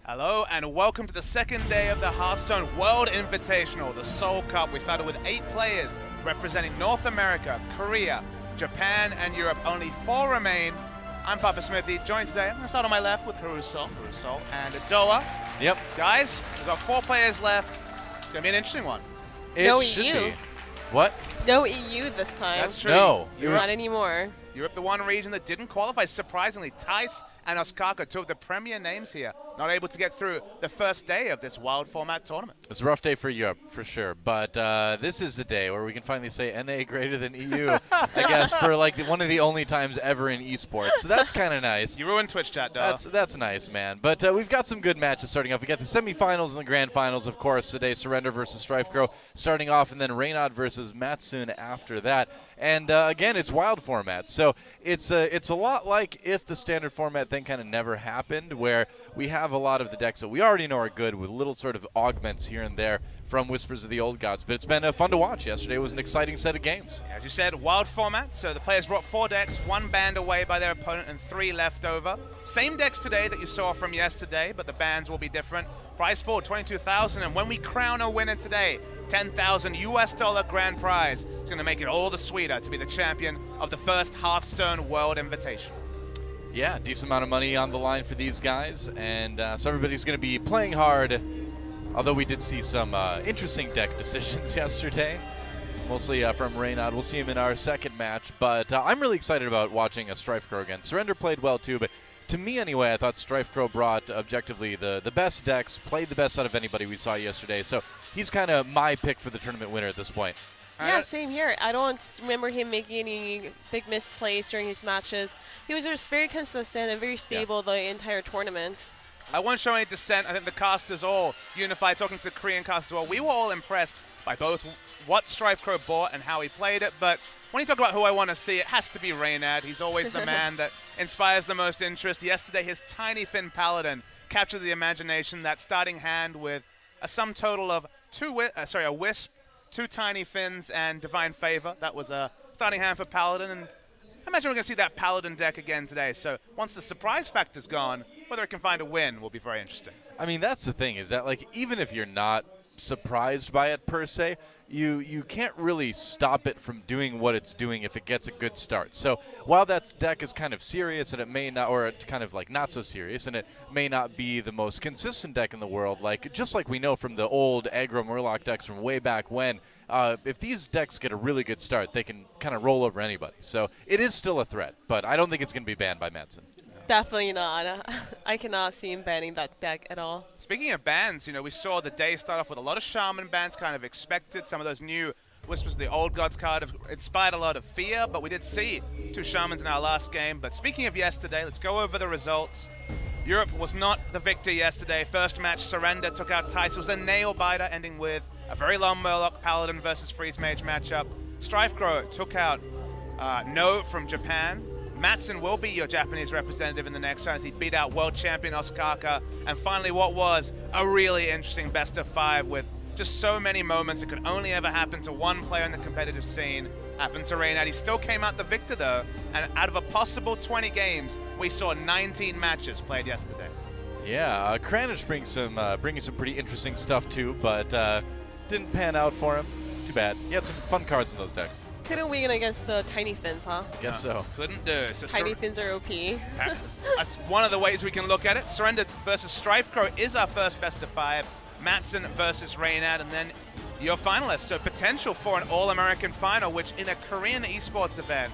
Hello and welcome to the second day of the Hearthstone World Invitational, the Seoul Cup. We started with 8 players representing North America, Korea, Japan, and Europe. Only 4 remain. I'm Papa Smithy, joined today, I'm going to start on my left with Hearthstone and Doa. Yep. Guys, we've got 4 players left. It's going to be an interesting one. No It should EU. be. What? No EU this time. That's true. No. Not anymore. Europe, the one region that didn't qualify, surprisingly. Tice and Osaka, 2 of the premier names here, not able to get through the first day of this wild format tournament. It's a rough day for Europe, for sure. But this is the day where we can finally say NA greater than EU, I guess, for like one of the only times ever in esports. So that's kind of nice. You ruined Twitch chat, Doa. That's nice, man. But we've got some good matches starting off. We got the semifinals and the grand finals, of course, today. Surrender versus StrifeCrow starting off, and then Reynad versus Matsun after that. And again, it's wild format. So it's a lot like if the standard format thing kind of never happened, where we have a lot of the decks that we already know are good with little sort of augments here and there from Whispers of the Old Gods. But it's been fun to watch. Yesterday was an exciting set of games. As you said, wild format, so the players brought 4 decks, 1 banned away by their opponent and 3 left over. Same decks today that you saw from yesterday, but the bans will be different. Prize pool, 22,000, and when we crown a winner today, 10,000 US dollar grand prize. It's going to make it all the sweeter to be the champion of the first Hearthstone World Invitational. Yeah, decent amount of money on the line for these guys, and so everybody's going to be playing hard, although we did see some interesting deck decisions yesterday, mostly from Reynad. We'll see him in our second match, but I'm really excited about watching a StrifeCrow again. Surrender played well too, but to me anyway, I thought StrifeCrow brought objectively the best decks, played the best out of anybody we saw yesterday, so he's kind of my pick for the tournament winner at this point. Yeah, same here. I don't remember him making any big misplays during his matches. He was just very consistent and very stable the entire tournament. I won't show any dissent. I think the casters all unified, talking to the Korean casters as well. We were all impressed by both what StrifeCrow bought and how he played it, but when you talk about who I want to see, it has to be Reynad. He's always the man that inspires the most interest. Yesterday, his Tiny Fin Paladin captured the imagination. That starting hand with a sum total of a Wisp, 2 Tiny Fins, and Divine Favor. That was a starting hand for Paladin, and I imagine we're going to see that Paladin deck again today. So once the surprise factor's gone, whether it can find a win will be very interesting. I mean, that's the thing, is that like even if you're not surprised by it per se, you can't really stop it from doing what it's doing if it gets a good start. So while that deck is kind of serious and it may not, or kind of like not so serious, and it may not be the most consistent deck in the world, like just like we know from the old aggro Murloc decks from way back when, if these decks get a really good start, they can kind of roll over anybody. So it is still a threat, but I don't think it's going to be banned by Matsun. Definitely not. I cannot see him banning that deck at all. Speaking of bans, we saw the day start off with a lot of Shaman bans, kind of expected. Some of those new Whispers of the Old Gods card have inspired a lot of fear, but we did see 2 Shamans in our last game. But speaking of yesterday, let's go over the results. Europe was not the victor yesterday. First match, Surrender took out Tice. It was a nail-biter, ending with a very long Murloc Paladin versus Freeze Mage matchup. StrifeCrow took out No from Japan. Matsun will be your Japanese representative in the next round as he beat out world champion Osaka. And finally, what was a really interesting best of 5 with just so many moments that could only ever happen to one player in the competitive scene. Happened to Reynad. He still came out the victor though, and out of a possible 20 games, we saw 19 matches played yesterday. Yeah, Kranich bringing some pretty interesting stuff too, but didn't pan out for him. Too bad. He had some fun cards in those decks. Couldn't win against the Tiny Fins, huh? Guess so. Couldn't do. So Tiny Fins are OP. That's one of the ways we can look at it. Surrender versus StrifeCrow is our first best of 5. Matsun versus Reynad, and then your finalists. So potential for an All-American final, which in a Korean esports event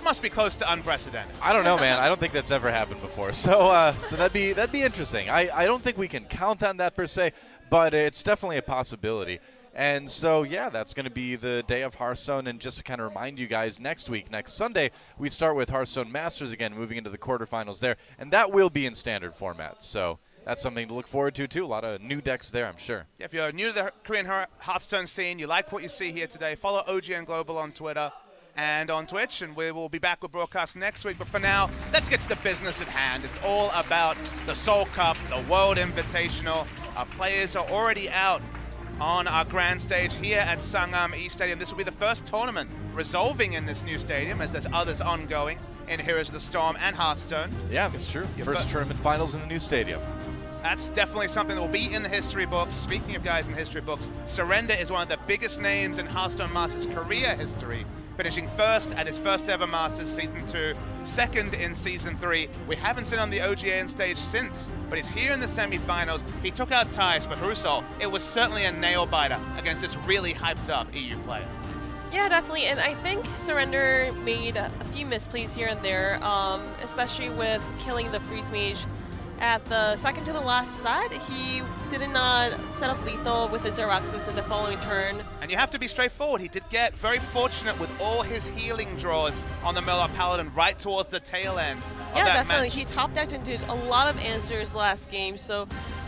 must be close to unprecedented. I don't know, man. I don't think that's ever happened before. So that'd be interesting. I don't think we can count on that per se, but it's definitely a possibility. And so, yeah, that's going to be the day of Hearthstone. And just to kind of remind you guys, next Sunday, we start with Hearthstone Masters again, moving into the quarterfinals there. And that will be in standard format. So that's something to look forward to, too. A lot of new decks there, I'm sure. Yeah, if you're new to the Korean Hearthstone scene, you like what you see here today, follow OGN Global on Twitter and on Twitch. And we will be back with broadcast next week. But for now, let's get to the business at hand. It's all about the Seoul Cup, the World Invitational. Our players are already out on our grand stage here at Sangam East Stadium. This will be the first tournament resolving in this new stadium, as there's others ongoing in Heroes of the Storm and Hearthstone. Yeah, that's true. First tournament finals in the new stadium. That's definitely something that will be in the history books. Speaking of guys in the history books, Surrender is one of the biggest names in Hearthstone Masters career history, finishing first at his first ever Masters Season 2, second in Season 3. We haven't seen him on the OGN stage since, but he's here in the semifinals. He took out Tice, but Russo, it was certainly a nail-biter against this really hyped-up EU player. Yeah, definitely, and I think Surrender made a few misplays here and there, especially with killing the Freeze Mage at the second to the last set. He did not set up lethal with the Xeraxis in the following turn. And you have to be straightforward. He did get very fortunate with all his healing draws on the Murloc Paladin right towards the tail end of Yeah, that definitely. match. He top decked and did a lot of answers last game, so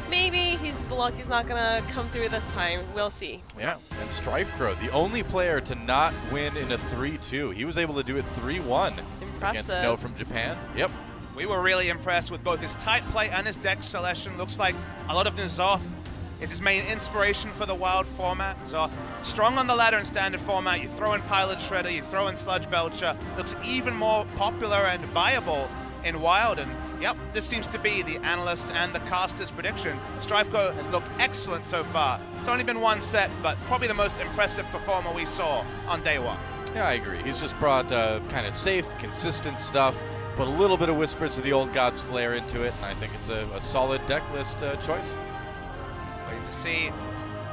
maybe the luck is not gonna come through this time. We'll see. Yeah, and StrifeCrow, the only player to not win in a 3-2. He was able to do it 3-1 against Impressive. Snow from Japan. Yep. We were really impressed with both his tight play and his deck selection. Looks like a lot of N'Zoth is his main inspiration for the Wild format. Zoth, strong on the ladder in Standard format. You throw in Pilot Shredder, you throw in Sludge Belcher. Looks even more popular and viable in Wild. And yep, this seems to be the analysts and the casters' prediction. StrifeCrow has looked excellent so far. It's only been one set, but probably the most impressive performer we saw on day one. Yeah, I agree. He's just brought kind of safe, consistent stuff, put a little bit of Whispers of the Old Gods flair into it, and I think it's a solid deck list choice. Waiting to see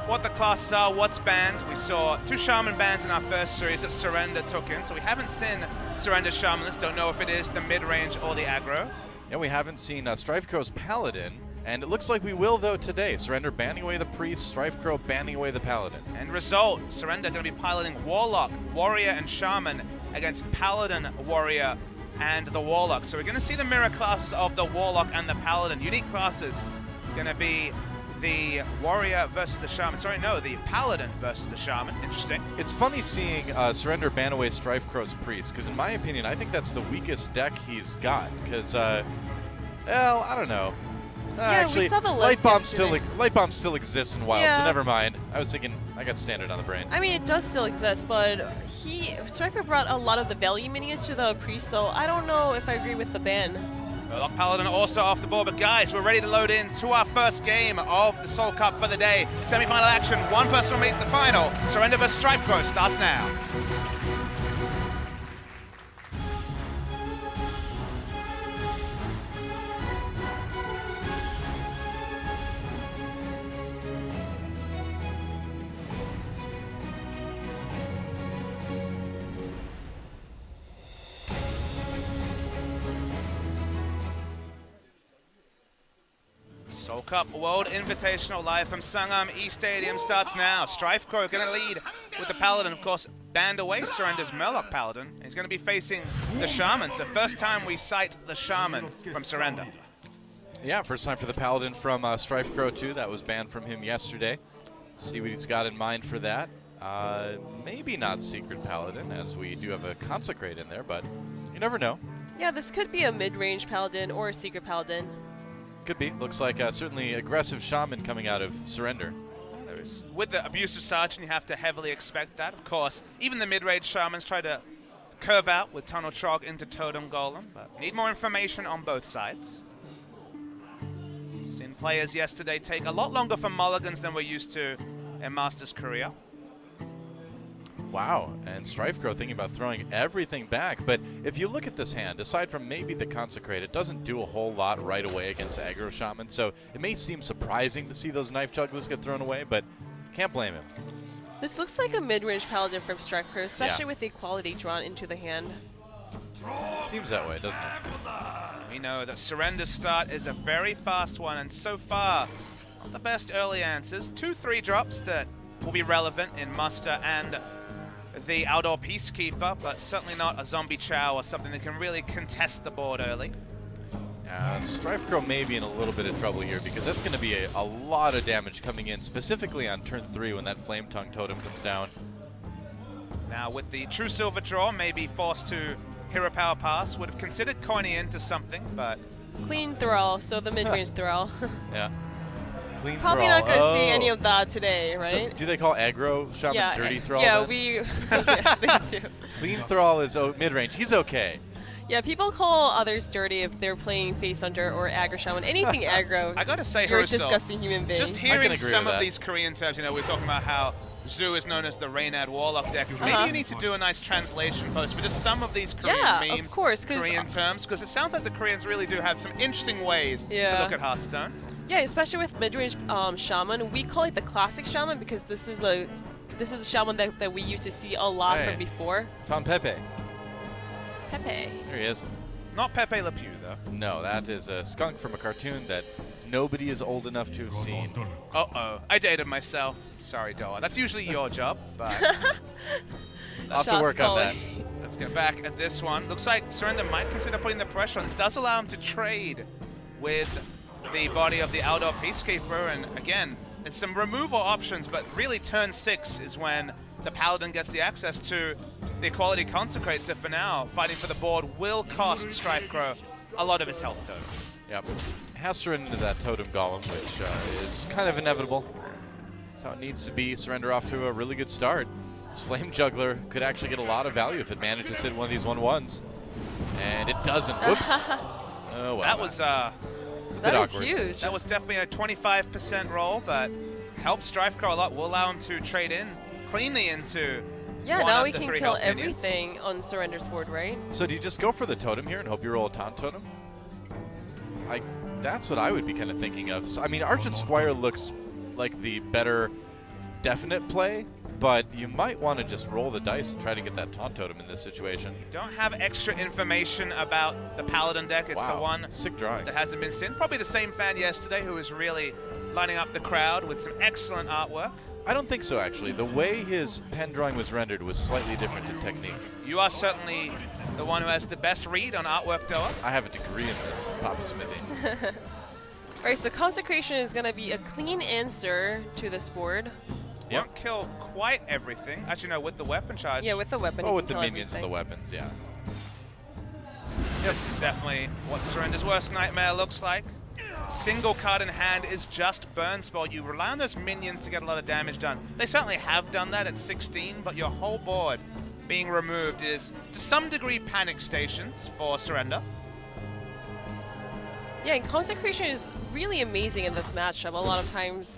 what the classes are, what's banned. We saw 2 Shaman bans in our first series that Surrender took in, so we haven't seen Surrender Shamanless. Don't know if it is the mid-range or the aggro. Yeah, we haven't seen StrifeCrow's Paladin, and it looks like we will, though, today. Surrender banning away the Priest, StrifeCrow banning away the Paladin. And result, Surrender going to be piloting Warlock, Warrior, and Shaman against Paladin, Warrior, and the Warlock. So we're going to see the mirror classes of the Warlock and the Paladin. Unique classes going to be the Warrior versus the Shaman. Sorry, no, the Paladin versus the Shaman. Interesting. It's funny seeing Surrender ban away StrifeCrow's Priest, because in my opinion, I think that's the weakest deck he's got, because, well, I don't know. Actually, we saw the Light list Bomb still exists in Wild, so Yeah. never mind. I was thinking, I got Standard on the brain. I mean, it does still exist, but Striker brought a lot of the value minions to the Priest, so I don't know if I agree with the ban. Warlock Paladin also off the board, but guys, we're ready to load in to our first game of the Seoul Cup for the day. Semi-final action, one person will make the final. Surrender vs. StrifeCrow starts now. Seoul Cup World Invitational live from Sangam E Stadium starts now. StrifeCrow going to lead with the Paladin, of course, banned away Surrender's Murloc Paladin. He's going to be facing the Shaman. So first time we sight the Shaman from Surrender. Yeah, first time for the Paladin from StrifeCrow too. That was banned from him yesterday. See what he's got in mind for that. Maybe not Secret Paladin, as we do have a Consecrate in there, but you never know. Yeah, this could be a mid-range Paladin or a Secret Paladin. Could be. Looks like certainly aggressive Shaman coming out of Surrender. With the abusive Sergeant, you have to heavily expect that. Of course, even the mid-range Shamans try to curve out with Tunnel Trog into Totem Golem, but need more information on both sides. Seen players yesterday take a lot longer for mulligans than we're used to in Masters career. Wow, and StrifeCrow thinking about throwing everything back, but if you look at this hand, aside from maybe the Consecrate, it doesn't do a whole lot right away against aggro Shaman, so it may seem surprising to see those Knife Jugglers get thrown away, but can't blame him. This looks like a mid-range Paladin from StrifeCrow, especially with the equality drawn into the hand. Seems that way, doesn't it? We know that Surrender's start is a very fast one, and so far, not the best early answers. 2 3-drops that will be relevant in Muster and the Outdoor Peacekeeper, but certainly not a Zombie Chow or something that can really contest the board early. StrifeCrow may be in a little bit of trouble here, because that's going to be a lot of damage coming in, specifically on turn 3 when that Flame Tongue Totem comes down. Now with the True Silver draw, maybe forced to Hero Power Pass, would have considered coining into something, but... Clean Thrall, so the mid-range Thrall. Yeah. Clean Probably Thrall. not going to see any of that today, right? So, do they call aggro Shaman yeah, Dirty Thrall? Yeah, then? we yes, they do. Clean Thrall is mid-range. He's okay. Yeah, people call others dirty if they're playing face hunter or aggro shaman. Anything aggro. I gotta say, you're a herself, disgusting human being. just I can hearing agree some with of that. these Korean terms, you know, we're talking about how Zoo is known as the Reynad Warlock deck. Maybe you need to do a nice translation post for just some of these Korean memes, of course, Korean terms, because it sounds like the Koreans really do have some interesting ways to look at Hearthstone. Yeah, especially with mid-range shaman, we call it the classic shaman because this is a shaman that we used to see a lot from before. Found Pepe. Pepe. There he is. Not Pepe Le Pew, though. No, that is a skunk from a cartoon that nobody is old enough to have seen. Uh-oh. I dated myself. Sorry, Doa. That's usually your job, but I'll have to work on that. let's get back at this one. Looks like Surrender might consider putting the pressure on. It does allow him to trade with the body of the outdoor Peacekeeper, and again, there's some removal options, but really turn 6 is when the Paladin gets the access to the Equality Consecrate, so for now, fighting for the board will cost Strifecrow a lot of his health total. Yep. Has to run into that Totem Golem, which is kind of inevitable. That's how it needs to be. Surrender off to a really good start. This Flame Juggler could actually get a lot of value if it manages to hit one of these 1/1s. And it doesn't. Whoops. Oh, well. That was it's a bit That is awkward. huge. that was definitely a 25% roll, but helps Strifecrow a lot. Will allow him to trade in cleanly into Yeah, one now of we the can 3 kill health minions. everything on Surrender's board, right? So do you just go for the Totem here and hope you roll a Taunt Totem? That's what I would be kind of thinking of. So, I mean, Argent Squire looks like the better definite play, but you might want to just roll the dice and try to get that Taunt Totem in this situation. Don't have extra information about the Paladin deck. It's the one Sick drawing. that hasn't been seen. Probably the same fan yesterday who was really lining up the crowd with some excellent artwork. I don't think so, actually. The way his pen drawing was rendered was slightly different in technique. You are certainly the one who has the best read on artwork, Doa. I have a degree in this, Papa Smithy. All right, so Consecration is going to be a clean answer to this board. Yep. Won't kill quite everything. Actually, no, with the weapon charge. Yeah, with the weapon. Oh, you with can the kill minions and the everything. weapons, yeah. This is definitely what Surrender's worst nightmare looks like. Single card in hand is just Burn Spell. You rely on those minions to get a lot of damage done. They certainly have done that at 16, but your whole board being removed is, to some degree, panic stations for Surrender. Yeah, and Consecration is really amazing in this matchup. A lot of times,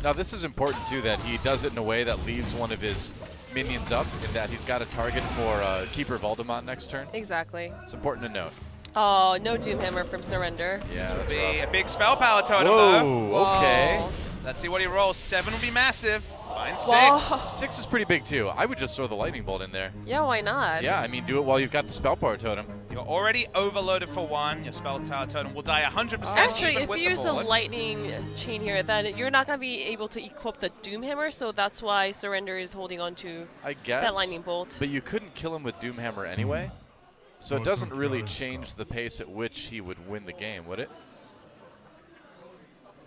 Now, this is important, too, that he does it in a way that leaves one of his minions up, and that he's got a target for Keeper Voldemort next turn. exactly. It's important to note. Oh, no Doomhammer from Surrender. Yeah, Would that's be rough. a big spell power totem, though. Whoa, okay. Whoa. Let's see what he rolls. 7 would be massive. Find 6. Whoa. 6 is pretty big, too. I would just throw the Lightning Bolt in there. Yeah, why not? Yeah, I mean, do it while you've got the Spell Power Totem. You're already overloaded for 1. Your spell tower totem will die 100% Actually, even if with you the use a board. lightning chain here, then you're not going to be able to equip the Doomhammer, so that's why Surrender is holding on to I guess. that lightning bolt. But you couldn't kill him with Doomhammer anyway. So it doesn't really change the pace at which he would win the game, would it?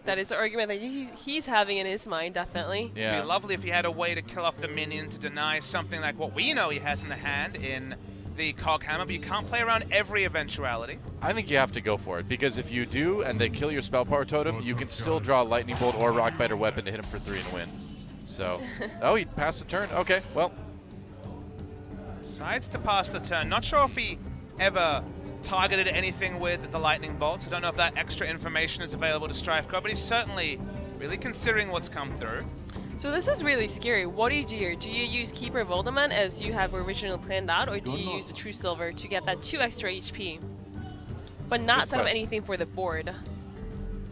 That is the argument that he's having in his mind, definitely. Yeah. It'd be lovely if he had a way to kill off the minion to deny something like what we know he has in the hand in the Cog Hammer, but you can't play around every eventuality. I think you have to go for it, because if you do and they kill your Spell Power Totem, you can still draw a Lightning Bolt or Rock Biter Weapon to hit him for 3 and win. So, oh, he passed the turn. Okay, well. Decides to pass the turn. Not sure if he ever targeted anything with the Lightning Bolts. I don't know if that extra information is available to Strifecrow, but he's certainly really considering what's come through. So this is really scary. What do you do here? Do you use Keeper Voldemort as you have originally planned out, or do you use the True Silver to get that 2 extra HP, but not Good set up question. anything for the board?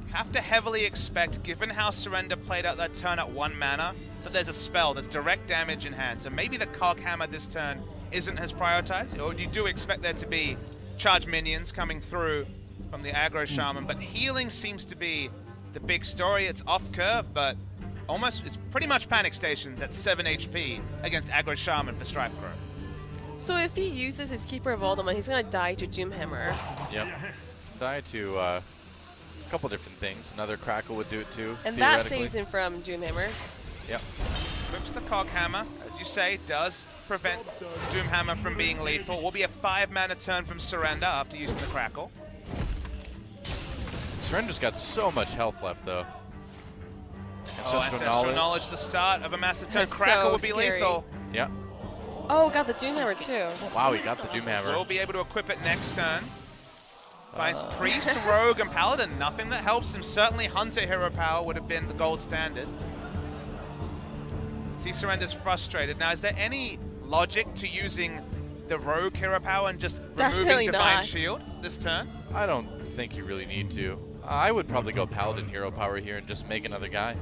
You have to heavily expect, given how Surrender played out that turn at 1 mana, that there's a spell that's direct damage in hand. So maybe the Cog Hammer this turn isn't as prioritized, or you do expect there to be charge minions coming through from the aggro shaman, but healing seems to be the big story. It's off curve, but it's pretty much panic stations at 7 HP against aggro shaman for Strifecrow. So if he uses his Keeper Voldemort, he's gonna die to Doomhammer. Yep. Die to a couple different things. Another Crackle would do it too, And that theoretically. saves him from Doomhammer. Yep. Equips the Cog Hammer, as you say, does prevent Doomhammer from being lethal. Will be a 5 mana turn from Surrender after using the Crackle. Surrender's got so much health left, though. Ancestral Knowledge, the start of a massive turn. That's Crackle so would be scary. lethal. Yep. Oh, got the Doomhammer too. Wow, he got the Doomhammer. Will be able to equip it next turn. Finds Priest, Rogue, and Paladin. Nothing that helps him. Certainly Hunter hero power would have been the gold standard. See, Surrender's frustrated. Now, is there any logic to using the Rogue hero power and just removing Divine Shield this turn? I don't think you really need to. I would probably go Paladin hero power here and just make another guy.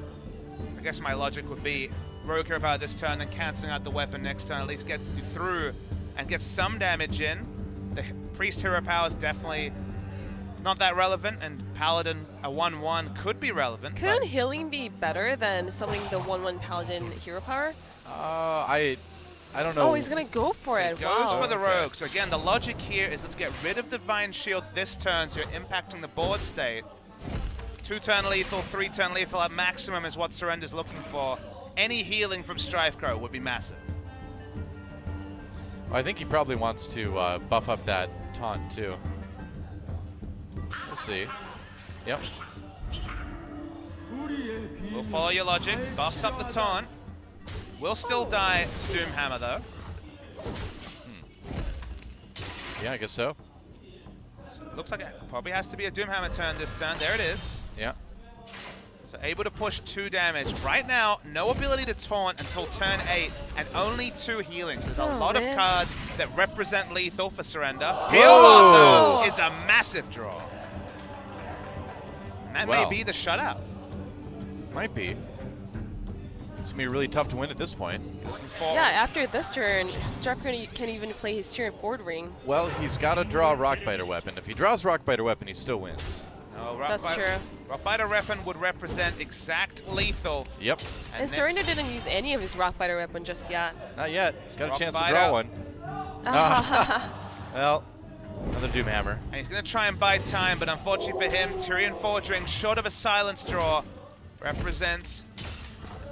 I guess my logic would be Rogue hero power this turn and canceling out the weapon next turn. At least gets you through and gets some damage in. The Priest hero power is definitely not that relevant, and Paladin, a 1-1, could be relevant. Couldn't healing be better than summoning the 1-1 Paladin hero power? I don't know. Oh, he's going to go for it. Goes Wow. for the Rogue. So again, the logic here is let's get rid of the Divine Shield this turn so you're impacting the board state. 2-turn lethal, 3-turn lethal at maximum is what Surrender's looking for. Any healing from Strifecrow would be massive. I think he probably wants to buff up that taunt too. We'll see. Yep. We'll follow your logic. Buffs up the taunt. Will still die to Doomhammer though. Yeah, I guess so. Looks like it probably has to be a Doomhammer turn this turn. There it is. Yeah. So able to push 2 damage. Right now, no ability to taunt until turn 8 and only 2 healings. There's a lot of cards that represent lethal for Surrender. Healbot though is a massive draw. And that may be the shutout. Might be. It's going to be really tough to win at this point. Yeah, after this turn, Strifecrow can't even play his turn forward ring. Well, he's got to draw a Rockbiter weapon. If he draws Rockbiter weapon, he still wins. No, That's true. Rockbiter weapon would represent exact lethel. Yep. And Surrender didn't use any of his Rockbiter weapon just yet. Not yet. He's got a chance to Rockbiter. draw one. Well, another Doomhammer. And he's going to try and buy time, but unfortunately for him, Tyrion Forge Ring, short of a silence draw, represents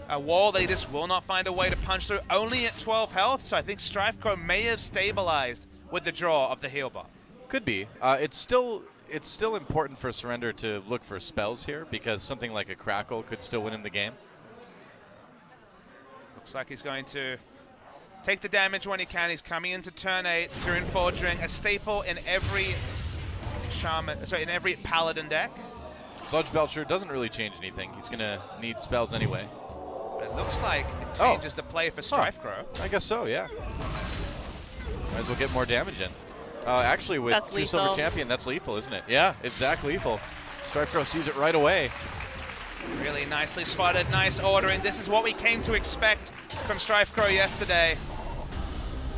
a wall that he just will not find a way to punch through. Only at 12 health, so I think Strifecrow may have stabilized with the draw of the heal bot. Could be. It's still important for Surrender to look for spells here because something like a Crackle could still win him the game. Looks like he's going to take the damage when he can. He's coming into turn 8. Tyrion Forge Ring, a staple in every in every Paladin deck. Sludge Belcher doesn't really change anything. He's going to need spells anyway. But it looks like it changes the play for Strifecrow. I guess so, yeah. Might as well get more damage in. Actually, with True Silver Champion, that's lethal, isn't it? Yeah, it's Zach lethal. Strifecrow sees it right away. Really nicely spotted, nice ordering. This is what we came to expect from Strifecrow yesterday.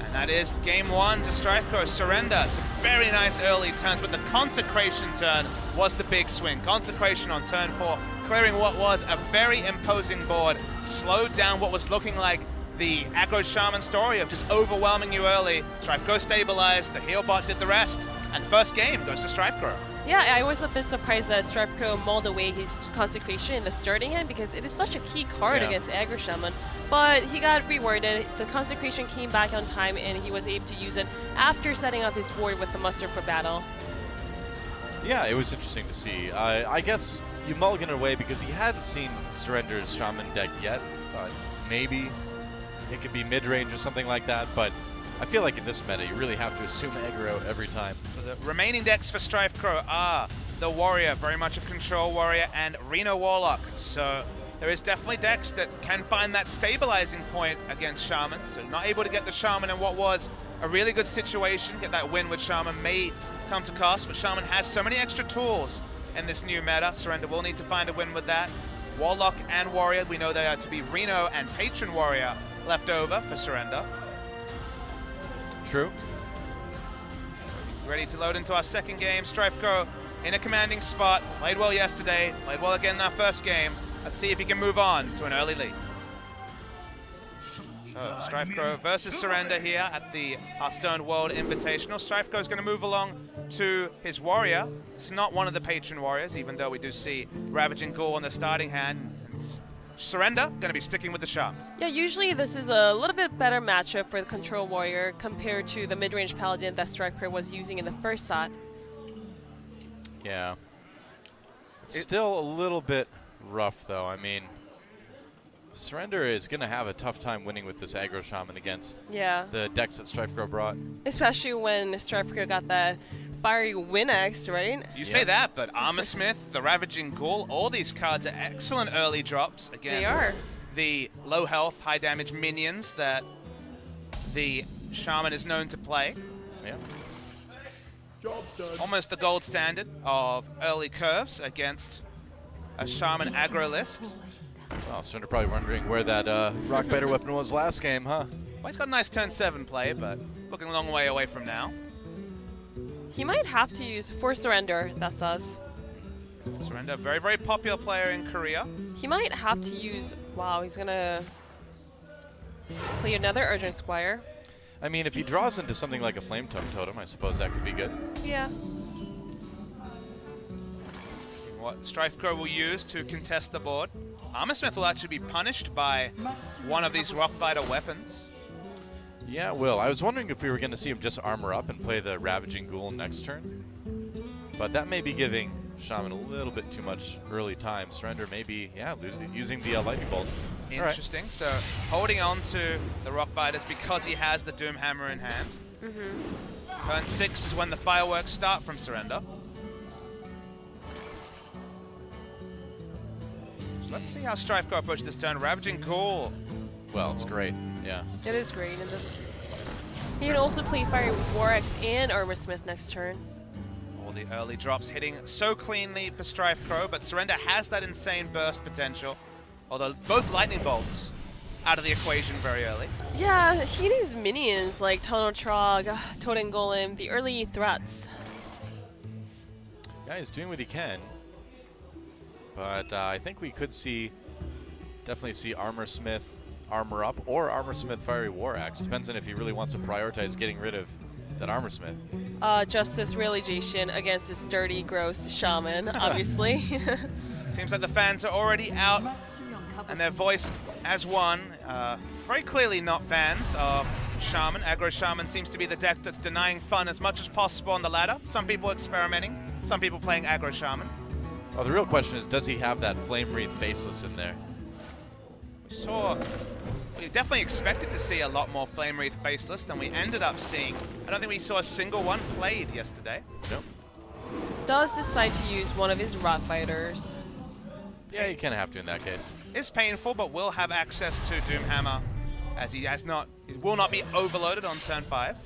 And that is game 1 to Strifecrow. Surrender, some very nice early turns, but the Consecration turn was the big swing. Consecration on turn 4, clearing what was a very imposing board, slowed down what was looking like the aggro Shaman story of just overwhelming you early. Strifecrow stabilized, the heal bot did the rest, and first game goes to Strifecrow. Yeah, I was a bit surprised that Strifecrow mauled away his Consecration in the starting hand because it is such a key card against aggro Shaman. But he got rewarded. The Consecration came back on time and he was able to use it after setting up his board with the Muster for battle. Yeah, it was interesting to see. I guess you mulligan it away because he hadn't seen Surrender's Shaman deck yet. Thought maybe it could be mid-range or something like that, but I feel like in this meta, you really have to assume aggro every time. So the remaining decks for Strifecrow are the Warrior, very much a control warrior, and Reno Warlock. So there is definitely decks that can find that stabilizing point against Shaman. So not able to get the Shaman in what was a really good situation, get that win with Shaman may come to cost, but Shaman has so many extra tools in this new meta. Surrender will need to find a win with that. Warlock and Warrior, we know they are to be Reno and Patron Warrior left over for Surrender. True. Ready to load into our second game. Strifecrow in a commanding spot. Played well yesterday. Played well again in our first game. Let's see if he can move on to an early lead. So Strifecrow versus Surrender here at the Hearthstone World Invitational. Strifecrow is going to move along to his Warrior. It's not one of the Patron Warriors, even though we do see Ravaging Ghoul on the starting hand. Surrender going to be sticking with the Shaman. Yeah, usually this is a little bit better matchup for the Control Warrior compared to the mid-range Paladin that Strifecrow was using in the first set. Yeah. It's still a little bit rough, though. I mean, Surrender is going to have a tough time winning with this aggro shaman against the decks that StrifeGrow brought. Especially when StrifeGrow got that fiery Winx, right? You say that, but Armorsmith, the Ravaging Ghoul, all these cards are excellent early drops against the low health, high damage minions that the Shaman is known to play. Yeah. Almost the gold standard of early curves against a Shaman aggro list. Well, Surrender probably wondering where that Rockbiter weapon was last game, huh? Well, he's got a nice turn 7 play, but looking a long way away from now. He might have to use for Surrender, that's us. Surrender, very, very popular player in Korea. He might have to use, wow, he's gonna play another Urgent Squire. I mean, if he draws into something like a Flame Totem, I suppose that could be good. Yeah. What StrifeGrow will use to contest the board. Armorsmith will actually be punished by one of these Rockbiter weapons. Yeah, Will. I was wondering if we were going to see him just armor up and play the Ravaging Ghoul next turn. But that may be giving Shaman a little bit too much early time. Surrender may be, using the Lightning Bolt. Interesting. Right. So holding on to the Rockbiters because he has the Doomhammer in hand. Turn 6 is when the fireworks start from Surrender. Let's see how StrifeGrow approaches this turn. Ravaging Ghoul. Well, it's great, yeah. It is great. And this, he can also play Fire Warx and Armorsmith next turn. All the early drops hitting so cleanly for StrifeGrow, but Surrender has that insane burst potential. Although both Lightning Bolts out of the equation very early. Yeah, he needs minions like Tunnel Trog, Totem Golem, the early threats. Yeah, he's doing what he can. But I think we could definitely see Armorsmith armor up or Armorsmith Fiery War Axe. Depends on if he really wants to prioritize getting rid of that Armorsmith. Justice Realization against this dirty, gross Shaman, obviously. Seems like the fans are already out and their voice as one. Very clearly not fans of Shaman. Aggro Shaman seems to be the deck that's denying fun as much as possible on the ladder. Some people experimenting, some people playing Aggro Shaman. Oh, the real question is, does he have that Flame Wreath Faceless in there? We definitely expected to see a lot more Flame Wreath Faceless than we ended up seeing. I don't think we saw a single one played yesterday. Nope. Does decide to use one of his Rockbiters. Yeah, you kind of have to in that case. It's painful, but will have access to Doomhammer as he will not be overloaded on turn 5.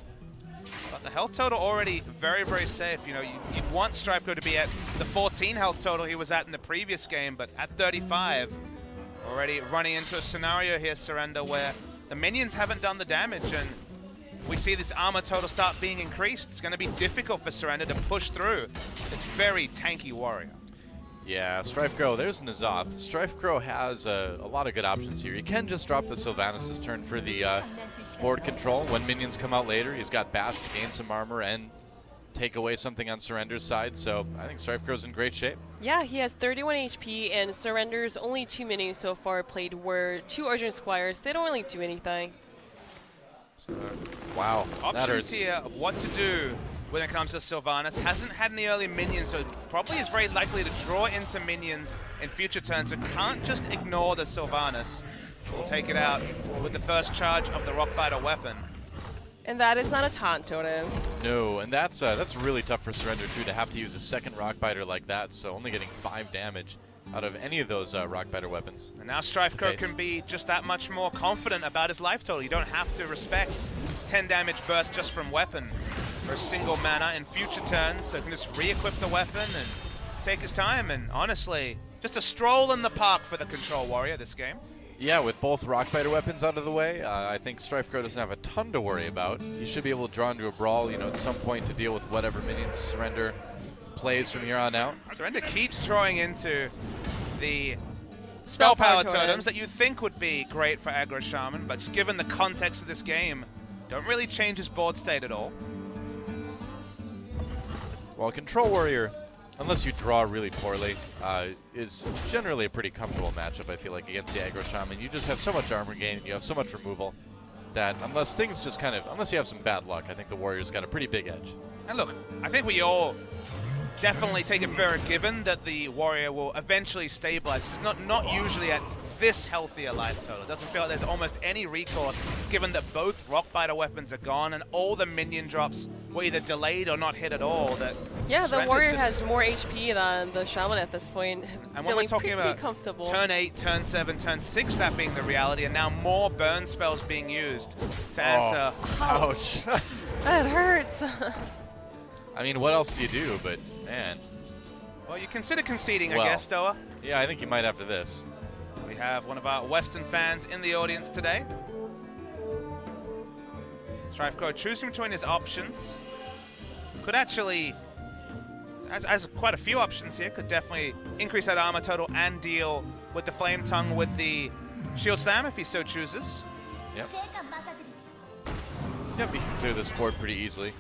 But the health total already very, very safe. You know, you'd want StrifeGrow to be at the 14 health total he was at in the previous game, but at 35, already running into a scenario here, Surrender, where the minions haven't done the damage, and if we see this armor total start being increased, it's going to be difficult for Surrender to push through this very tanky warrior. Yeah, StrifeGrow, there's N'Zoth. StrifeGrow has a lot of good options here. You can just drop the Sylvanas this turn for the board control. When minions come out later, he's got Bash to gain some armor and take away something on Surrender's side, so I think StrifeGrow's in great shape. Yeah, he has 31 HP, and Surrender's only 2 minions so far played were 2 Urgent Squires. They don't really do anything. Wow, that Options hurts. here of what to do when it comes to Sylvanas. Hasn't had any early minions, so probably is very likely to draw into minions in future turns, so can't just ignore the Sylvanas. We'll take it out with the first charge of the Rockbiter weapon. And that is not a taunt totem. No, and that's really tough for Surrender too, to have to use a second Rockbiter like that, so only getting 5 damage out of any of those Rockbiter weapons. And now StrifeGrow can be just that much more confident about his life total. You don't have to respect 10 damage burst just from weapon for a single mana in future turns, so he can just re-equip the weapon and take his time. And honestly, just a stroll in the park for the Control Warrior this game. Yeah, with both Rockbiter weapons out of the way, I think StrifeGrow doesn't have a ton to worry about. He should be able to draw into a brawl, at some point to deal with whatever minions Surrender plays from here on out. Surrender keeps drawing into the spell power totems that you'd think would be great for Aggro Shaman, but just given the context of this game, don't really change his board state at all. Well, Control Warrior, unless you draw really poorly, is generally a pretty comfortable matchup, I feel like, against the Aggro Shaman. You just have so much armor gain, you have so much removal, that unless things just unless you have some bad luck, I think the Warrior's got a pretty big edge. And look, I think we all definitely take it for a given that the Warrior will eventually stabilize. It's not usually at this healthy a life total. It doesn't feel like there's almost any recourse, given that both Rockbiter weapons are gone and all the minion drops were either delayed or not hit at all. That Yeah, the Surrender's warrior just- has more HP than the shaman at this point. And when we're Feeling talking pretty about comfortable. turn 8, turn 7, turn 6, that being the reality, and now more burn spells being used to answer. Ouch. That hurts. I mean, what else do you do? But, man. Well, you consider conceding, Well. I guess, Stoa. Yeah, I think you might after this. We have one of our Western fans in the audience today. StrifeCro choosing between his options. Could actually, as quite a few options here, could definitely increase that armor total and deal with the Flame Tongue with the Shield Slam if he so chooses. Yep. Yep, he can clear this board pretty easily.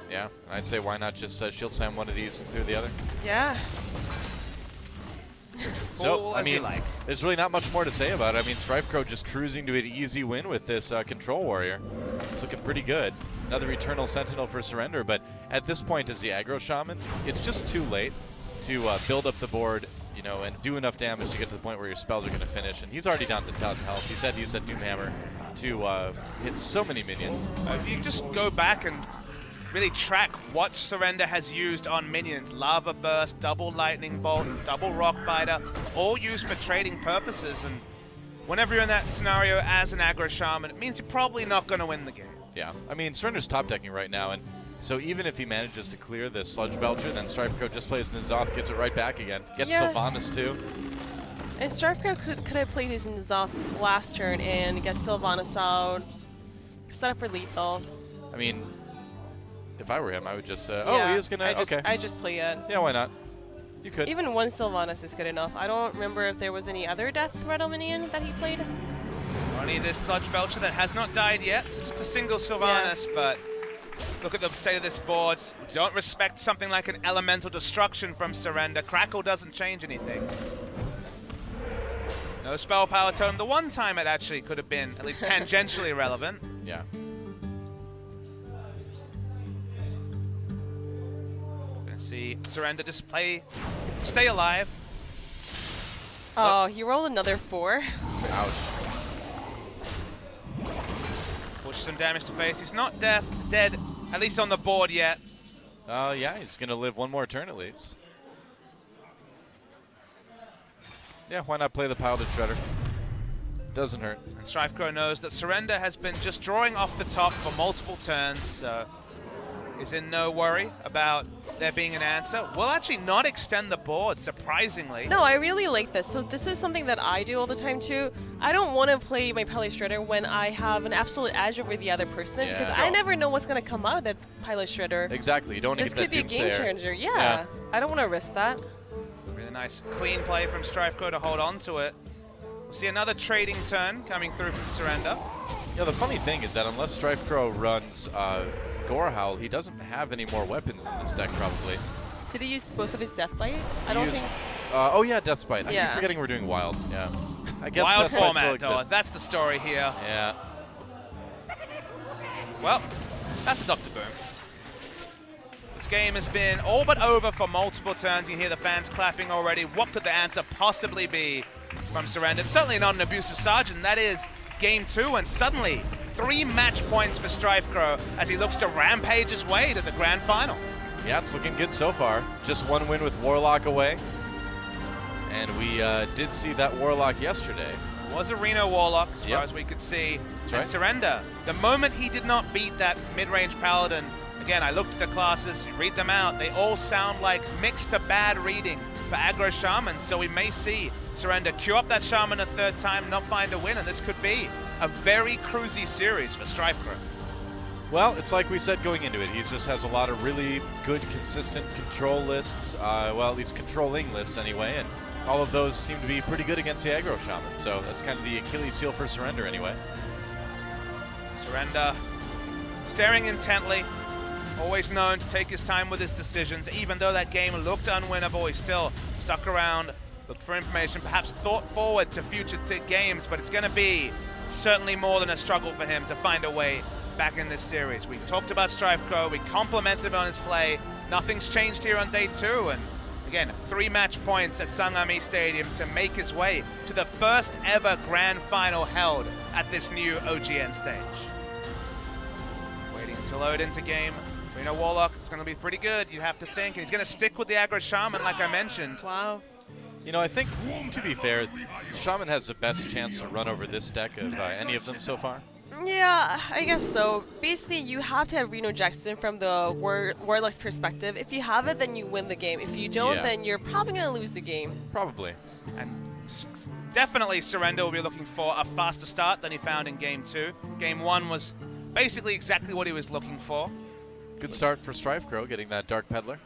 Yeah, I'd say why not just Shield Slam one of these and clear the other. Yeah. So, Cool I as you mean, like. there's really not much more to say about it. I mean, StrifeCro just cruising to an easy win with this Control Warrior. It's looking pretty good. Another Eternal Sentinel for Surrender, but at this point as the aggro Shaman, it's just too late to build up the board, you know, and do enough damage to get to the point where your spells are going to finish. And he's already down to 10 health. He said he used that Doom Hammer to hit so many minions. If you just go back and really track what Surrender has used on minions, Lava Burst, double Lightning Bolt, double Rockbiter, all used for trading purposes. And whenever you're in that scenario as an aggro Shaman, it means you're probably not going to win the game. Yeah, I mean, Surrender's top decking right now, and so even if he manages to clear this Sludge Belcher, then StrifeCro just plays N'Zoth, gets it right back again. Gets Yeah. Sylvanas too. And StrifeCro could have played his N'Zoth last turn and get Sylvanas out. Set up for lethal. I mean, if I were him, I would just, Yeah, oh, he is going to, okay. I just play it. Yeah, why not? You could. Even one Sylvanas is good enough. I don't remember if there was any other Death Rattle minion that he played. Only this Sludge Belcher that has not died yet, so just a single Sylvanas, but look at the state of this board. We don't respect something like an Elemental Destruction from Surrender. Crackle doesn't change anything. No spell power totem. The one time it actually could have been at least tangentially relevant. Yeah. Gonna see Surrender display, stay alive. Oh, he rolled another 4. Ouch. Push some damage to face. He's not dead, at least on the board yet. Yeah, he's going to live one more turn at least. Yeah, why not play the Piloted Shredder? Doesn't hurt. And StrifeCro knows that Surrender has been just drawing off the top for multiple turns, so is in no worry about there being an answer. Will actually not extend the board, surprisingly. No, I really like this. So this is something that I do all the time too. I don't want to play my Pilot Shredder when I have an absolute edge over the other person Yeah. because I never know what's going to come out of that Pilot Shredder. Exactly. You don't want to This get could be a that game Doomsayer. changer. Yeah. Yeah. I don't want to risk that. Really nice clean play from StrifeCro to hold on to it. We'll see another trading turn coming through from Surrender. Yeah, the funny thing is that unless StrifeCro runs Gorehowl, he doesn't have any more weapons in this deck probably. Did he use both of his Death Bite? I He don't used- think. oh yeah, Death's Bite. I keep Yeah. forgetting we're doing Wild. Yeah. I guess Wild Death's Bite still format, though. exists. That's the story here. Yeah. Well, that's a Dr. Boom. This game has been all but over for multiple turns. You hear the fans clapping already. What could the answer possibly be from Surrender? It's certainly not an abusive Sergeant. That is game 2, and suddenly 3 match points for StrifeCro as he looks to rampage his way to the grand final. Yeah, it's looking good so far. Just one win with Warlock away. And we did see that Warlock yesterday. It was a Reno Warlock, as Yep. far as we could see. That's And right. Surrender, the moment he did not beat that mid-range Paladin, again, I looked at the classes, you read them out, they all sound like mixed to bad reading for aggro Shamans, so we may see Surrender queue up that Shaman a 3rd time, not find a win, and this could be a very cruisy series for StrifeCro. Well, it's like we said going into it. He just has a lot of really good, consistent control lists. Well, at least controlling lists anyway, and all of those seem to be pretty good against the aggro Shaman. So that's kind of the Achilles heel for Surrender anyway. Surrender staring intently, always known to take his time with his decisions. Even though that game looked unwinnable, he still stuck around, looked for information, perhaps thought forward to future games, but it's going to be certainly more than a struggle for him to find a way back in this series. We talked about StrifeCro, we complimented him on his play. Nothing's changed here on day 2, and Again, 3 match points at Sangami Stadium to make his way to the first ever grand final held at this new OGN stage. Waiting to load into game. Reno Warlock is going to be pretty good, you have to think. And he's going to stick with the aggro Shaman, like I mentioned. Wow. You know, I think, to be fair, Shaman has the best chance to run over this deck of any of them so far. Yeah, I guess so. Basically, you have to have Reno Jackson from the Warlock's perspective. If you have it, then you win the game. If you don't, then you're probably going to lose the game. Probably. And definitely Surrender will be looking for a faster start than he found in Game 2. Game 1 was basically exactly what he was looking for. Good start for StrifeCrow, getting that Dark Peddler.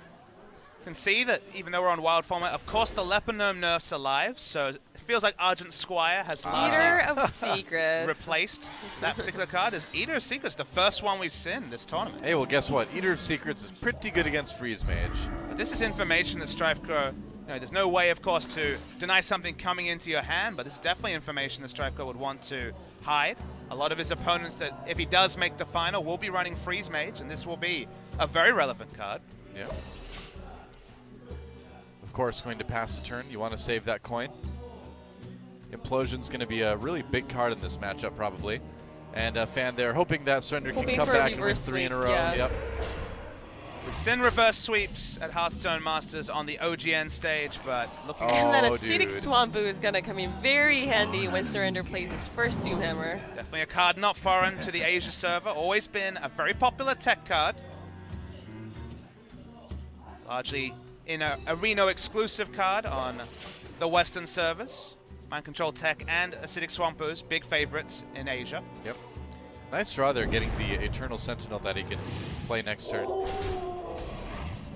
Can see that even though we're on wild format, of course the Leper Gnome nerf's alive, so it feels like Argent Squire has Eater of Secrets replaced that particular card. Is Eater of Secrets the first one we've seen this tournament? Hey, well, guess what? Eater of Secrets is pretty good against Freeze Mage. But this is information that StrifeCrow, there's no way, of course, to deny something coming into your hand, but this is definitely information that StrifeCrow would want to hide. A lot of his opponents that, if he does make the final, will be running Freeze Mage, and this will be a very relevant card. Yeah. Of course, going to pass the turn. You want to save that coin. Implosion's going to be a really big card in this matchup, probably. And a fan there hoping that Surrender can come back and win 3 in a row. Yeah. Yep. We've seen reverse sweeps at Hearthstone Masters on the OGN stage, but looking And then Oh, Acidic dude. Swampu is going to come in very handy when Surrender plays his first Doomhammer. definitely a card not foreign to the Asia server. Always been a very popular tech card. Largely in a Reno exclusive card on the Western servers. Mind Control Tech and Acidic Swampus, big favorites in Asia. Yep. Nice draw there, getting the Eternal Sentinel that he can play next turn. Will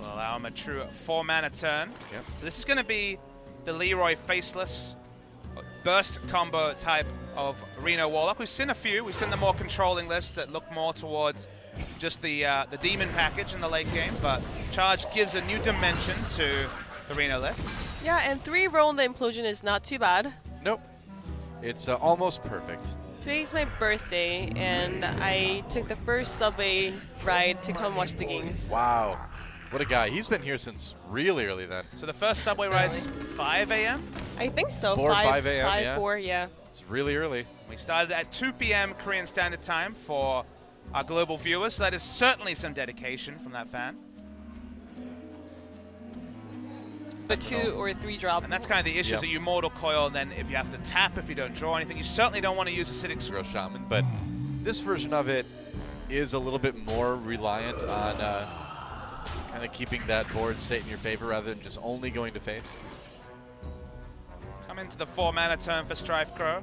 allow him a true 4-mana turn. Yep. This is going to be the Leroy Faceless burst combo type of Reno Warlock. We've seen a few. We've seen the more controlling lists that look more towards just the demon package in the late game, but Charge gives a new dimension to the Reno list. Yeah, and 3 roll in the Implosion is not too bad. Nope. It's almost perfect. Today's my birthday, and I took the first subway ride to come watch the games. Wow. What a guy. He's been here since really early then. So the first subway ride's 5 a.m. I think so. 5 a.m., 5, yeah. 4, yeah. It's really early. We started at 2 p.m. Korean Standard Time for our global viewers, so that is certainly some dedication from that fan. A 2 or 3 drop. And that's kind of the issue, Yep. so you Mortal Coil, and then if you have to tap, if you don't draw anything, you certainly don't want to use Acidic Zero Shaman, but this version of it is a little bit more reliant on kind of keeping that board state in your favor rather than just only going to face. Come into the 4-mana turn for StrifeCrow.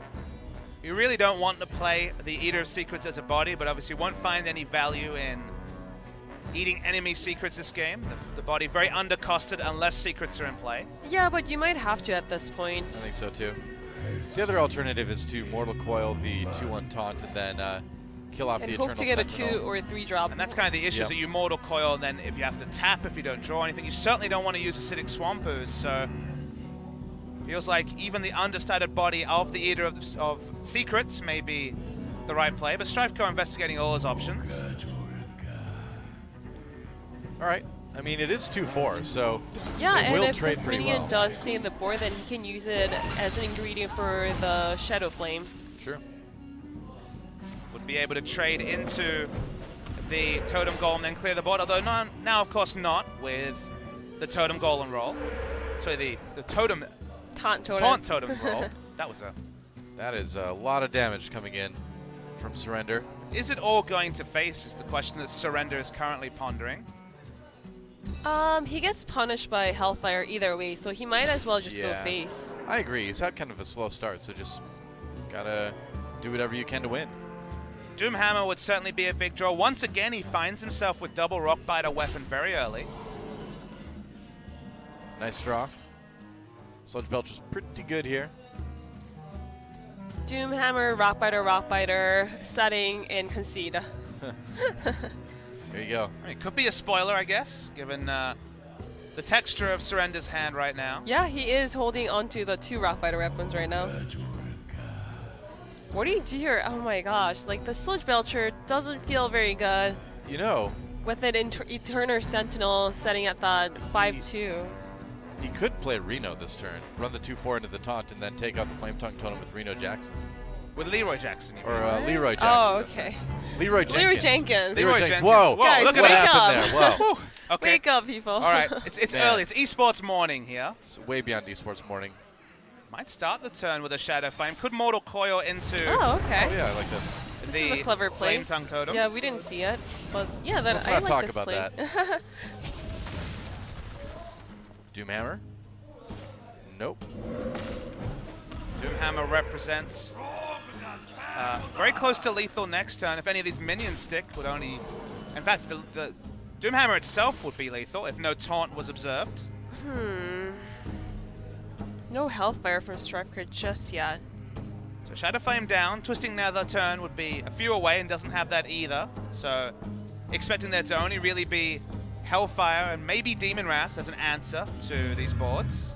You really don't want to play the Eater of Secrets as a body, but obviously won't find any value in eating enemy secrets this game. The body very undercosted unless secrets are in play. Yeah, but you might have to at this point. I think so too. The other alternative is to Mortal Coil the 2-1 taunt and then kill off And the hope Eternal to get a Sentinel. 2 or 3 drop. And that's kind of the issue, Yep. so you Mortal Coil, and then if you have to tap, if you don't draw anything, you certainly don't want to use Acidic Swampus, so feels like even the understated body of the Eater of Secrets may be the right play, but StrifeCrow investigating all his options. All right. I mean, it is 2-4, so Yeah, it and will if trade this pretty minion well. does stay in the board, then he can use it as an ingredient for the Shadow Flame. Sure. Would be able to trade into the Totem Golem, then clear the board, although now of course not with the Totem Golem roll. So the Totem Taunt Totem. Taunt Totem roll. That is a lot of damage coming in from Surrender. Is it all going to face is the question that Surrender is currently pondering. He gets punished by Hellfire either way, so he might as well just go Yeah. face. I agree. He's had kind of a slow start, so just gotta do whatever you can to win. Doomhammer would certainly be a big draw. Once again, he finds himself with double Rockbiter weapon very early. Nice draw. Sludge Belcher's pretty good here. Doomhammer, Rockbiter, setting, and concede. There you go. I mean, it could be a spoiler, I guess, given the texture of Surrender's hand right now. Yeah, he is holding onto the 2 Rockbiter weapons right now. What do you do here? Oh my gosh, like the Sludge Belcher doesn't feel very good You know, with an Eternal Sentinel setting at that 5-2. He could play Reno this turn, run the 2/4 into the taunt, and then take out the Flame Tongue Totem with Reno Jackson. With Leroy Jackson. You mean. Or Leroy Jackson. Oh, okay. Leroy Jenkins. Leroy Jenkins. Leroy Jenkins. Whoa. Guys, look at what wake that. happened there? Whoa. Okay. Wake up, people. All right. It's Man. early. It's esports morning here. It's way beyond esports morning. Might start the turn with a Shadow Flame. Could Mortal Coil into Oh, okay. Oh, yeah, I like this. This the is a clever play. Flame Tongue Totem. Yeah, we didn't see it, but yeah, that Let's I not like talk this about play. that. Doomhammer? Nope. Doomhammer represents very close to lethal next turn. If any of these minions stick, would only... In fact, the Doomhammer itself would be lethal if no taunt was observed. No Hellfire from Striker just yet. So Shadow Flame down. Twisting Nether turn would be a few away and doesn't have that either. So expecting there to only really be Hellfire and maybe Demon Wrath as an answer to these boards.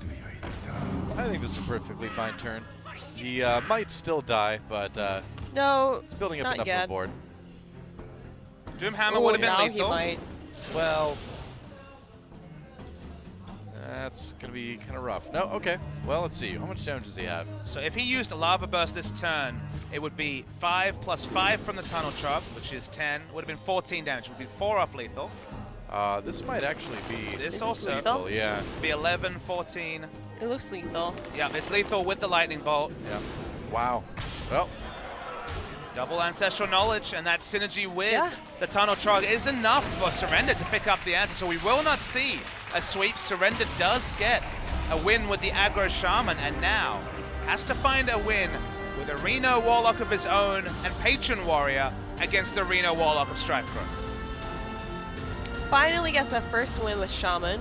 I think this is a perfectly fine turn. He might still die, but No, it's building up not enough yet. on the board. Doomhammer would have been now lethal. he might. Well, that's going to be kind of rough. No, okay. Well, let's see. How much damage does he have? So if he used a Lava Burst this turn, it would be 5 plus 5 from the Tunnel Trap, which is 10. Would have been 14 damage. It would be 4 off lethal. This might actually be This Is also lethal? yeah. be 11, 14. It looks lethal. Yeah, it's lethal with the Lightning Bolt. Yeah. Wow. Well, Double Ancestral Knowledge and that synergy with Yeah. the Tunnel Trog is enough for Surrender to pick up the answer. So we will not see a sweep. Surrender does get a win with the Aggro Shaman and now has to find a win with a Reno Warlock of his own and Patron Warrior against the Reno Warlock of Strifecrow. Finally gets that first win with Shaman.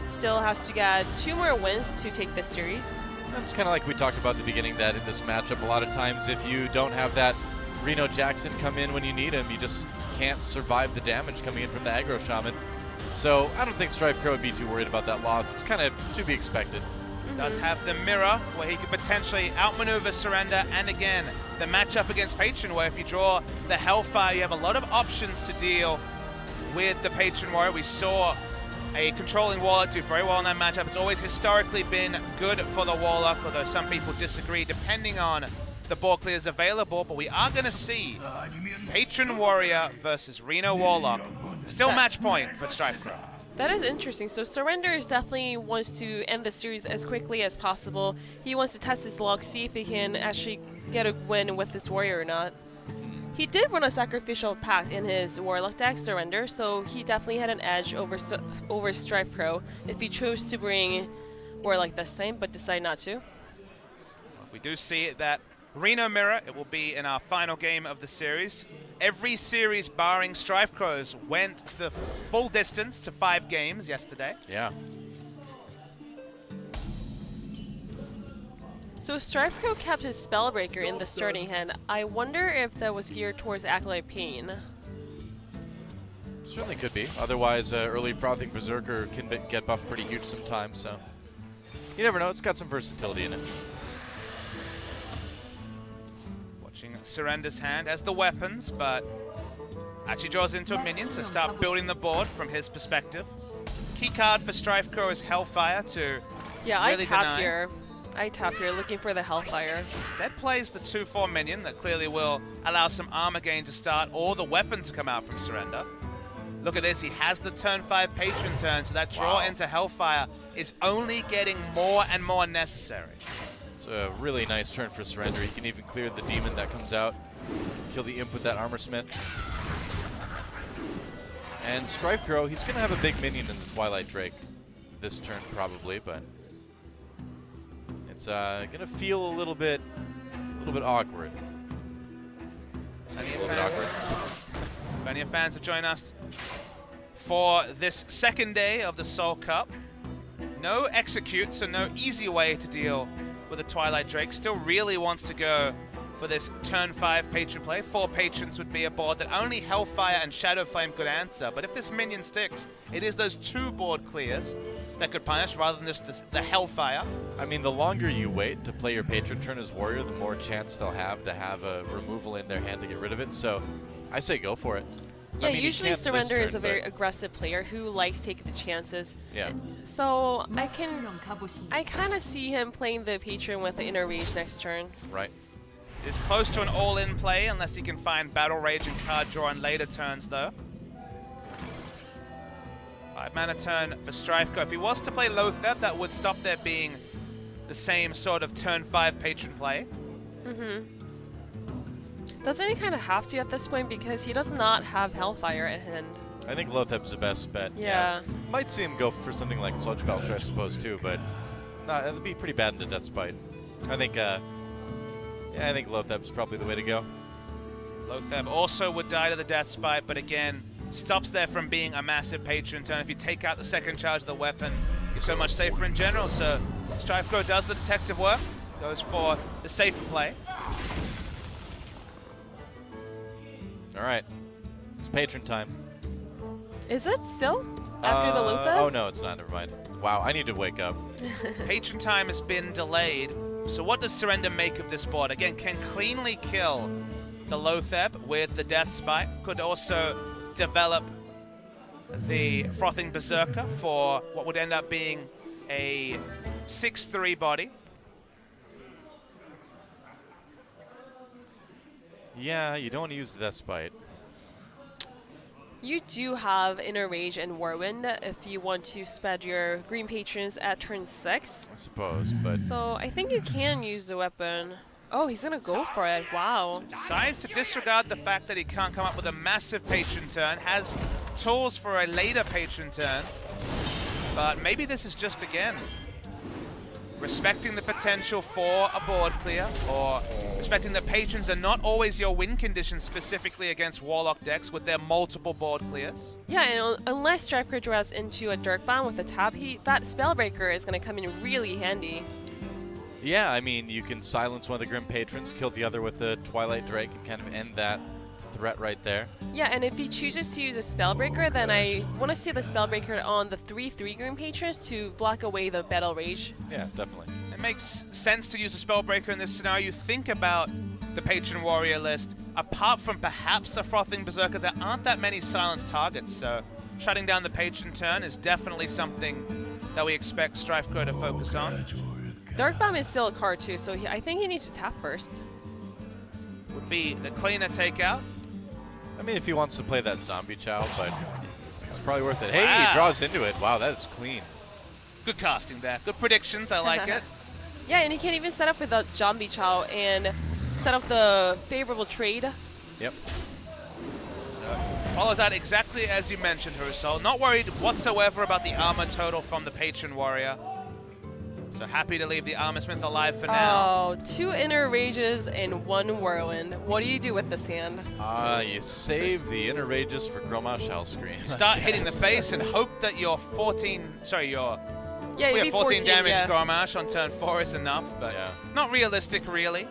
Still has to get 2 more wins to take this series. it's kind of like we talked about at the beginning, that in this matchup, a lot of times if you don't have that Reno Jackson come in when you need him, you just can't survive the damage coming in from the Aggro Shaman. So I don't think Strifecrow would be too worried about that loss. It's kind of to be expected. Does have the mirror where he could potentially outmaneuver Surrender, and again the matchup against Patron where if you draw the Hellfire you have a lot of options to deal with the Patron Warrior. We saw a controlling Warlock do very well in that matchup. It's always historically been good for the Warlock, although some people disagree depending on the board clears available, but we are going to see Patron Warrior versus Reno Warlock. Still match point for Strifecrow. That is interesting. So Surrender definitely wants to end the series as quickly as possible. He wants to test his luck, see if he can actually get a win with this warrior or not. He did run a Sacrificial Pact in his Warlock deck, Surrender, so he definitely had an edge over Strifecrow if he chose to bring Warlock this time, but decided not to. If we do see that Reno mirror, it will be in our final game of the series. Every series barring Strifecrows went to the full distance to 5 games yesterday. Yeah. So Strifecrow kept his Spellbreaker in the starting hand. I wonder if that was geared towards Acolyte Pain. Certainly could be. Otherwise, early Frothing Berserker can get buffed pretty huge sometimes, so you never know. It's got some versatility in it. Watching Surrender's hand as the weapons, but actually draws into a minion to start building the board from his perspective. Key card for Strifecrow is Hellfire to Yeah, really I tap deny. here. I tap here looking for the Hellfire. Instead plays the 2/4 minion that clearly will allow some armor gain to start or the weapon to come out from Surrender. Look at this, he has the turn 5 Patron turn, so that draw into Hellfire is only getting more and more necessary. It's a really nice turn for Surrender. He can even clear the demon that comes out, kill the imp with that Armor Smith. And Strifecrow, he's going to have a big minion in the Twilight Drake this turn probably, but it's going to feel a little bit awkward. Plenty of fans have joined us for this second day of the Seoul Cup. No execute, so no easy way to deal with the Twilight Drake. Still really wants to go for this turn 5 patron play. 4 patrons would be a board that only Hellfire and Shadow Flame could answer. But if this minion sticks, it is those 2 board clears that could punish rather than just the Hellfire. I mean, the longer you wait to play your patron turn as warrior, the more chance they'll have to have a removal in their hand to get rid of it. So I say go for it. Yeah, I mean, usually he can't this Surrender is a turn, very but- aggressive player who likes taking the chances. Yeah. So I kind of see him playing the Patron with the Inner Rage next turn. Right. Is close to an all-in play unless he can find Battle Rage and card draw in later turns, though. 5-mana turn for Strifeco. If he was to play Lotheb, that would stop there being the same sort of turn 5 Patron play. Doesn't he kind of have to at this point because he does not have Hellfire at hand? I think Lotheb's the best bet. Yeah. Might see him go for something like Sludge Belcher, I suppose, too, but it'd be pretty bad in the Death Spite. I think, I think Lotheb's probably the way to go. Lotheb also would die to the Death Spite, but again, stops there from being a massive Patron turn. If you take out the second charge of the weapon, you're so much safer in general. So Strifeco does the detective work, goes for the safer play. All right. It's Patron time. Is it still after the Lotheb? Oh, no, it's not. Never mind. Wow, I need to wake up. Patron time has been delayed. So what does Surrender make of this board? Again, can cleanly kill the Lotheb with the Death Spite. Could also develop the Frothing Berserker for what would end up being a 6/3 body. Yeah, you don't want to use the Death Spite. You do have Inner Rage and Whirlwind if you want to sped your green patrons at turn 6. I suppose, but So I think you can use the weapon. Oh, he's gonna go for it. Wow. Decides to disregard the fact that he can't come up with a massive Patron turn. Has tools for a later Patron turn. But maybe this is just, again, respecting the potential for a board clear, or respecting that patrons are not always your win conditions specifically against Warlock decks with their multiple board clears. Yeah, and unless Strifeco draws into a Dirk Bomb with a Tab Heat, that Spellbreaker is gonna come in really handy. yeah, I mean, you can silence one of the Grim Patrons, kill the other with the Twilight Drake, and kind of end that threat right there. Yeah, and if he chooses to use a Spellbreaker, then I want to see the Spellbreaker on the 3/3 Green Patrons to block away the Battle Rage. Yeah, definitely. It makes sense to use a Spellbreaker in this scenario. You think about the Patron Warrior list, apart from perhaps a Frothing Berserker, there aren't that many silenced targets, so shutting down the Patron turn is definitely something that we expect Strifeco to focus on. Dark Bomb is still a card too, so I think he needs to tap first. Would be the cleaner takeout. I mean, if he wants to play that Zombie Chow, but it's probably worth it. Hey, Wow. he draws into it. Wow, that is clean. Good casting there. Good predictions, I like it. Yeah, and he can even set up with a Zombie Chow and set up the favorable trade. Yep. Follows out exactly as you mentioned, Hurusol. Not worried whatsoever about the armor total from the Patron Warrior. So happy to leave the Armor Smith alive for now. Oh, 2 Inner Rages and 1 Whirlwind. What do you do with this hand? You save the Inner Rages for Gromash Hellscream. Start hitting the face and hope that your 14 damage yeah. Gormash on turn 4 is enough, but Yeah. not realistic, really.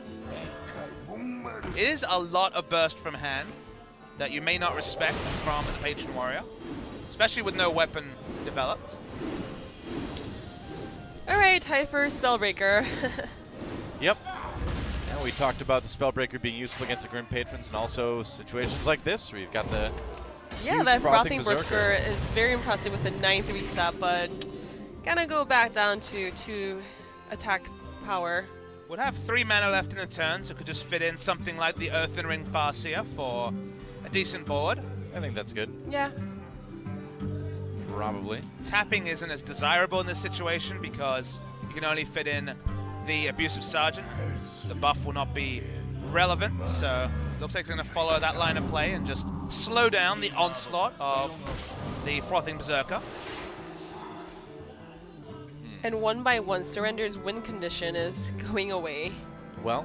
It is a lot of burst from hand that you may not respect from the Patron Warrior, especially with no weapon developed. All right, time for Spellbreaker. Yep. And we talked about the Spellbreaker being useful against the Grim Patrons, and also situations like this where you've got the Yeah, huge that Frothing Frothing Berserker is very impressive with the 9/3 step, but gonna go back down to 2 attack power. Would have 3 mana left in the turn, so could just fit in something like the Earthen Ring Farseer for a decent board. I think that's good. Yeah. Probably. Tapping isn't as desirable in this situation because you can only fit in the Abusive Sergeant. The buff will not be relevant, so looks like it's going to follow that line of play and just slow down the onslaught of the Frothing Berserker. And 1 by 1, Surrender's win condition is going away. Well,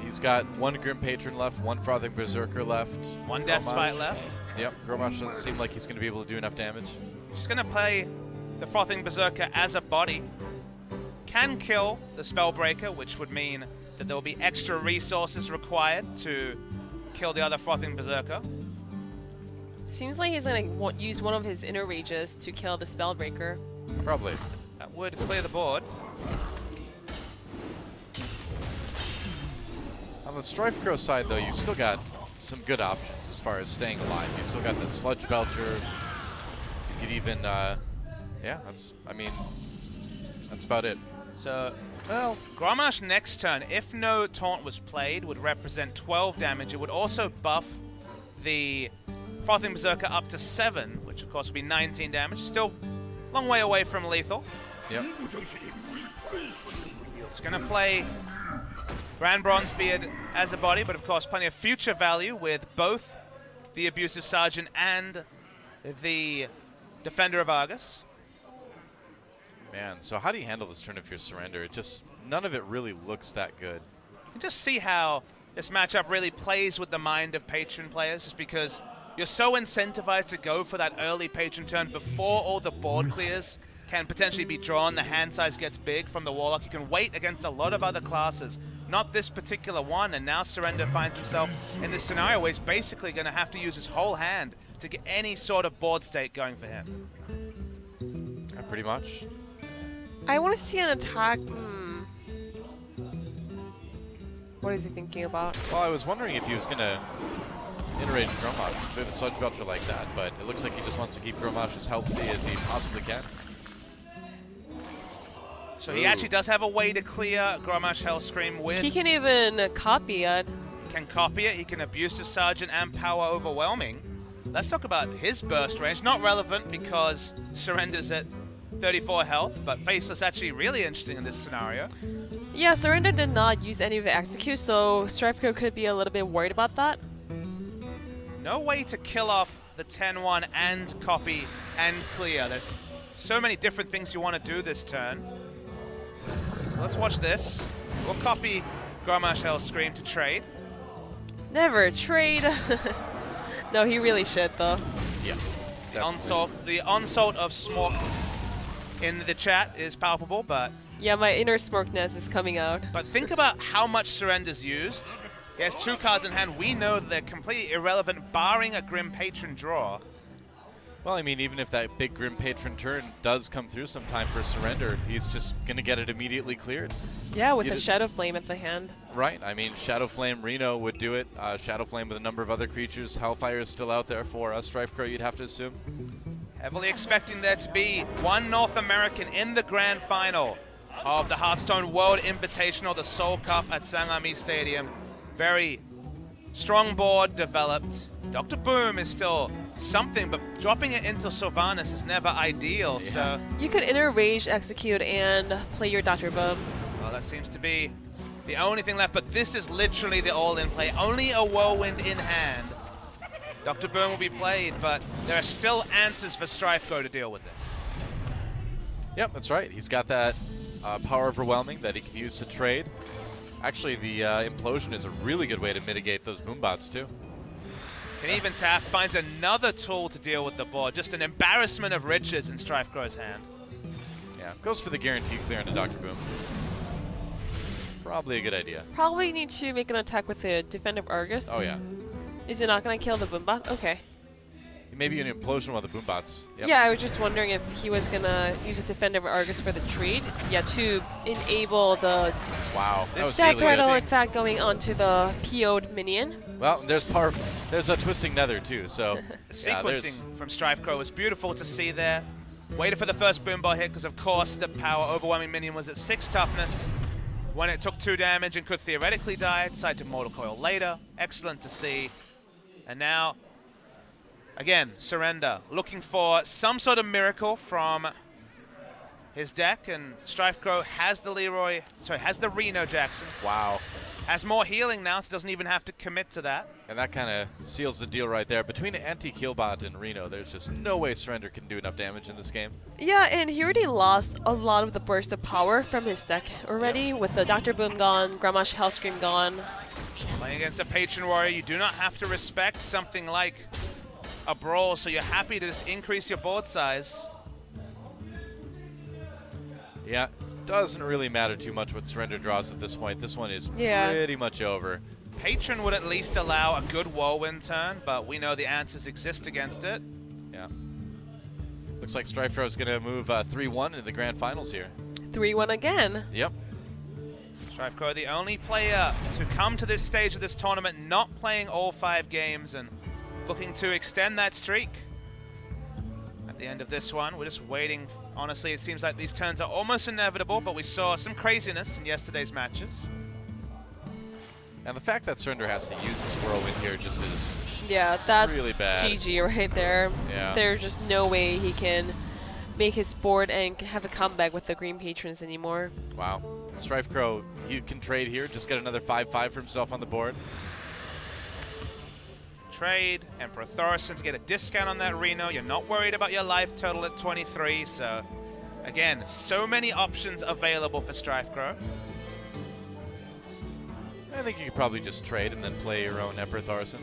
he's got 1 Grim Patron left, 1 Frothing Berserker left. 1 Death Gromash. Spite left. Yep, Gromash doesn't seem like he's going to be able to do enough damage. Just going to play the Frothing Berserker as a body. Can kill the Spellbreaker, which would mean that there will be extra resources required to kill the other Frothing Berserker. Seems like he's gonna use one of his Inner Rages to kill the Spellbreaker. Probably. That would clear the board. On the Strifecrow side, though, you've still got some good options, as far as staying alive. You still got that Sludge Belcher. You could even, yeah, I mean, that's about it. So, well, Grommash next turn, if no taunt was played, would represent 12 damage. It would also buff the Frothing Berserker up to 7, which of course would be 19 damage. Still a long way away from lethal. Yep. It's going to play Grand Bronzebeard as a body, but of course plenty of future value with both the Abusive Sergeant and the Defender of Argus. Man, so how do you handle this turn if you're Surrender? It just, none of it really looks that good. You can just see how this matchup really plays with the mind of Patron players, just because you're so incentivized to go for that early Patron turn before all the board clears can potentially be drawn. The hand size gets big from the Warlock. You can wait against a lot of other classes, not this particular one, and now Surrender finds himself in this scenario where he's basically going to have to use his whole hand to get any sort of board state going for him. Yeah, pretty much. I want to see an attack. What is he thinking about? Well, I was wondering if he was going to iterate Grommash with a Sludge Belcher like that, but it looks like he just wants to keep Grommash as healthy as he possibly can. So he actually does have a way to clear Grommash Hellscream with... He can even copy it. He can copy it, he can Abusive Sergeant and Power Overwhelming. Let's talk about his burst range. Not relevant because Surrender's at 34 health, but Faceless actually really interesting in this scenario. Yeah, Surrender did not use any of the execute, so Strifeco could be a little bit worried about that. No way to kill off the 10-1 and copy and clear. There's so many different things you want to do this turn. Let's watch this. We'll copy Grommash Hellscream to trade. Never trade. No, he really should, though. Yeah. The onslaught of smoke in the chat is palpable, but... Yeah, my inner smokeness is coming out. But think about how much Surrender's used. He has 2 cards in hand. We know that they're completely irrelevant, barring a Grim Patron draw. Well, I mean, even if that big Grim Patron turn does come through sometime for Surrender, he's just going to get it immediately cleared. Yeah, with a Shadow Flame at the hand. Right. I mean, Shadow Flame Reno would do it. Shadow Flame with a number of other creatures. Hellfire is still out there for Strifecrow, you'd have to assume. Heavily expecting there to be one North American in the grand final of the Hearthstone World Invitational, the Seoul Cup at Sangami Stadium. Very strong board developed. Dr. Boom is still something, but dropping it into Sylvanas is never ideal, Yeah. so... You could inner rage, execute, and play your Dr. Boom. Well, that seems to be the only thing left, but this is literally the all-in play. Only a Whirlwind in hand. Dr. Boom will be played, but there are still answers for Strifeco to deal with this. Yep, that's right. He's got that Power Overwhelming that he can use to trade. Actually, the Implosion is a really good way to mitigate those Boombots, too. Can even tap, finds another tool to deal with the board. Just an embarrassment of riches in Strifecrow's hand. Yeah, goes for the guarantee clear into Dr. Boom. Probably a good idea. Probably need to make an attack with the Defender of Argus. Oh, yeah. Is it not going to kill the Boombot? Okay. Maybe an Implosion while the Boombots. Yep. Yeah, I was just wondering if he was going to use a Defender of Argus for the trade. Yeah, to enable the Wow. That was Death really Rattle good. effect going onto the PO'd minion. Well, there's a Twisting Nether, too, so... The yeah, sequencing from Strifecrow was beautiful to see there. Waited for the first Boombot hit because, of course, the Power Overwhelming minion was at 6 toughness. When it took 2 damage and could theoretically die, decided to Mortal Coil later. Excellent to see. And now, again, Surrender, looking for some sort of miracle from his deck, and Strifecrow has the Reno Jackson. Wow. Has more healing now, so doesn't even have to commit to that. And that kind of seals the deal right there. Between Anti-Killbot and Reno, there's just no way Surrender can do enough damage in this game. Yeah, and he already lost a lot of the burst of power from his deck already, with the Dr. Boom gone, Grommash Hellscream gone. Playing against a Patron Warrior, you do not have to respect something like a Brawl, so you're happy to just increase your board size. Yeah, doesn't really matter too much what Surrender draws at this point. This one is pretty much over. Patron would at least allow a good Whirlwind turn, but we know the answers exist against it. Yeah. Looks like Strifecrow is going to move 3-1 into the grand finals here. 3-1 again. Yep. Strifecrow, the only player to come to this stage of this tournament not playing all 5 games, and looking to extend that streak. At the end of this one, we're just waiting. Honestly, it seems like these turns are almost inevitable, but we saw some craziness in yesterday's matches. And the fact that Surrender has to use this whirlwind here just is that's really bad. GG right there. Yeah. There's just no way he can make his board and have a comeback with the green patrons anymore. Wow. Strife Crow, he can trade here, just get another 5-5 for himself on the board. Trade, Emperor Thorson to get a discount on that Reno. You're not worried about your life total at 23, so again, so many options available for Strife Crow. I think you could probably just trade and then play your own Emperor Thorson.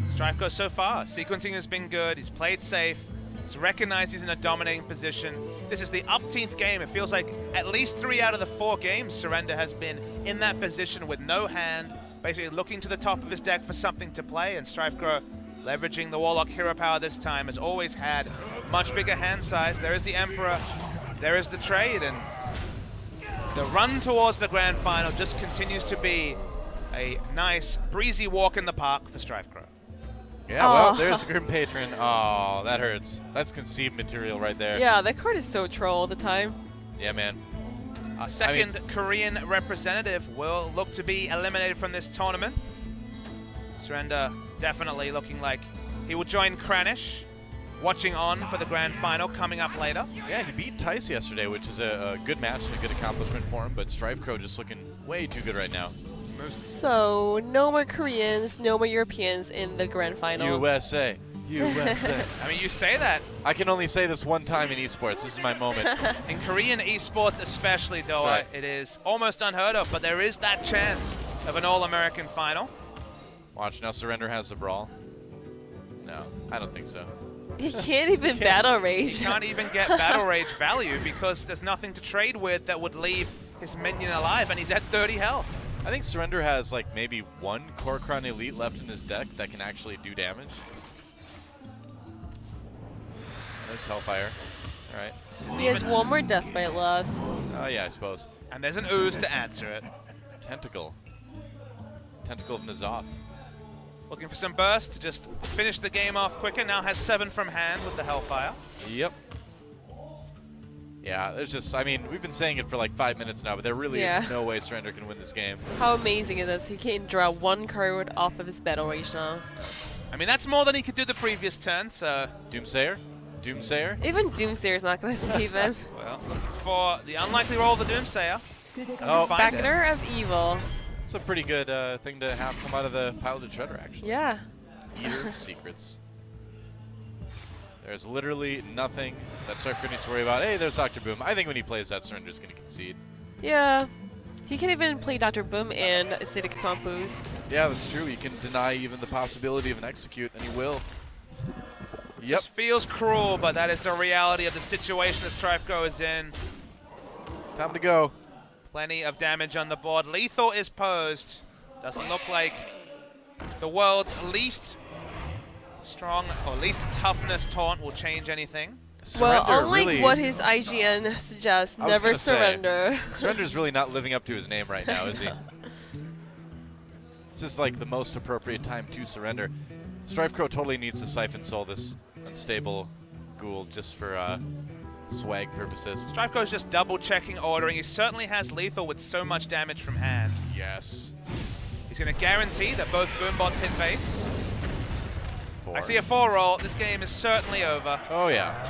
Strife Crow so far, sequencing has been good, he's played safe, he's recognized he's in a dominating position. This is the upteenth game. It feels like at least 3 out of the 4 games Surrender has been in that position with no hand, basically looking to the top of his deck for something to play, and Strife Crow leveraging the Warlock hero power this time has always had much bigger hand size. There is the Emperor, there is the trade, and the run towards the grand final just continues to be a nice breezy walk in the park for Strife Crow. Yeah, well, there's a Grim Patron. Oh, that hurts. That's conceived material right there. Yeah, that card is so troll all the time. Yeah, man. Our second Korean representative will look to be eliminated from this tournament. Surrender definitely looking like he will join Kranish, watching on for the grand final coming up later. Yeah, he beat Tice yesterday, which is a good match and a good accomplishment for him, but Strife Crow just looking way too good right now. So, no more Koreans, no more Europeans in the grand final. USA. USA. I mean, you say that. I can only say this one time in esports. This is my moment. In Korean esports especially, though, right. It is almost unheard of, but there is that chance of an All-American final. Watch, now Surrender has the brawl. No, I don't think so. He can't even battle rage. He can't even get battle rage value because there's nothing to trade with that would leave his minion alive, and he's at 30 health. I think Surrender has like maybe 1 Kor'kron Elite left in his deck that can actually do damage. There's Hellfire. All right. He has 1 more Deathbite left. Oh yeah, I suppose. And there's an ooze to answer it. Tentacle. Tentacle of N'Zoth. Looking for some burst to just finish the game off quicker. Now has 7 from hand with the Hellfire. Yep. Yeah, there's just, I mean, we've been saying it for like 5 minutes now, but there really is no way Surrender can win this game. How amazing is this? He can draw 1 card off of his battle rage now. I mean, that's more than he could do the previous turn, so... Doomsayer? Doomsayer? Even Doomsayer's not going to save him. Well, looking for the unlikely roll of the Doomsayer. Oh, Beckoner of Evil. It's a pretty good thing to have come out of the Piloted Shredder, actually. Yeah. Eater of Secrets. There's literally nothing that Strife Crow needs to worry about. Hey, there's Dr. Boom. I think when he plays that, Surrender's going to concede. Yeah. He can even play Dr. Boom and Acidic Swamp Ooze. Yeah, that's true. He can deny even the possibility of an execute, and he will. Yep. This feels cruel, but that is the reality of the situation that Strife Crow is in. Time to go. Plenty of damage on the board. Lethal is posed. Doesn't look like the world's least strong or least toughness taunt will change anything. Well, Surrender unlike really, what his IGN suggests, never surrender. Surrender's really not living up to his name right now, is he? This is like the most appropriate time to surrender. Strife Crow totally needs to Siphon Soul this unstable ghoul just for swag purposes. Strife Crow's just double checking ordering. He certainly has lethal with so much damage from hand. Yes. He's going to guarantee that both boombots hit base. 4. I see a 4 roll. This game is certainly over. Oh yeah.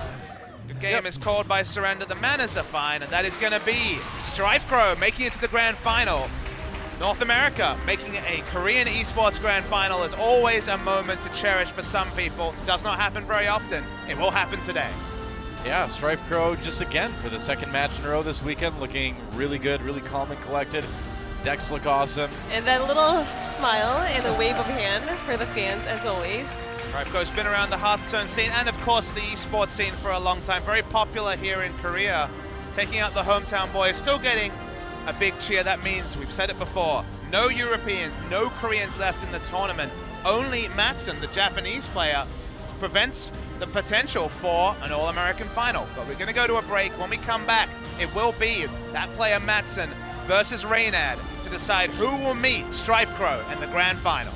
The game is called by Surrender. The manners are fine, and that is going to be Strife Crow making it to the grand final. North America making it a Korean esports grand final is always a moment to cherish for some people. Does not happen very often. It will happen today. Yeah, Strife Crow just again for the 2nd match in a row this weekend, looking really good, really calm and collected. Decks look awesome. And that little smile and a wave of hand for the fans, as always. Strife Crow's been around the Hearthstone scene and, of course, the esports scene for a long time. Very popular here in Korea. Taking out the hometown boy, still getting a big cheer. That means, we've said it before, no Europeans, no Koreans left in the tournament. Only Matson, the Japanese player, prevents the potential for an All-American final. But we're going to go to a break. When we come back, it will be that player Matson versus Reynad to to decide who will meet Strife Crow in the grand final.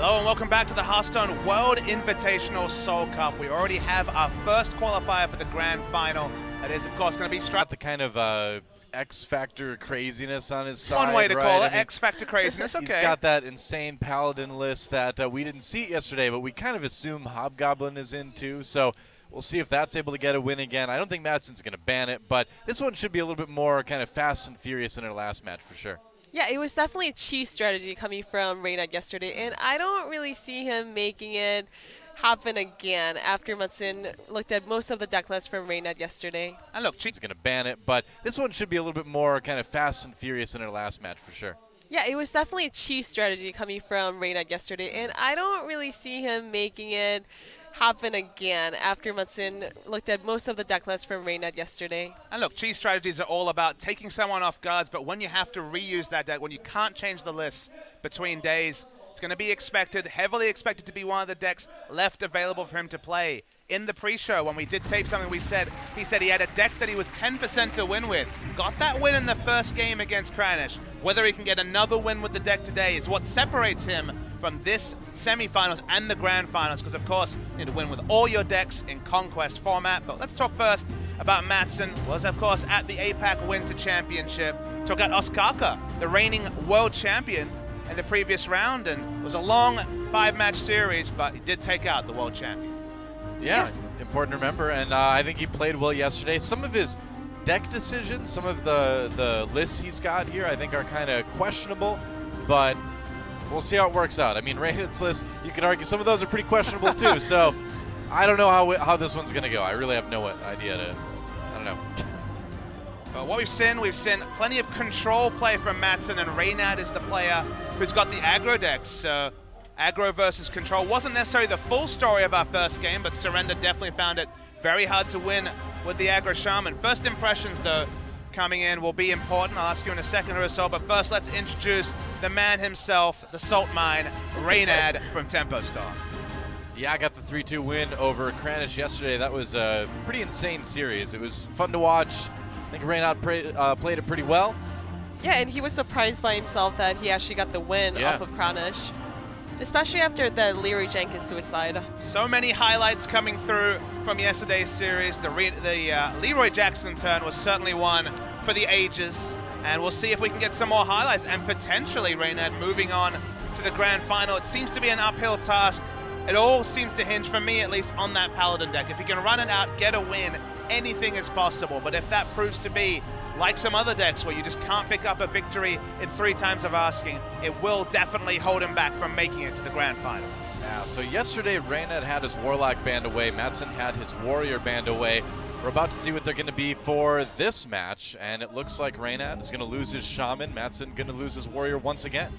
Hello and welcome back to the Hearthstone World Invitational Seoul Cup. We already have our first qualifier for the grand final. That is, of course, going to be Got the kind of X Factor craziness on his side. one way to right? call it, I mean, X Factor craziness. Okay. He's got that insane Paladin list that we didn't see yesterday, but we kind of assume Hobgoblin is in too. So we'll see if that's able to get a win again. I don't think Madsen's going to ban it, but this one should be a little bit more kind of fast and furious than our last match for sure. Yeah, it was definitely a cheese strategy coming from Reynad yesterday, and I don't really see him making it happen again after Madsen looked at most of the deck list from Reynad yesterday. And look, He's going to ban it, but this one should be a little bit more kind of fast and furious than our last match for sure. Yeah, it was definitely a cheese strategy coming from Reynad yesterday, and I don't really see him making it happen again after Madsen looked at most of the deck list from Reynad yesterday. And look, cheese strategies are all about taking someone off guards, but when you have to reuse that deck, when you can't change the list between days, it's going to be expected, heavily expected to be one of the decks left available for him to play. In the pre-show, when we did tape something, he said he had a deck that he was 10% to win with. Got that win in the first game against Kranish. Whether he can get another win with the deck today is what separates him from this semifinals and the grand finals, because of course you need to win with all your decks in Conquest format. But let's talk first about Madsen. Was of course at the APAC Winter Championship. Took out Ostkaka, the reigning world champion in the previous round, and it was a long 5-match series, but he did take out the world champion. Yeah, important to remember, and I think he played well yesterday. Some of his deck decisions, some of the lists he's got here, I think are kind of questionable, but we'll see how it works out. I mean, Reynad's list, you could argue some of those are pretty questionable too, so I don't know how this one's going to go. I really have no idea I don't know. But what we've seen plenty of control play from Madsen, and Reynad is the player who's got the aggro decks. Aggro versus control wasn't necessarily the full story of our first game, but Surrender definitely found it very hard to win with the aggro shaman. First impressions, though, coming in will be important. I'll ask you in a second, Russell, but first let's introduce the man himself, the salt mine, Reynad from Tempo Star. Yeah, I got the 3-2 win over Kranish yesterday. That was a pretty insane series. It was fun to watch. I think Reynad played it pretty well. Yeah, and he was surprised by himself that he actually got the win off of Kranish, especially after the Leroy Jenkins suicide. So many highlights coming through from yesterday's series. The Leroy Jackson turn was certainly one for the ages, and we'll see if we can get some more highlights and potentially Reynad moving on to the grand final. It seems to be an uphill task. It all seems to hinge, for me at least, on that Paladin deck. If you can run it out, get a win, anything is possible. But if that proves to be like some other decks where you just can't pick up a victory in 3 times of asking, it will definitely hold him back from making it to the grand final. Yeah, so yesterday Reynad had his Warlock banned away, Madsen had his Warrior banned away. We're about to see what they're going to be for this match, and it looks like Reynad is going to lose his Shaman, Madsen going to lose his Warrior once again.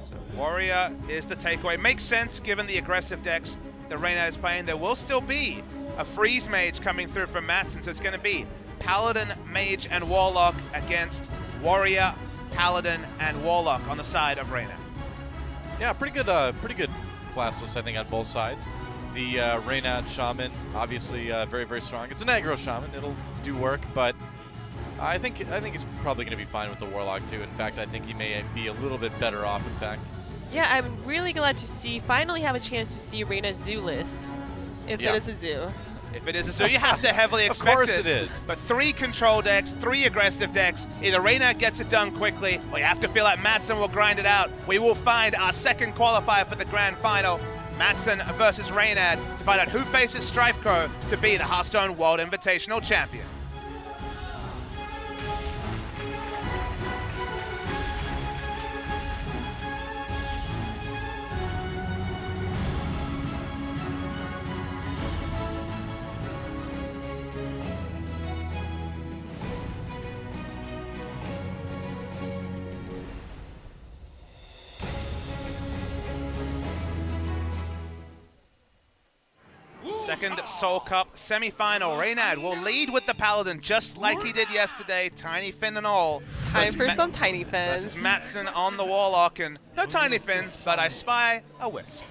So Warrior is the takeaway. Makes sense given the aggressive decks that Reynad is playing. There will still be a Freeze Mage coming through from Madsen, so it's going to be Paladin, Mage, and Warlock against Warrior, Paladin, and Warlock on the side of Reynad. Yeah, pretty good class list, I think, on both sides. The Reynad Shaman, obviously very, very strong. It's an aggro Shaman. It'll do work, but I think he's probably going to be fine with the Warlock, too. In fact, I think he may be a little bit better off, in fact. Yeah, I'm really glad to finally have a chance to see Reynad's zoo list, if it is a zoo. If it is a zoo, you have to heavily expect it. Of course it is. But 3 control decks, 3 aggressive decks. Either Reynad gets it done quickly, or you have to feel like Madsen will grind it out. We will find our second qualifier for the grand final. Madsen versus Reynad to find out who faces Strife Crow to be the Hearthstone World Invitational Champion. Second Seoul Cup semifinal. Reynad will lead with the Paladin just like he did yesterday, Tiny Fin and all. Time for some Tiny Fins. Versus Madsen on the Warlock, and no Tiny Fins, but I spy a Wisp.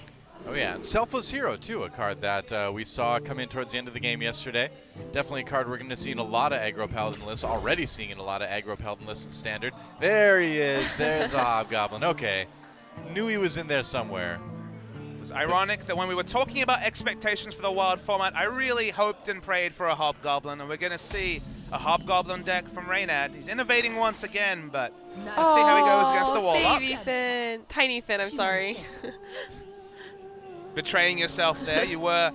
Oh yeah, and Selfless Hero too, a card that we saw come in towards the end of the game yesterday. Definitely a card we're going to see in a lot of aggro Paladin lists, already seeing in a lot of aggro Paladin lists in Standard. There he is, there's a Hobgoblin, okay. Knew he was in there somewhere. It's ironic that when we were talking about expectations for the wild format, I really hoped and prayed for a Hobgoblin, and we're going to see a Hobgoblin deck from Reynad. He's innovating once again, but let's see how he goes against the Warlock. Baby Finn. Tiny Finn, I'm sorry. Betraying yourself there. You were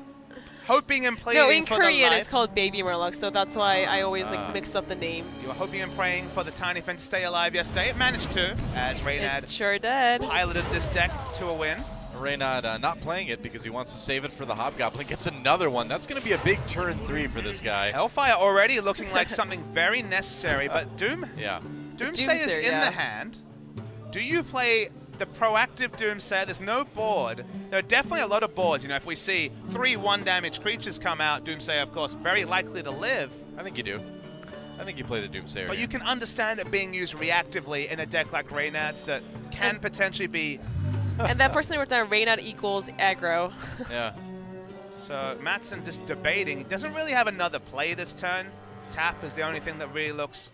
hoping and pleading No, in for Korean the it's called Baby Murloc, so that's why I always like mix up the name. You were hoping and praying for the Tiny Fin to stay alive yesterday. It managed to, as Reynad It sure did. piloted this deck to a win. Reynad not playing it because he wants to save it for the Hobgoblin. Gets another one. That's going to be a big turn 3 for this guy. Hellfire already looking like something very necessary, but Doomsayer is in the hand. Do you play the proactive Doomsayer? There's no board. There are definitely a lot of boards. You know, if we see 3 1-damage creatures come out, Doomsayer, of course, very likely to live. I think you do. I think you play the Doomsayer. But you can understand it being used reactively in a deck like Reynad's that can potentially be... And that personally wrote down Reynad equals aggro. Yeah. So Mattson just debating. He doesn't really have another play this turn. Tap is the only thing that really looks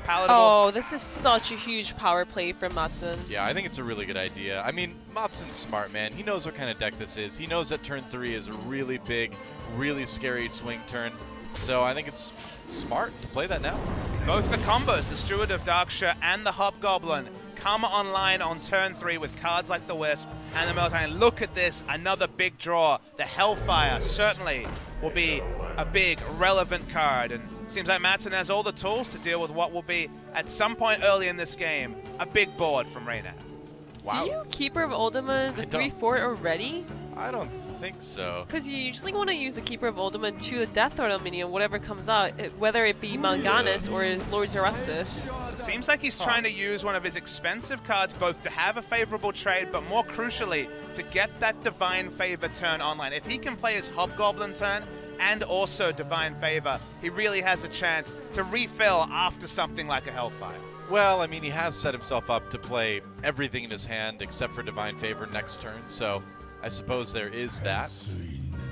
palatable. Oh, this is such a huge power play from Mattson. Yeah, I think it's a really good idea. I mean, Matsson's smart, man. He knows what kind of deck this is. He knows that turn 3 is a really big, really scary swing turn. So I think it's smart to play that now. Both the combos, the Steward of Darkshire and the Hobgoblin, come online on turn 3 with cards like the Wisp and the Meltdown. Look at this, another big draw. The Hellfire certainly will be a big, relevant card. And it seems like Mattson has all the tools to deal with what will be, at some point early in this game, a big board from Reynad. Wow. Do you Keeper of Ultima the 3/4 already? I don't think so. Because you usually want to use a Keeper of Ultima to the Death Rattle minion, whatever comes out, whether it be Manganis or Lord Zarustus. It seems like he's trying to use one of his expensive cards both to have a favorable trade, but more crucially, to get that Divine Favor turn online. If he can play his Hobgoblin turn and also Divine Favor, he really has a chance to refill after something like a Hellfire. Well, I mean, he has set himself up to play everything in his hand except for Divine Favor next turn, so I suppose there is that.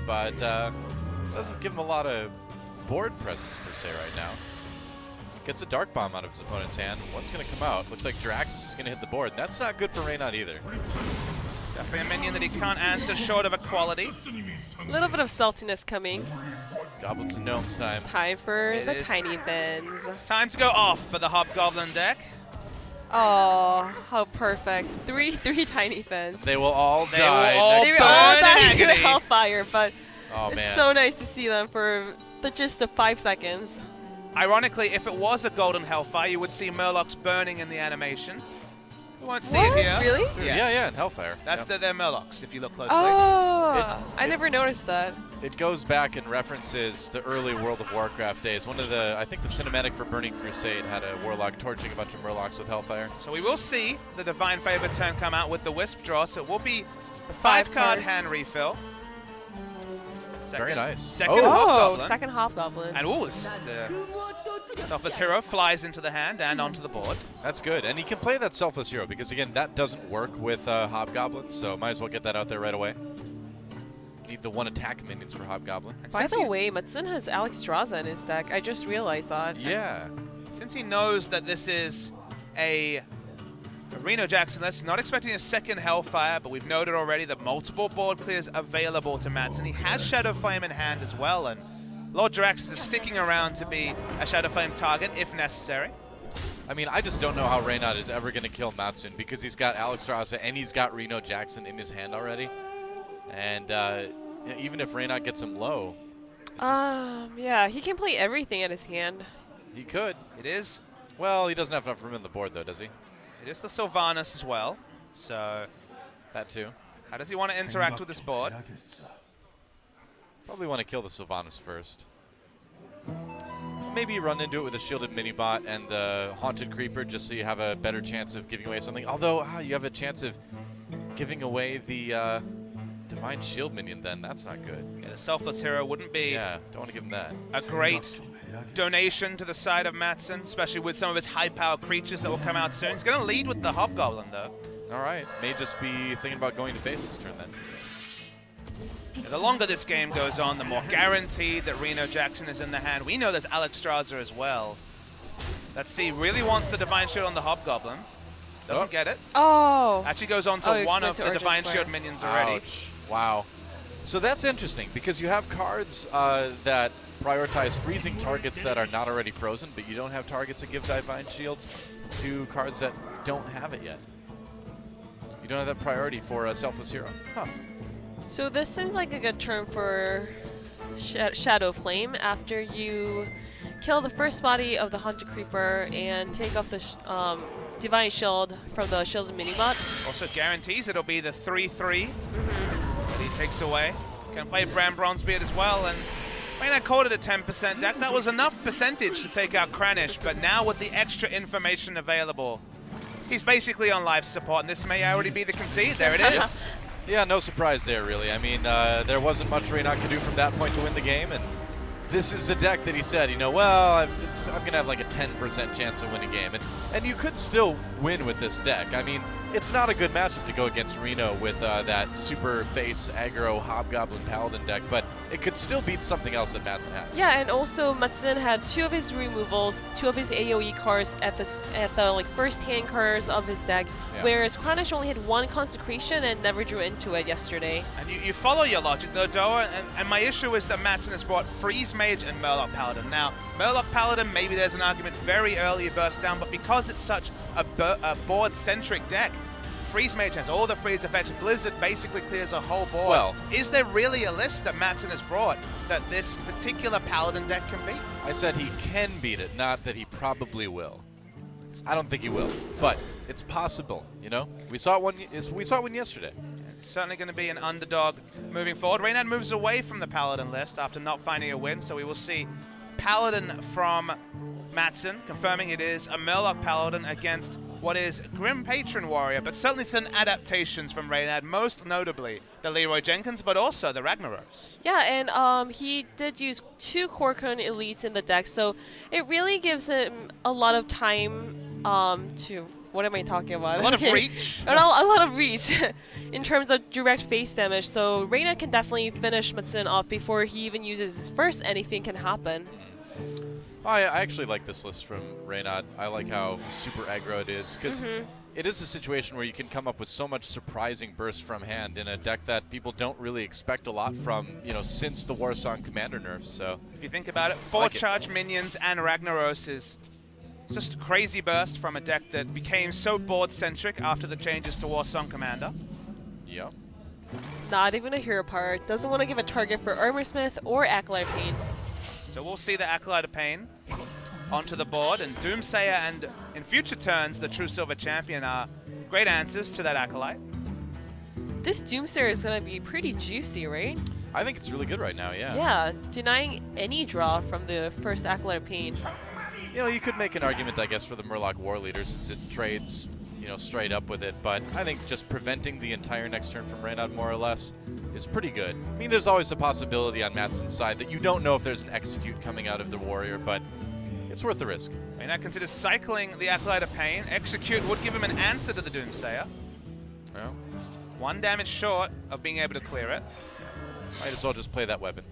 But doesn't give him a lot of board presence per se right now. Gets a Dark Bomb out of his opponent's hand. What's going to come out? Looks like Drax is going to hit the board. That's not good for Reynad either. Definitely a minion that he can't answer short of equality. A little bit of saltiness coming. Goblins and Gnomes time. It's time for It the is. Tiny Fins. Time to go off for the Hobgoblin deck. Oh, how perfect. Three Tiny Fins. They will all They die. will all They were burn all in dying in agony. Hellfire, but Oh, it's man. so nice to see them for just the 5 seconds. Ironically, if it was a Golden Hellfire, you would see Murlocs burning in the animation. You won't see What? it here. Really? Yes. Yeah, and Hellfire. That's yeah. their Murlocs, if you look closely. Oh, I never noticed that. It goes back and references the early World of Warcraft days. One of the, I think the cinematic for Burning Crusade had a Warlock torching a bunch of Murlocs with Hellfire. So we will see the Divine Favor turn come out with the Wisp draw, so it will be a 5-card cards. hand refill. Very nice. Second Oh. Hobgoblin. Second Hobgoblin. And ooh, the Selfless Hero flies into the hand and onto the board. That's good. And he can play that Selfless Hero because, again, that doesn't work with Hobgoblin, so might as well get that out there right away. Need the 1 attack minions for Hobgoblin. And By since the he- way, Mattson has Alex Straza in his deck. I just realized that. Yeah. Since he knows that this is a Reno Jackson, that's not expecting a second Hellfire, but we've noted already that multiple board clears available to Mattson. He has Shadow Flame in hand as well, and Lord Drax is sticking around to be a Shadow Flame target if necessary. I mean, I just don't know how Reynad is ever going to kill Mattson because he's got Alex Raza and he's got Reno Jackson in his hand already. And even if Reynad gets him low, Yeah, he can play everything at his hand. he could. It is Well, he doesn't have enough room in the board, though, does he? the Sylvanas as well, so That too. how does he want to interact with this board? Probably want to kill the Sylvanas first. Maybe run into it with a shielded mini-bot and the Haunted Creeper just so you have a better chance of giving away something. Although, you have a chance of giving away the Divine Shield minion then. That's not good. Yeah, the Selfless Hero wouldn't be Yeah, don't want to give him that. a great donation to the side of Mattson, especially with some of his high-power creatures that will come out soon. He's going to lead with the Hobgoblin, though. All right, may just be thinking about going to face this turn then. Yeah, the longer this game goes on, the more guaranteed that Reno Jackson is in the hand. We know there's Alex Straza as well. Let's see, really wants the Divine Shield on the Hobgoblin. Doesn't get it. Oh. Actually goes on to Oh, it one went of to the Urge Divine Square. Shield minions already. Ouch. Wow. So that's interesting because you have cards that prioritize freezing targets that are not already frozen, but you don't have targets that give Divine Shields to cards that don't have it yet. You don't have that priority for a Selfless Hero. Huh. So this seems like a good turn for Shadow Flame after you kill the first body of the Haunted Creeper and take off the Divine Shield from the shielded minibot. Also guarantees it'll be the 3-3 that he takes away. Can play Bram Bronzebeard as well, and Reynad called it a 10% deck. That was enough percentage to take out Kranich, but now with the extra information available, he's basically on life support, and this may already be the concede. There it is. Yeah, no surprise there, really. I mean, there wasn't much Reynad could do from that point to win the game, and this is the deck that he said, you know, well, I'm going to have like a 10% chance to win a game. And you could still win with this deck. I mean, it's not a good matchup to go against Reno with that super face aggro Hobgoblin Paladin deck, but it could still beat something else that Madsen has. Yeah, and also Madsen had 2 of his removals, 2 of his AoE cards at the like first hand cards of his deck, whereas Kranich only had 1 Consecration and never drew into it yesterday. And you follow your logic though, Doa, and my issue is that Madsen has brought Freeze Mage and Murloc Paladin. Now, Murloc Paladin, maybe there's an argument very early burst down, but because it's such a board-centric deck, Freeze Mage has all the freeze effects. Blizzard basically clears a whole board. Well, is there really a list that Madsen has brought that this particular Paladin deck can beat? I said he can beat it, not that he probably will. I don't think he will, but it's possible, you know? We saw one yesterday. It's certainly going to be an underdog moving forward. Reynad moves away from the Paladin list after not finding a win, so we will see Paladin from Madsen, confirming it is a Murloc Paladin against what is Grim Patron Warrior, but certainly some adaptations from Reynad, most notably the Leroy Jenkins, but also the Ragnaros. Yeah, and he did use 2 Korkun Elites in the deck, so it really gives him a lot of time to... What am I talking about? A lot of reach. A lot of reach in terms of direct face damage, so Reynad can definitely finish Madsen off before he even uses his first Anything Can Happen. I actually like this list from Reynad. I like how super aggro it is, because it is a situation where you can come up with so much surprising burst from hand in a deck that people don't really expect a lot from, you know, since the Warsong Commander nerfs. So if you think about it, 4 charge minions and Ragnaros is just a crazy burst from a deck that became so board-centric after the changes to Warsong Commander. Yep. Not even a hero part. Doesn't want to give a target for Armorsmith or Acolyte Pain. So we'll see the Acolyte of Pain onto the board, and Doomsayer and, in future turns, the True Silver Champion are great answers to that Acolyte. This Doomsayer is going to be pretty juicy, right? I think it's really good right now, yeah. Yeah, denying any draw from the first Acolyte of Pain. You know, you could make an argument, I guess, for the Murloc War Leader since it trades, you know, straight up with it, but I think just preventing the entire next turn from Reynad, more or less, is pretty good. I mean, there's always the possibility on Madsen's side that you don't know if there's an Execute coming out of the Warrior, but it's worth the risk. Reynad considers cycling the Acolyte of Pain. Execute would give him an answer to the Doomsayer. Well, 1 damage short of being able to clear it. might as well just play that weapon.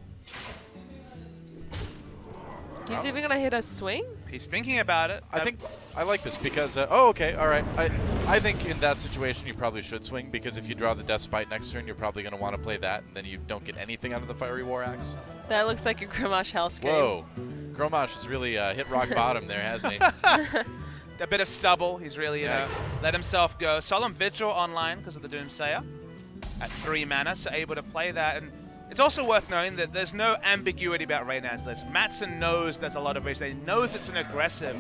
He's even going to hit a swing? He's thinking about it. I think I like this because, oh, okay, all right. I think in that situation you probably should swing, because if you draw the Death Spite next turn, you're probably going to want to play that, and then you don't get anything out of the Fiery War Axe. That looks like a Grimoire Hellscream. Whoa. Grimoire has really hit rock bottom there, hasn't he? A bit of stubble. He's really, you know, let himself go. Solemn Vigil online because of the Doomsayer at 3 mana, so able to play that. And it's also worth knowing that there's no ambiguity about Reynad's list. Madsen knows there's a lot of reach. He knows it's an aggressive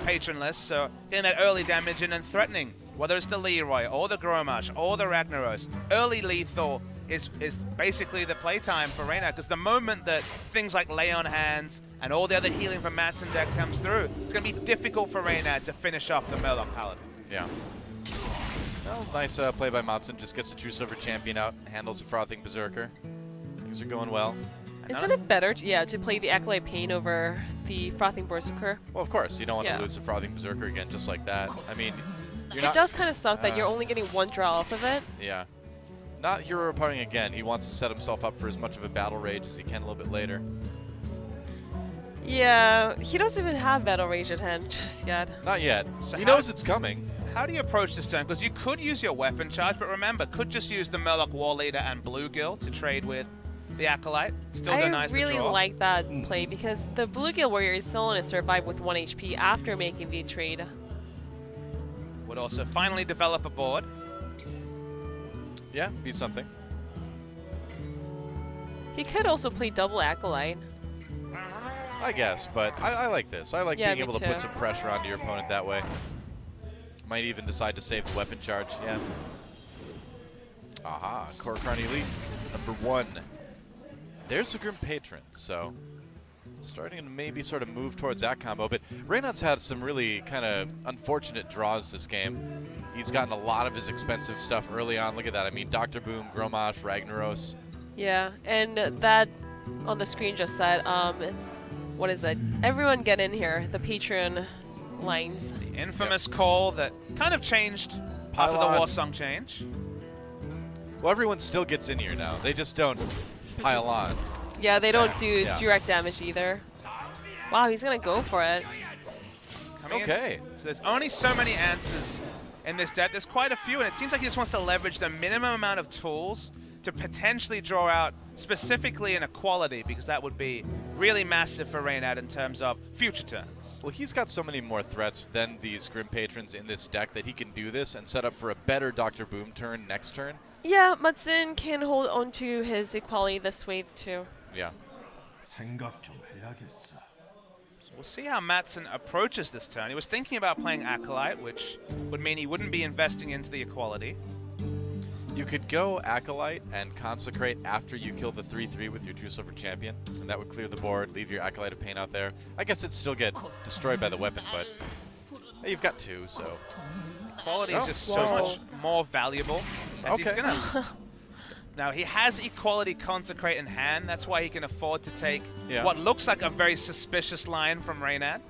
patron list, so getting that early damage in and threatening, whether it's the Leroy or the Gromash or the Ragnaros, early lethal is basically the playtime for Reynad, because the moment that things like Lay on Hands and all the other healing from Madsen deck comes through, it's going to be difficult for Reynad to finish off the Murloc Paladin. Yeah. Well, nice play by Madsen. Just gets the True Silver Champion out, handles the Frothing Berserker. Things are going well. Isn't it better, to play the Acolyte Pain over the Frothing Berserker? Well, of course. You don't want to lose the Frothing Berserker again just like that. I mean, it does kind of suck that you're only getting 1 draw off of it. Yeah. Not hero reparting again. He wants to set himself up for as much of a battle rage as he can a little bit later. Yeah, he doesn't even have Battle Rage at hand just yet. Not yet. So he knows it's coming. How do you approach this turn? Because you could use your weapon charge, but remember, could just use the Murloc War Leader and Bluegill to trade with the Acolyte. Still denies the draw. I really like that play because the Bluegill Warrior is still going to survive with 1 HP after making the trade. Would also finally develop a board. Yeah, be something. He could also play double Acolyte. I guess, but I like this. I like being able to put some pressure onto your opponent that way. Might even decide to save the weapon charge. Yeah. Aha, Kor'kron Elite, #1. There's the Grim Patron, so starting to maybe sort of move towards that combo. But Reynad's had some really kind of unfortunate draws this game. He's gotten a lot of his expensive stuff early on. Look at that. I mean, Dr. Boom, Gromash, Ragnaros. Yeah, and that on the screen just said, what is it? Everyone get in here, the Patreon lines. The infamous call that kind of changed after the Warsong change. Well, everyone still gets in here now. They just don't pile on. Yeah, they don't do direct damage either. Wow, he's going to go for it. Okay. So there's only so many answers in this deck. There's quite a few, and it seems like he just wants to leverage the minimum amount of tools to potentially draw out specifically an equality, because that would be really massive for Reynad in terms of future turns. Well, he's got so many more threats than these Grim Patrons in this deck that he can do this and set up for a better Dr. Boom turn next turn. Yeah, Mudson can hold on to his equality this way too. Yeah. So we'll see how Mattson approaches this turn. He was thinking about playing Acolyte, which would mean he wouldn't be investing into the equality. You could go Acolyte and Consecrate after you kill the 3/3 with your 2 silver champion, and that would clear the board, leave your Acolyte of Pain out there. I guess it'd still get destroyed by the weapon, but you've got 2, so... Equality is just so much more valuable. As he's gonna now, he has Equality Consecrate in hand. That's why he can afford to take what looks like a very suspicious line from Reynad.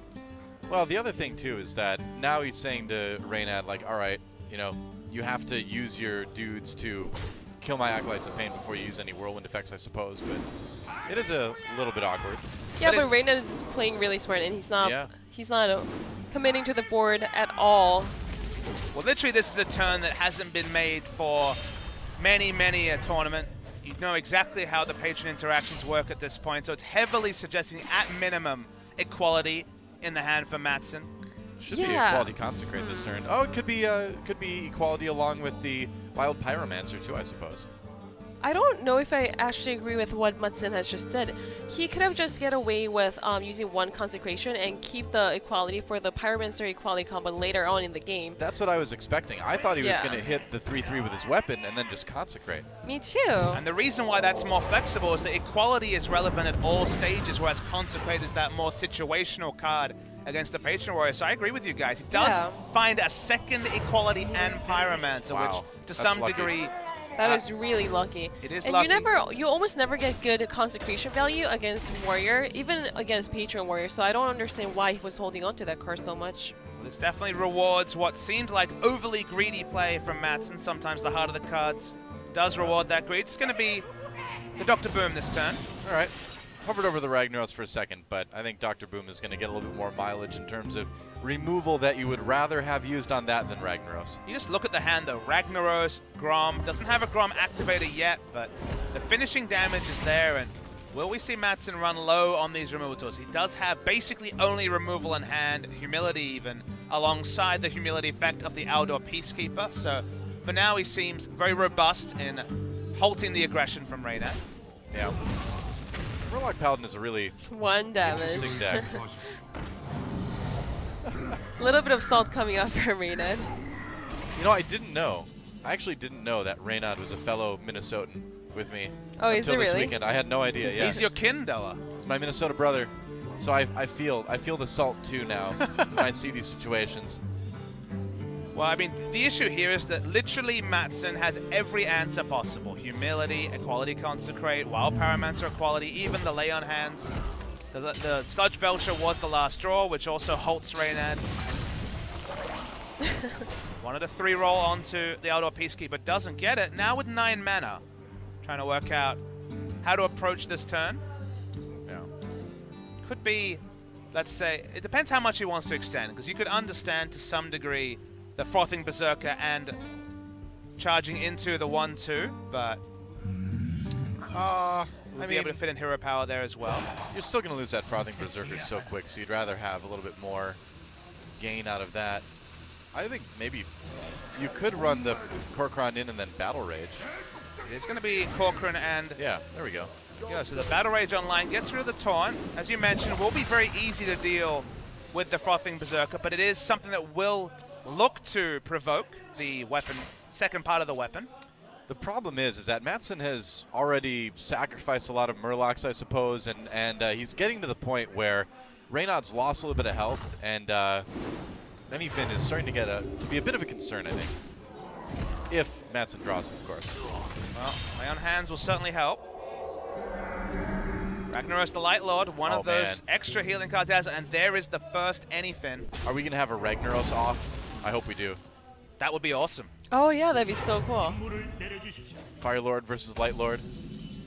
Well, the other thing, too, is that now he's saying to Reynad, like, all right, you know, you have to use your dudes to kill my Acolytes of Pain before you use any Whirlwind effects, I suppose, but it is a little bit awkward. Yeah, but Reynad is playing really smart, and he's not committing to the board at all. Well, literally, this is a turn that hasn't been made for many a tournament. You know exactly how the patron interactions work at this point, so it's heavily suggesting, at minimum, equality in the hand for Mattson. Should be Equality Consecrate this turn. Oh, it could be Equality along with the Wild Pyromancer too, I suppose. I don't know if I actually agree with what Mudson has just did. He could have just get away with using 1 Consecration and keep the equality for the Pyromancer equality combo later on in the game. That's what I was expecting. I thought he was going to hit the 3/3 with his weapon and then just Consecrate. Me too. And the reason why that's more flexible is that equality is relevant at all stages, whereas Consecrate is that more situational card against the Patron Warrior. So I agree with you guys. He does find a second equality and Pyromancer, which to some degree... That is really lucky. It is lucky. And you almost never get good consecration value against Warrior, even against Patron Warrior, so I don't understand why he was holding on to that card so much. Well, this definitely rewards what seemed like overly greedy play from Mattson. Sometimes the heart of the cards does reward that greed. It's going to be the Dr. Boom this turn. All right. Hovered over the Ragnaros for a second, but I think Dr. Boom is going to get a little bit more mileage in terms of removal that you would rather have used on that than Ragnaros. You just look at the hand though. Ragnaros, Grom, doesn't have a Grom activator yet, but the finishing damage is there, and will we see Mattson run low on these removal tools? He does have basically only removal in hand, Humility even, alongside the Humility effect of the Outdoor Peacekeeper, so for now he seems very robust in halting the aggression from Reynad. Yeah. Murloc Paladin is a really 1 damage. interesting deck. A little bit of salt coming off for Reynad. You know, I didn't know. I actually didn't know that Reynad was a fellow Minnesotan with me. Oh, is it until this really? weekend. I had no idea. Yeah. He's your kin, Della. He's my Minnesota brother. So I feel the salt too now when I see these situations. Well, I mean, the issue here is that literally Mattson has every answer possible. Humility, Equality Consecrate, Wild Pyromancer Equality, even the Lay on Hands. The Sludge Belcher was the last draw, which also halts Reynad. Wanted a 3-roll onto the Outdoor Peacekeeper, doesn't get it. Now with 9 mana, trying to work out how to approach this turn. Yeah. Could be, let's say, it depends how much he wants to extend, because you could understand to some degree the Frothing Berserker and charging into the 1-2, but we'll be able to fit in hero power there as well. You're still going to lose that Frothing Berserker so quick, so you'd rather have a little bit more gain out of that. I think maybe you could run the Korkron in and then Battle Rage. It's going to be Korkron and... Yeah, there we go. Yeah, so the Battle Rage online gets rid of the taunt. As you mentioned, will be very easy to deal with the Frothing Berserker, but it is something that will look to provoke the weapon, second part of the weapon. The problem is that Mattson has already sacrificed a lot of Murlocs, I suppose, and he's getting to the point where Reynaud's lost a little bit of health, and Anyfin is starting to get to be a bit of a concern, I think. If Mattson draws him, of course. Well, Lay on Hands will certainly help. Ragnaros the Light Lord, one of those extra healing cards he has, and there is the first Anyfin. Are we going to have a Ragnaros off? I hope we do. That would be awesome. Oh yeah, that'd be so cool. Fire Lord versus Light Lord.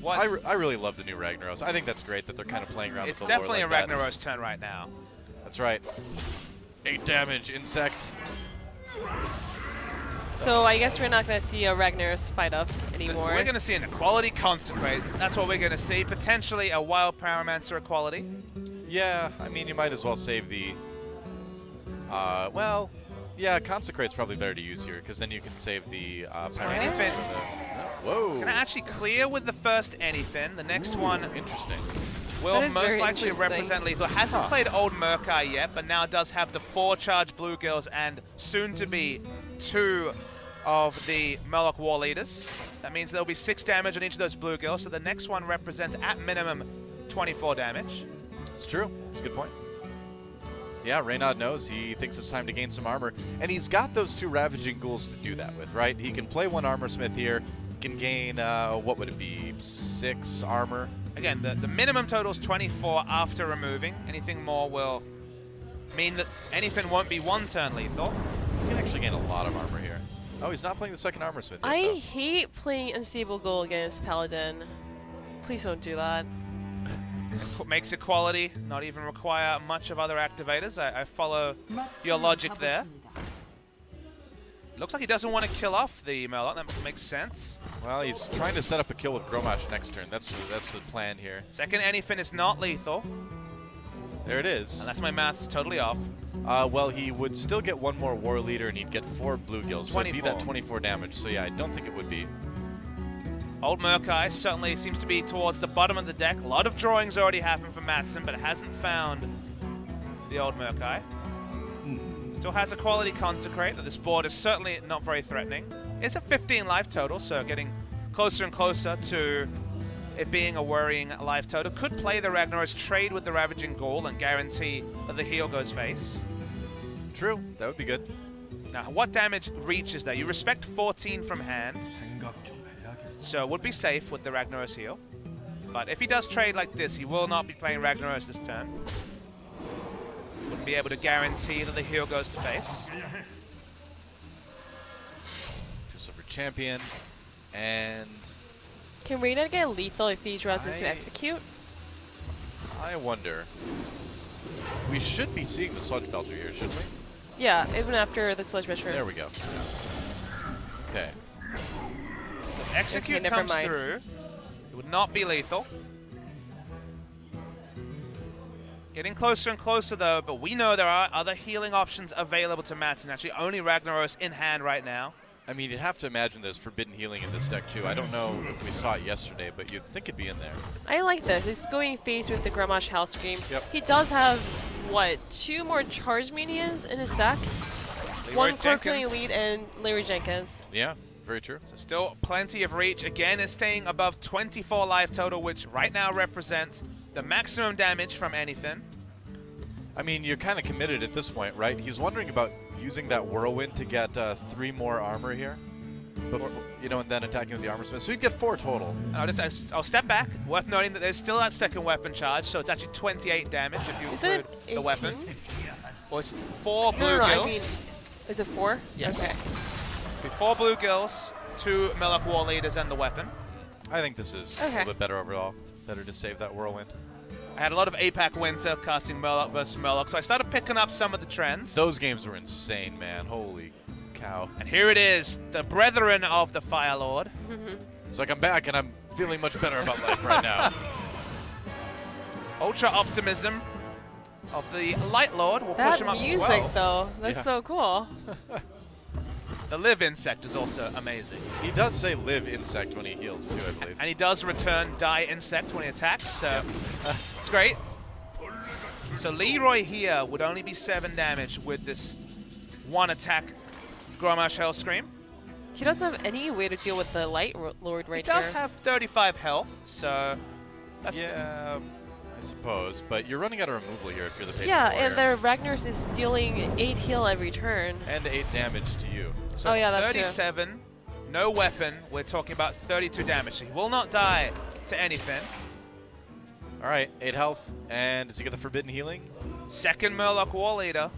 I really love the new Ragnaros. I think that's great that they're kind of playing around with the lore like that. It's definitely a Ragnaros turn right now. That's right. 8 damage, Insect. So I guess we're not going to see a Ragnaros fight up anymore. We're going to see an Equality Consecrate. That's what we're going to see. Potentially a Wild Pyromancer Equality. Yeah, I mean, you might as well save the... well, yeah, Consecrate's probably better to use here, because then you can save the Anyfin. Whoa. Going to actually clear with the first Anyfin. The next one... Interesting. Will most likely represent lethal. Hasn't played Old Murkai yet, but now does have the 4 charged Bluegills and soon to be 2 of the Murloc War Leaders. That means there'll be 6 damage on each of those Bluegills, so the next one represents at minimum 24 damage. It's true. It's a good point. Yeah, Reynaud knows. He thinks it's time to gain some armor, and he's got those 2 Ravaging Ghouls to do that with, right? He can play 1 Armor Smith here. He can gain, what would it be, 6 armor. Again, the minimum total is 24 after removing. Anything more will mean that anything won't be 1 turn lethal. He can actually gain a lot of armor here. Oh, he's not playing the second Armor Smith yet, I though. hate playing Unstable Goal against Paladin. Please don't do that. Makes equality not even require much of other activators. I follow your logic there. Looks like he doesn't want to kill off the Murloc. That makes sense. Well, he's trying to set up a kill with Grommash next turn. That's the plan here. Second Anyfin is not lethal. There it is. Unless my math's totally off. Well, he would still get 1 more War Leader, and he'd get 4 Bluegills. So it'd be that 24 damage. So yeah, I don't think it would be. Old Murkai certainly seems to be towards the bottom of the deck. A lot of drawings already happened for Mattson, but hasn't found the Old Murkai. Still has a quality Consecrate. This board is certainly not very threatening. It's a 15 life total, so getting closer and closer to it being a worrying life total. Could play the Ragnaros, trade with the Ravaging Ghoul, and guarantee that the heal goes face. True, that would be good. Now, what damage reaches there? You respect 14 from hand, so it would be safe with the Ragnaros heal. But if he does trade like this, he will not be playing Ragnaros this turn. Wouldn't be able to guarantee that the heal goes to face. Silver Champion, and... Can Reynaud get lethal if he draws into Execute? I wonder. We should be seeing the Sludge Belcher here, shouldn't we? Yeah, even after the Sludge Belcher. There we go. Okay. So if Execute never comes mind. through, it would not be lethal. Getting closer and closer though, but we know there are other healing options available to Mattson. Actually, only Ragnaros in hand right now. I mean, you'd have to imagine there's Forbidden Healing in this deck too. I don't know if we saw it yesterday, but you'd think it'd be in there. I like this. He's going face with the Grommash Hellscream. Yep. He does have, what, 2 more charge minions in his deck? One Corkling Elite and Leroy Jenkins. Yeah, very true. So still plenty of reach. Again, is staying above 24 life total, which right now represents the maximum damage from anything. I mean, you're kind of committed at this point, right? He's wondering about using that Whirlwind to get 3 more armor here, before, you know, and then attacking with the Armor Smith. So he'd get 4 total. I'll step back. Worth noting that there's still that second weapon charge, so it's actually 28 damage if you include the weapon. Well, it's 4 Bluegills. No, I mean, is it 4? Yes. Okay. 4 Bluegills, 2 Murloc War Leaders, and the weapon. I think this is a little bit better overall. Better to save that Whirlwind. I had a lot of APAC Winter casting Murloc versus Murloc, so I started picking up some of the trends. Those games were insane, man. Holy cow. And here it is, the brethren of the Fire Lord. It's like I'm back and I'm feeling much better about life right now. Ultra optimism of the Light Lord will push That him up to music, 12. though, that's Yeah. so cool. The live insect is also amazing. He does say live insect when he heals too, I believe. And he does return die insect when he attacks, so it's great. So Leroy here would only be 7 damage with this 1 attack Grommash Hellscream. He doesn't have any way to deal with the Light Lord right He does there. have 35 health, so that's Yeah, I suppose. But you're running out of removal here if you're the patient Yeah, warrior. and their Ragnar's is dealing 8 heal every turn. And 8 damage to you. So Oh, yeah, that's true. 37, no weapon. We're talking about 32 damage. So he will not die to anything. All right, 8 health. And does he get the Forbidden Healing? Second Murloc War Leader,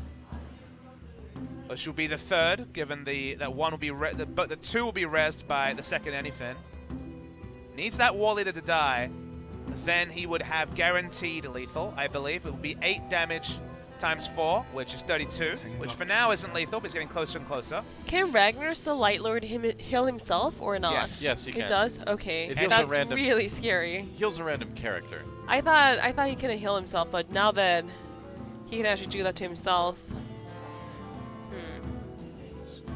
which will be the third, given that one will be but the 2 will be rezzed by the second anything. Needs that War Leader to die, then he would have guaranteed lethal. I believe it will be 8 damage times 4, which is 32, which for now isn't lethal, but it's getting closer and closer. Can Ragnar's the Light Lord heal himself or not? Yes. Yes, he can. It does? Okay. It heals a That's random- really scary. Heals a random character. I thought he couldn't heal himself, but now that he can actually do that to himself.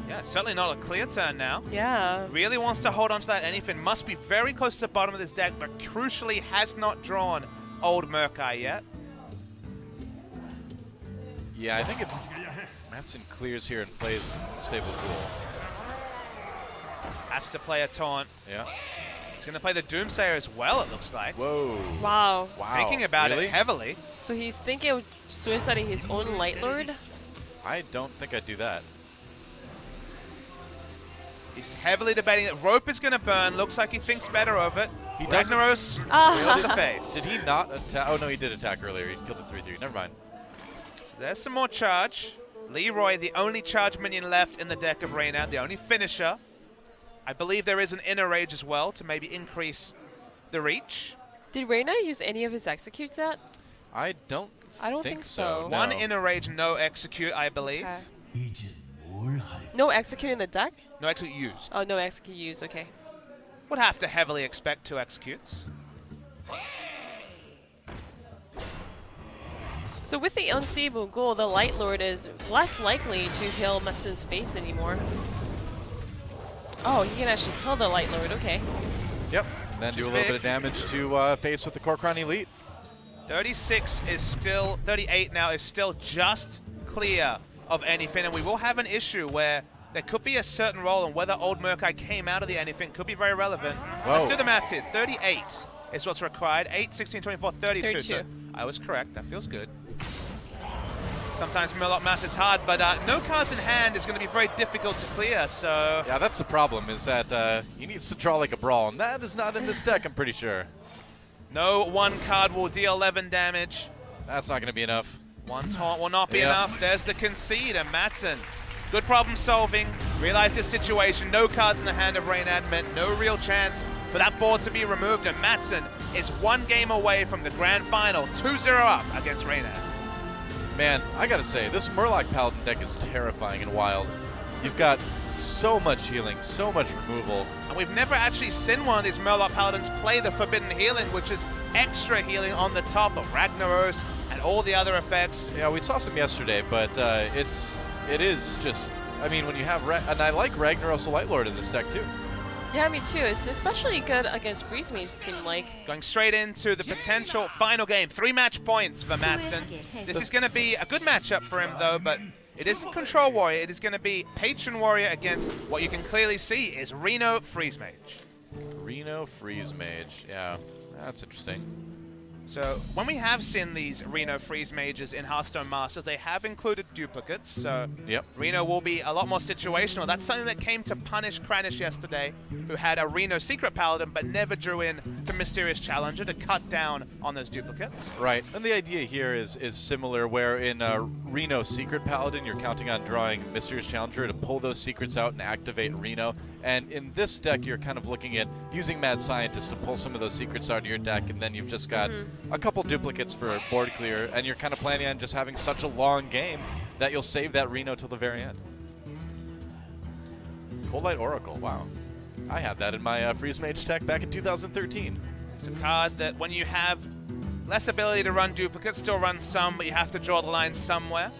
Yeah, certainly not a clear turn now. Yeah. Really wants to hold on to that anything. Must be very close to the bottom of this deck, but crucially has not drawn Old Murkai yet. Yeah, I think if Matson clears here and plays Stable Ghoul. Has to play a taunt. Yeah. He's going to play the Doomsayer as well, it looks like. Whoa. Wow. Wow. Thinking about Really? it heavily. So he's thinking of suiciding his own Light Lord? I don't think I'd do that. He's heavily debating it. Rope is going to burn. Looks like he thinks better of it. He doesn't- Ragnaros Ah. feels the face. Did he not attack? Oh, no, he did attack earlier. He killed the 3-3. Never mind. So there's some more charge. Leroy, the only charge minion left in the deck of Reyna, the only finisher. I believe there is an inner rage as well to maybe increase the reach. Did Reyna use any of his executes yet? I don't think so. No. One inner rage, no execute, I believe. Okay. No execute in the deck? No execute used. Oh, no execute used. Okay. Would have to heavily expect 2 executes. So with the unstable Ghoul, the Light Lord is less likely to heal Matsun's face anymore. Oh, he can actually kill the Light Lord. Okay. Yep. Then do a little big. bit of damage to face with the Kor'kron Elite. 36 is still, 38 now is still just clear of anything, and we will have an issue where there could be a certain role, and whether Old Murkai came out of the anything could be very relevant. Let's Whoa. do the maths here. 38 is what's required. 8, 16, 24, 32. So 32. I was correct. That feels good. Sometimes Murloc math is hard, but no cards in hand is going to be very difficult to clear, so... Yeah, that's the problem, is that he needs to draw like a brawl, and that is not in this deck, I'm pretty sure. No one card will deal 11 damage. That's not going to be enough. One taunt will not be Yeah. enough. There's the concede, and Matson. Good problem solving. Realized his situation. No cards in the hand of Reynad meant no real chance for that board to be removed, and Matson is 1 game away from the grand final. 2-0 up against Reynad. Man, I gotta say, this Murloc Paladin deck is terrifying and wild. You've got so much healing, so much removal. And we've never actually seen one of these Murloc Paladins play the Forbidden Healing, which is extra healing on the top of Ragnaros and all the other effects. Yeah, we saw some yesterday, but it is just, I mean, when you have, and I like Ragnaros the Light Lord in this deck too. Yeah, me too. It's especially good against Freeze Mage, it seemed like. Going straight into the potential final game. 3 match points for Matson. This is going to be a good matchup for him, though, but it isn't Control Warrior. It is going to be Patron Warrior against what you can clearly see is Reno Freeze Mage. Reno Freeze Mage, yeah, that's interesting. So when we have seen these Reno Freeze Mages in Hearthstone Masters, they have included duplicates, so Yep. Reno will be a lot more situational. That's something that came to punish Kranich yesterday, who had a Reno Secret Paladin but never drew in to Mysterious Challenger to cut down on those duplicates. Right, and the idea here is similar, where in Reno Secret Paladin, you're counting on drawing Mysterious Challenger to pull those secrets out and activate Reno. And in this deck, you're kind of looking at using Mad Scientist to pull some of those secrets out of your deck, and then you've just got a couple duplicates for board clear, and you're kind of planning on just having such a long game that you'll save that Reno till the very end. Cold Light Oracle, wow. I had that in my Freeze Mage tech back in 2013. It's a card that when you have less ability to run duplicates, still run some, but you have to draw the line somewhere.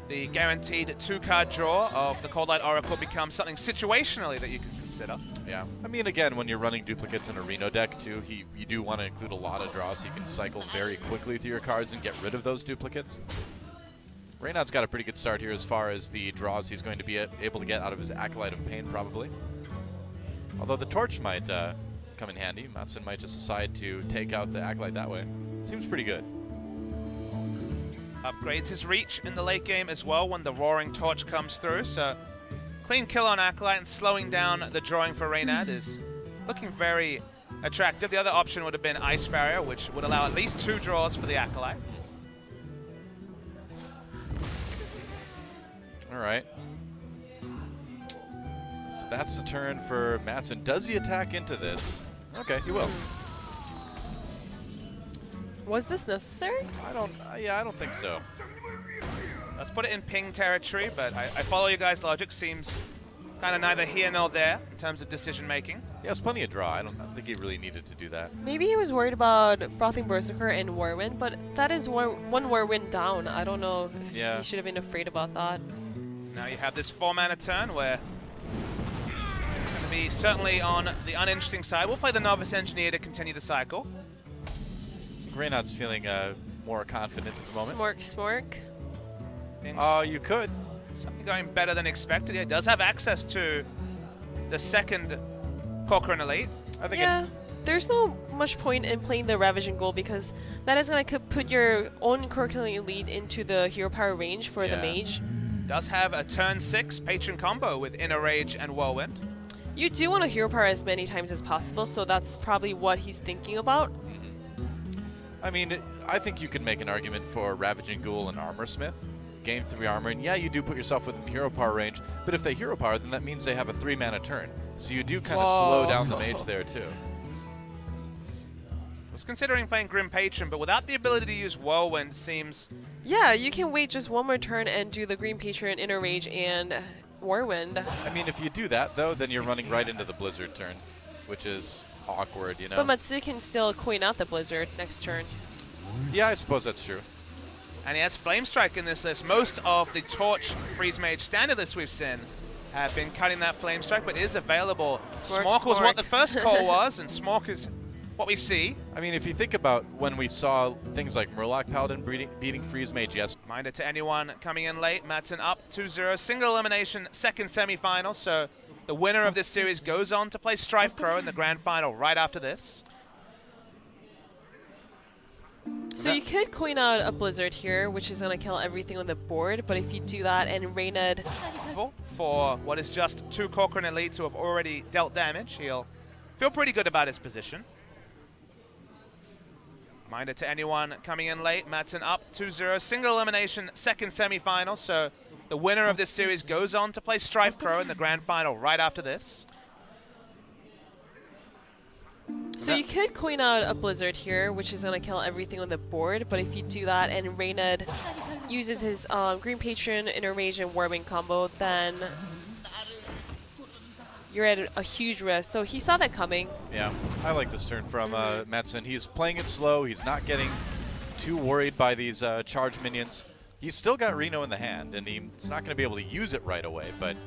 The guaranteed 2-card draw of the Cold Light Oracle becomes something situationally that you can consider. Yeah, I mean, again, when you're running duplicates in a Reno deck, too, you do want to include a lot of draws so you can cycle very quickly through your cards and get rid of those duplicates. Reynard's got a pretty good start here as far as the draws he's going to be able to get out of his Acolyte of Pain, probably. Although the Torch might come in handy. Matson might just decide to take out the Acolyte that way. Seems pretty good. Upgrades his reach in the late game as well when the Roaring Torch comes through, so clean kill on Acolyte and slowing down the drawing for Reynard is looking very attractive. The other option would have been Ice Barrier, which would allow at least 2 draws for the Acolyte. All right. So that's the turn for Matson. Does he attack into this? Okay, he will. Was this necessary? Yeah, I don't think so. Let's put it in ping territory, but I follow you guys' logic. Seems kind of neither here nor there in terms of decision making. He has plenty of draw. I don't think he really needed to do that. Maybe he was worried about Frothing Berserker and Warwind, but that is one Warwind down. I don't know if he should have been afraid about that. Now you have this 4-mana turn where it's going to be certainly on the uninteresting side. We'll play the Novice Engineer to continue the cycle. Reynard's feeling more confident at the moment. Smork. Oh, you could. Something going better than expected. He does have access to the second Corcoran Elite. I think there's no much point in playing the Ravaging Ghoul because that is going to put your own Corcoran Elite into the hero power range for the mage. Does have a turn 6 patron combo with Inner Rage and Whirlwind. You do want to hero power as many times as possible, so that's probably what he's thinking about. I mean, I think you can make an argument for Ravaging Ghoul and Armor Smith. Gain 3 armor, and yeah, you do put yourself within hero power range, but if they hero power, then that means they have a 3-mana turn. So you do kind of slow down the mage there, too. I was considering playing Grim Patron, but without the ability to use Whirlwind seems... Yeah, you can wait just one more turn and do the Green Patron, Inner Rage, and Whirlwind. I mean, if you do that, though, then you're running right into the Blizzard turn, which is awkward, you know? But Matsu can still coin out the Blizzard next turn. Yeah, I suppose that's true. And he has Flame Strike in this list. Most of the Torch Freeze Mage standard lists we've seen have been cutting that Flame Strike, but it is available. Smork was what the first call was, and Smork is what we see. I mean, if you think about when we saw things like Murloc Paladin beating Freeze Mage, yes. Reminder to anyone coming in late, Matson up 2-0, single elimination, second semifinal. So the winner of this series goes on to play Strife Crow in the grand final right after this. So you could coin out a Blizzard here, which is going to kill everything on the board, but if you do that and Reynard... For what is just 2 Corcoran Elites who have already dealt damage, he'll feel pretty good about his position. Reminder to anyone coming in late, Matson up 2-0, single elimination, second semi-final. So the winner of this series goes on to play Strife Crow in the grand final right after this. So you could coin out a Blizzard here, which is going to kill everything on the board, but if you do that and Reynard uses his Green Patron, Inner Mage, and Warming combo, then you're at a huge risk. So he saw that coming. Yeah, I like this turn from Matson. He's playing it slow. He's not getting too worried by these charge minions. He's still got Reno in the hand, and he's not going to be able to use it right away, but...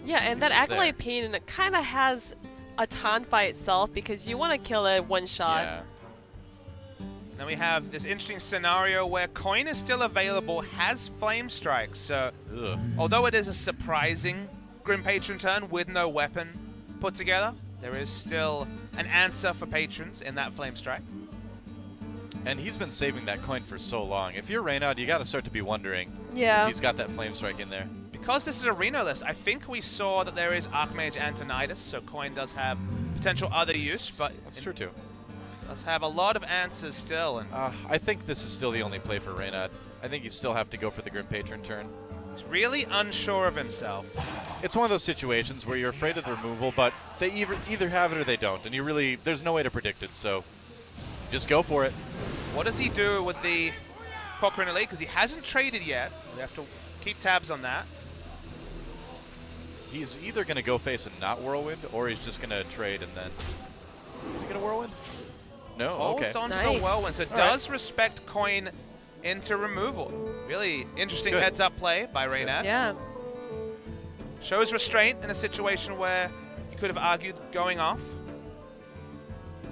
Yeah, and that Acolyte Pain kind of has a taunt by itself because you want to kill it one shot. Yeah. Then we have this interesting scenario where coin is still available, has Flame Strike. So although it is a surprising Grim Patron turn with no weapon put together, there is still an answer for patrons in that Flame Strike. And he's been saving that coin for so long. If you're Reynard, you got to start to be wondering if he's got that Flame Strike in there. Because this is a Reno list, I think we saw that there is Archmage Antonidas, so coin does have potential other use, but that's true too. Does have a lot of answers still. And I think this is still the only play for Reynard. I think you still have to go for the Grim Patron turn. He's really unsure of himself. It's one of those situations where you're afraid of the removal, but they either have it or they don't, and you really, there's no way to predict it, so just go for it. What does he do with the Corcoran Elite? Because he hasn't traded yet. We have to keep tabs on that. He's either going to go face a not Whirlwind, or he's just going to trade and then... Is he going to Whirlwind? No, okay. Holds onto Nice. the Whirlwind, so it does respect coin into removal. Really interesting good. heads-up play by That's good. Reynad. Yeah. Shows restraint in a situation where you could have argued going off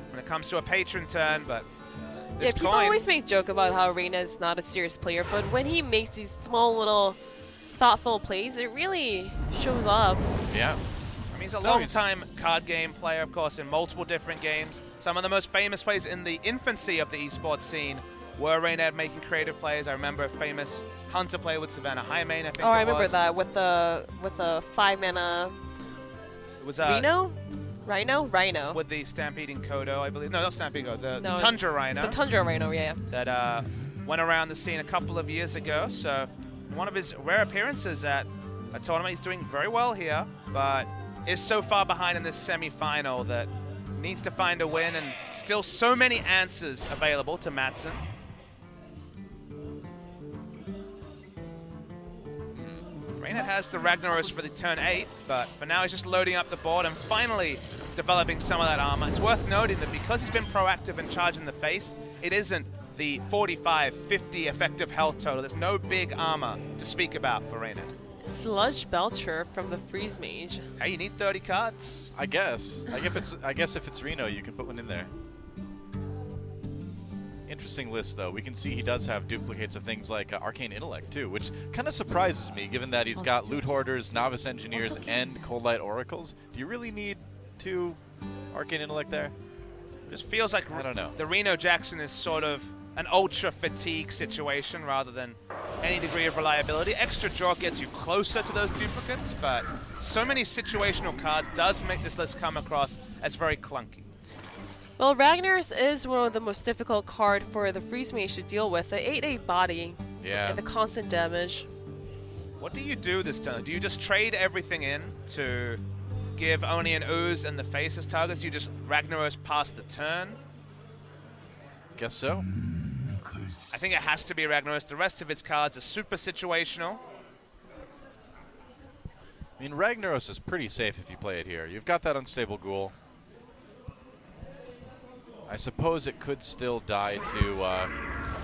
when it comes to a patron turn, but Yeah, this people coin, always make joke about how Reina is not a serious player, but when he makes these small little thoughtful plays, it really shows up. Yeah. I mean, he's a No, long-time card game player, of course, in multiple different games. Some of the most famous plays in the infancy of the esports scene were Reynad making creative plays. I remember a famous Hunter play with Savannah Highmane, I think I it remember was. that with the 5-mana It was Rhino? with the Stampeding Kodo, I believe. No, not Stampeding Kodo, the No, Tundra Rhino. The Tundra Rhino, yeah. That went around the scene a couple of years ago. So one of his rare appearances at a tournament. He's doing very well here, but is so far behind in this semi-final that needs to find a win, and still so many answers available to Madsen. Reynad has the Ragnaros for the turn 8, but for now he's just loading up the board and finally developing some of that armor. It's worth noting that because he's been proactive and charging the face, it isn't the 45, 50 effective health total. There's no big armor to speak about for Reynad. Sludge Belcher from the Freeze Mage. Hey, you need 30 cards. I guess. I guess if it's Reno, you can put one in there. Interesting list, though. We can see he does have duplicates of things like Arcane Intellect, too, which kind of surprises me, given that he's got Loot Hoarders, Novice Engineers, and Cold Light Oracles. Do you really need 2 Arcane Intellect there? Just feels like I don't know. the Reno Jackson is sort of an ultra fatigue situation rather than any degree of reliability. Extra draw gets you closer to those duplicates, but so many situational cards does make this list come across as very clunky. Well, Ragnar's is one of the most difficult card for the Freeze Mage to deal with. The 8/8 body Yeah. and the constant damage. What do you do this turn? Do you just trade everything in to give only an Ooze and the face as targets? Do you just Ragnaros past the turn? Guess so. I think it has to be Ragnaros. The rest of its cards are super situational. I mean, Ragnaros is pretty safe if you play it here. You've got that Unstable Ghoul. I suppose it could still die to,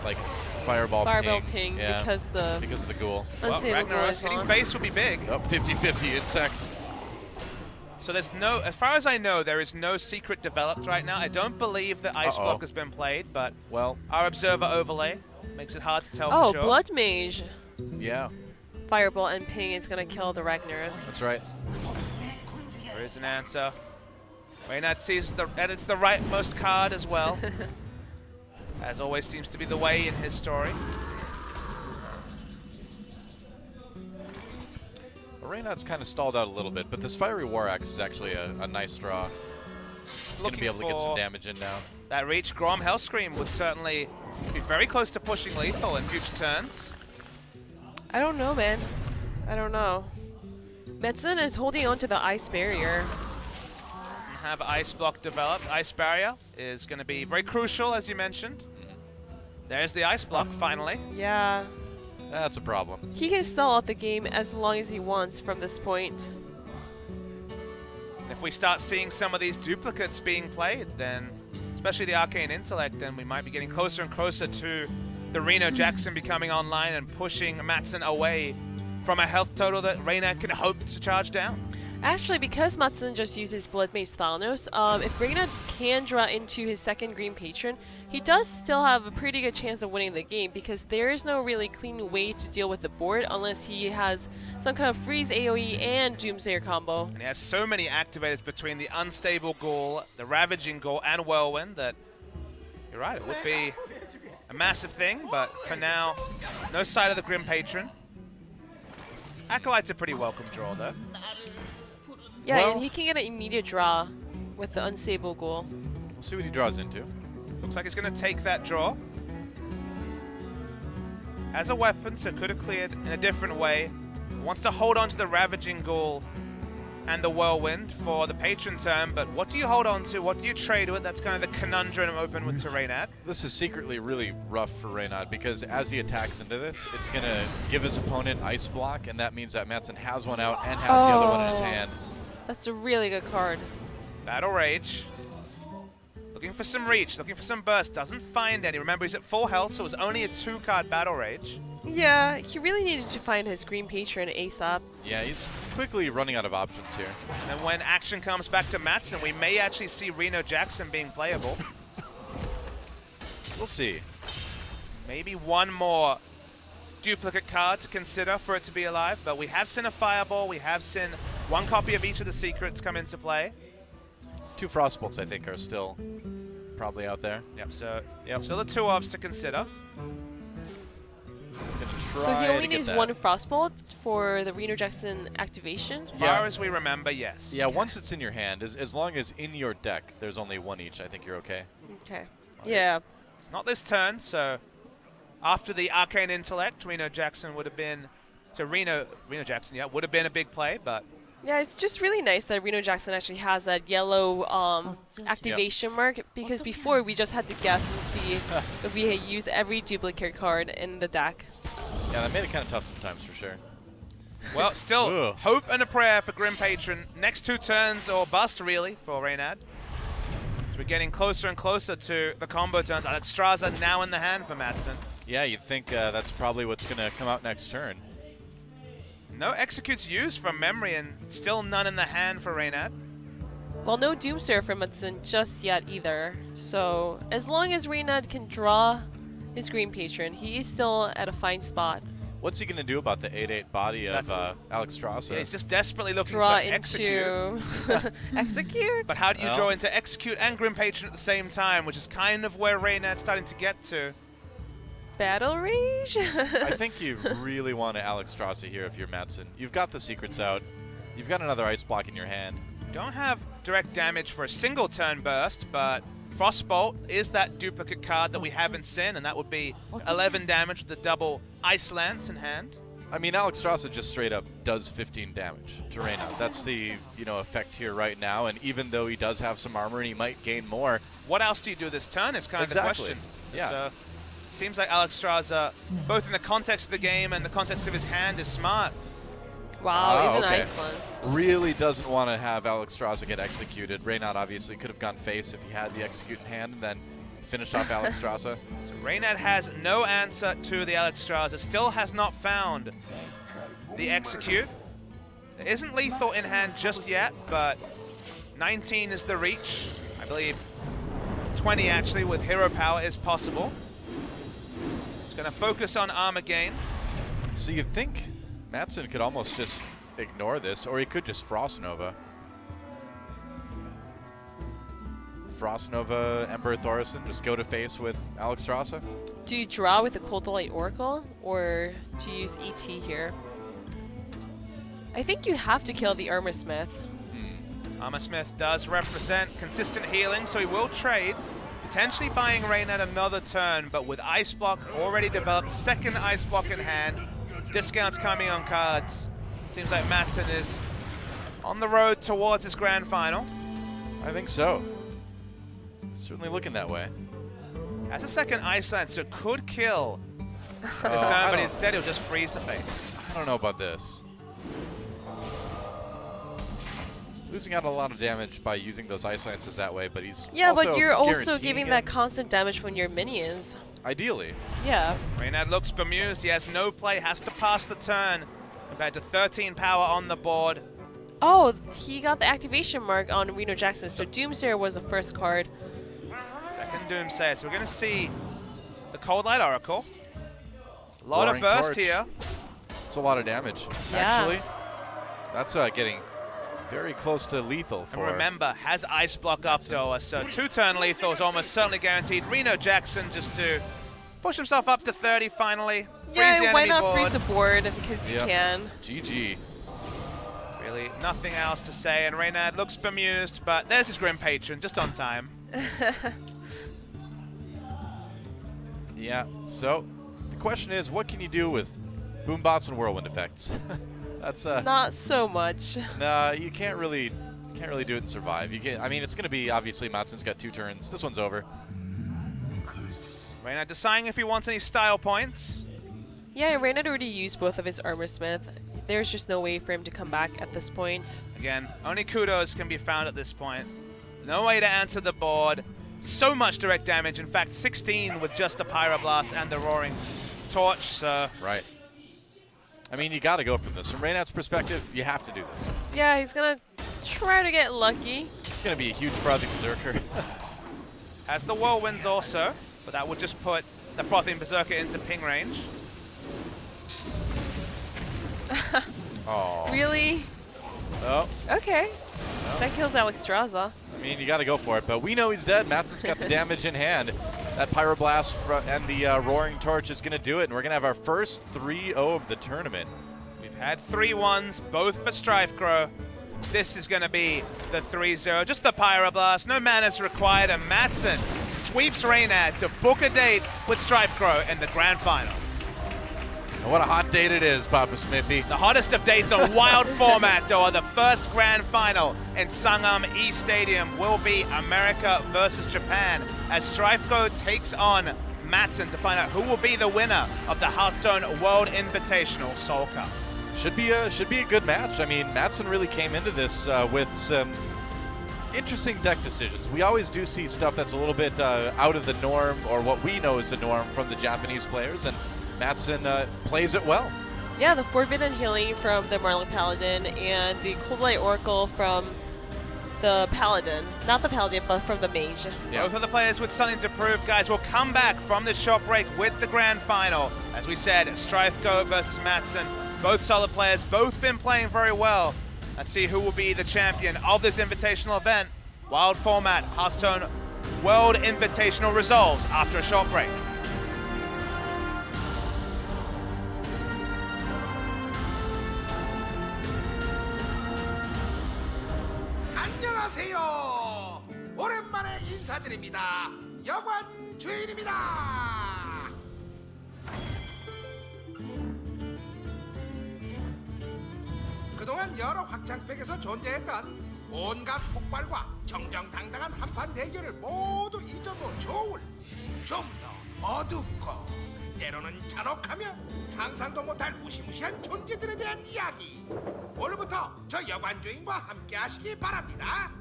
like, Fireball Ping Yeah, because the because of the Ghoul. Well, Unstable Ghoul Ragnaros is hitting on. face would be big. Oh, 50-50 Insect. So there's no, as far as I know, there is no secret developed right now. I don't believe that Ice Block has been played, but Well, our Observer overlay makes it hard to tell Oh, for sure. Blood Mage. yeah, Fireball and Ping is going to kill the Ragnaros. that's right. There is an answer. Reynad sees that it's the rightmost card as well. As always seems to be the way in his story. Reynad's kind of stalled out a little bit, but this Fiery War Axe is actually a nice draw. He's going to be able to get some damage in now. That reach. Grom Hellscream would certainly be very close to pushing lethal in future turns. I don't know, man. I don't know. Metzen is holding on to the Ice Barrier. Doesn't have Ice Block developed. Ice Barrier is going to be very crucial, as you mentioned. There's the Ice Block, finally. Yeah. That's a problem. He can stall out the game as long as he wants from this point. If we start seeing some of these duplicates being played, then, especially the Arcane Intellect, then we might be getting closer and closer to the Reno Jackson becoming online and pushing Madsen away from a health total that Reynad can hope to charge down. Actually, because Madsen just uses Blood Mage Thalnos, if Reynad can draw into his second green patron, he does still have a pretty good chance of winning the game because there is no really clean way to deal with the board unless he has some kind of freeze AoE and Doomsayer combo. And he has so many activators between the Unstable Ghoul, the Ravaging Ghoul, and Whirlwind that, you're right, it would be a massive thing, but for now, no sight of the Grim Patron. Acolyte's a pretty welcome draw, though. Yeah, Well- and he can get an immediate draw with the Unstable Ghoul. We'll see what he draws into. Looks like he's going to take that draw. Has a weapon, so could have cleared in a different way. Wants to hold on to the Ravaging Ghoul and the Whirlwind for the Patron turn, but what do you hold on to? What do you trade with? That's kind of the conundrum open with Reynad. This is secretly really rough for Reynad because as he attacks into this, it's going to give his opponent Ice Block, and that means that Madsen has one out and has the other one in his hand. That's a really good card. Battle Rage. Looking for some reach, looking for some burst. Doesn't find any. Remember, he's at full health, so it was only a 2-card Battle Rage. Yeah, he really needed to find his Green Patron ASAP. Yeah, he's quickly running out of options here. And when action comes back to Madsen, we may actually see Reno Jackson being playable. We'll see. Maybe one more duplicate card to consider for it to be alive, but we have seen a Fireball, we have seen one copy of each of the secrets come into play. 2 Frostbolts, I think, are still probably out there. Yep, so still the 2 ofs to consider. So he only needs 1 Frostbolt for the Reno Jackson activation? As far as we remember, yes. Yeah, once it's in your hand, as long as in your deck there's only 1 each, I think you're okay. Okay. Yeah. It's not this turn, so after the Arcane Intellect, Reno Jackson would have been... So Reno Jackson, yeah, would have been a big play, but... Yeah, it's just really nice that Reno Jackson actually has that yellow activation mark, because before we just had to guess and see if we had used every duplicate card in the deck. Yeah, that made it kind of tough sometimes, for sure. Well, still, hope and a prayer for Grim Patron. Next 2 turns, or bust, really, for Reynad. So we're getting closer and closer to the combo turns. Alexstrasza now in the hand for Madsen. Yeah, you'd think that's probably what's going to come out next turn. No executes used from memory, and still none in the hand for Reynad. Well, no Doomsayer for Madsen just yet either. So as long as Reynad can draw his Green Patron, he is still at a fine spot. What's he going to do about the 8/8 body of Alexstrasza? Yeah, he's just desperately looking draw for execute. Execute? But how do you draw into execute and Grim Patron at the same time, which is kind of where Reynad's starting to get to. Battle Rage? I think you really want to Alexstrasza here if you're Madsen. You've got the secrets out. You've got another Ice Block in your hand. Don't have direct damage for a single turn burst, but Frostbolt is that duplicate card that we haven't seen, and that would be 11 damage with the double Ice Lance in hand. I mean, Alexstrasza just straight up does 15 damage to Reynad. That's the effect here right now, and even though he does have some armor and he might gain more. What else do you do this turn is kind of the question. Yeah. So, seems like Alexstrasza, both in the context of the game and the context of his hand, is smart. Wow, even okay. Ice Lance. Really doesn't want to have Alexstrasza get executed. Reynad obviously could have gone face if he had the execute in hand and then finished off Alexstrasza. So Reynad has no answer to the Alexstrasza, still has not found the execute. There isn't lethal in hand just yet, but 19 is the reach. I believe 20 actually with hero power is possible. It's going to focus on armor gain. So you think Madsen could almost just ignore this, or he could just Frost Nova. Frost Nova, Emperor Thorison, just go to face with Alexstrasza? Do you draw with the Cold Light Oracle, or do you use ET here? I think you have to kill the Armor Smith. Armor Smith does represent consistent healing, so he will trade, potentially buying Reynad another turn, but with Ice Block already developed, second Ice Block in hand, discounts coming on cards. Seems like Madsen is on the road towards his grand final. I think so. Certainly looking that way. Has a second Ice Lance, so could kill this turn, but instead he'll just freeze the face. I don't know about this. Losing out a lot of damage by using those Ice Lances that way, but he's but you're also guaranteeing giving it. that constant damage from your minions. Ideally. Yeah. Reynad looks bemused. He has no play, has to pass the turn. Compared to 13 power on the board. Oh, he got the activation mark on Reno Jackson, so Doomsayer was the first card. Second Doomsayer. So we're going to see the Cold Light Oracle. A lot Roaring of burst Torch. here. It's a lot of damage, actually. That's getting very close to lethal for... And remember, has Ice Block up Doa, so 2-turn lethal is almost certainly guaranteed. Reno Jackson just to push himself up to 30 finally. Yeah, why not freeze the board because you can. GG. Really, nothing else to say, and Reynad looks bemused, but there's his Grim Patron, just on time. Yeah, so the question is, what can you do with Boombots and Whirlwind effects? That's Not so much. nah. You can't really do it and survive. You can. I mean, it's going to be obviously Madsen's got 2 turns. This one's over. Reyna deciding if he wants any style points. Yeah, Reyna had already used both of his Armor Smith. There's just no way for him to come back at this point. Again, only kudos can be found at this point. No way to answer the board. So much direct damage. In fact, 16 with just the Pyroblast and the Roaring Torch, so... Right. I mean, you got to go for this. From Reynat's perspective, you have to do this. Yeah, he's gonna try to get lucky. It's going to be a huge Frothing Berserker. Has the Whirlwinds also, but that would just put the Frothing Berserker into ping range. Oh. Really? Oh. Okay. No. That kills Alexstrasza. I mean, you got to go for it, but we know he's dead. Madsen's got the damage in hand. That Pyroblast and the Roaring Torch is going to do it, and we're going to have our first 3-0 of the tournament. We've had 3-1s, both for StrifeCrow. This is going to be the 3-0. Just the Pyroblast, no mana's required, and Madsen sweeps Reynat to book a date with StrifeCrow in the grand final. And what a hot date it is, Papa Smithy. The hottest of dates on Wild Format, though, the first grand final in Sangam East Stadium will be America versus Japan as StrifeCrow takes on Madsen to find out who will be the winner of the Hearthstone World Invitational Seoul Cup. Should be a good match. I mean, Madsen really came into this with some interesting deck decisions. We always do see stuff that's a little bit out of the norm, or what we know is the norm, from the Japanese players, and Madsen plays it well. Yeah, the Forbidden Healing from the Marlin Paladin and the Cold Light Oracle from the Paladin. Not the Paladin, but from the Mage. Yeah. Both of the players with something to prove, guys. We'll come back from this short break with the grand final. As we said, StrifeCrow versus Madsen. Both solid players, both been playing very well. Let's see who will be the champion of this invitational event. Wild Format Hearthstone World Invitational resolves after a short break. 안녕하세요. 오랜만에 인사드립니다. 여관 주인입니다. 그동안 여러 확장팩에서 존재했던 온갖 폭발과 정정당당한 한판 대결을 모두 잊어도 좋을 좀 더 어둡고 때로는 잔혹하며 상상도 못할 무시무시한 존재들에 대한 이야기. 오늘부터 저 여관 주인과 함께 하시기 바랍니다.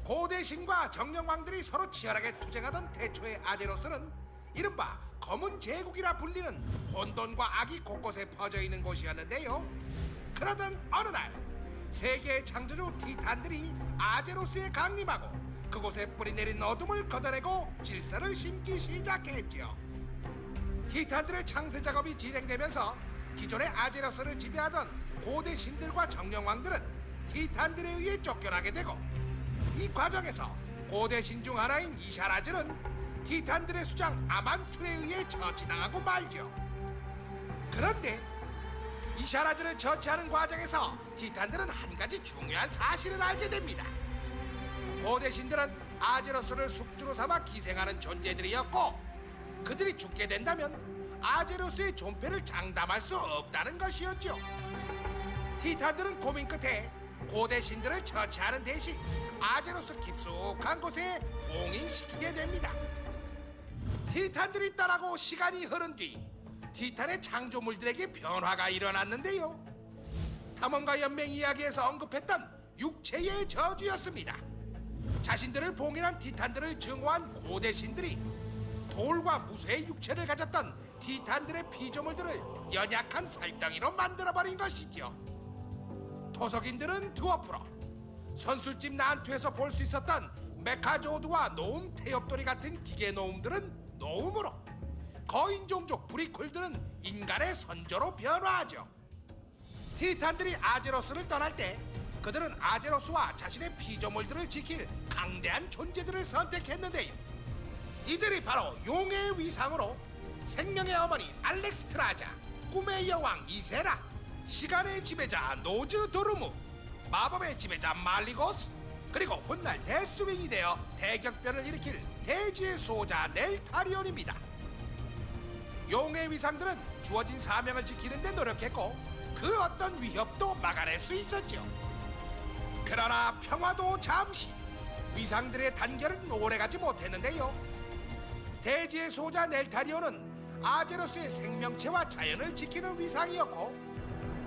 고대 신과 정령왕들이 서로 치열하게 투쟁하던 태초의 아제로스는 이른바 검은 제국이라 불리는 혼돈과 악이 곳곳에 퍼져 있는 곳이었는데요. 그러던 어느 날 세계의 창조주 티탄들이 아제로스에 강림하고 그곳에 뿌리내린 어둠을 걷어내고 질서를 심기 시작했죠. 티탄들의 창세 작업이 진행되면서 기존의 아제로스를 지배하던 고대 신들과 정령왕들은 티탄들에 의해 쫓겨나게 되고, 이 과정에서 고대 신 중 하나인 이샤라즈는 티탄들의 수장 아만툴에 의해 처치당하고 말죠. 그런데 이샤라즈를 처치하는 과정에서 티탄들은 한 가지 중요한 사실을 알게 됩니다. 고대 신들은 아제로스를 숙주로 삼아 기생하는 존재들이었고, 그들이 죽게 된다면 아제로스의 존폐를 장담할 수 없다는 것이었죠. 티탄들은 고민 끝에 고대 신들을 처치하는 대신 아제로스 깊숙한 곳에 봉인시키게 됩니다. 티탄들이 떠나고 시간이 흐른 뒤 티탄의 창조물들에게 변화가 일어났는데요. 탐험가 연맹 이야기에서 언급했던 육체의 저주였습니다. 자신들을 봉인한 티탄들을 증오한 고대 신들이 돌과 무쇠의 육체를 가졌던 티탄들의 피조물들을 연약한 살덩이로 만들어버린 것이죠. 토속인들은 드워프로, 선술집 난투에서 볼 수 있었던 메카조드와 노움 태엽돌이 같은 기계 노움들은 노움으로, 거인종족 브리쿨들은 인간의 선조로 변화하죠. 티탄들이 아제로스를 떠날 때 그들은 아제로스와 자신의 피조물들을 지킬 강대한 존재들을 선택했는데요. 이들이 바로 용의 위상으로 생명의 어머니 알렉스트라자, 꿈의 여왕 이세라, 시간의 지배자 노즈 도르무, 마법의 지배자 말리고스, 그리고 훗날 데스윙이 되어 대격변을 일으킬 대지의 수호자 넬타리온입니다. 용의 위상들은 주어진 사명을 지키는 데 노력했고 그 어떤 위협도 막아낼 수 있었죠. 그러나 평화도 잠시, 위상들의 단결은 오래가지 못했는데요. 대지의 소자 넬타리온은 아제로스의 생명체와 자연을 지키는 위상이었고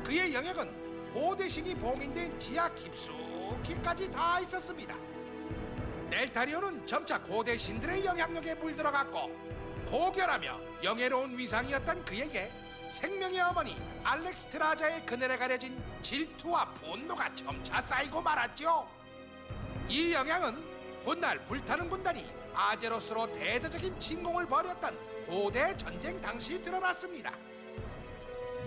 그의 영역은 고대신이 봉인된 지하 깊숙이까지 다 있었습니다. 넬타리온은 점차 고대신들의 영향력에 물들어갔고 고결하며 영예로운 위상이었던 그에게 생명의 어머니 알렉스트라자의 그늘에 가려진 질투와 분노가 점차 쌓이고 말았죠. 이 영향은 훗날 불타는 군단이 아제로스로 대대적인 침공을 벌였던 고대 전쟁 당시 드러났습니다.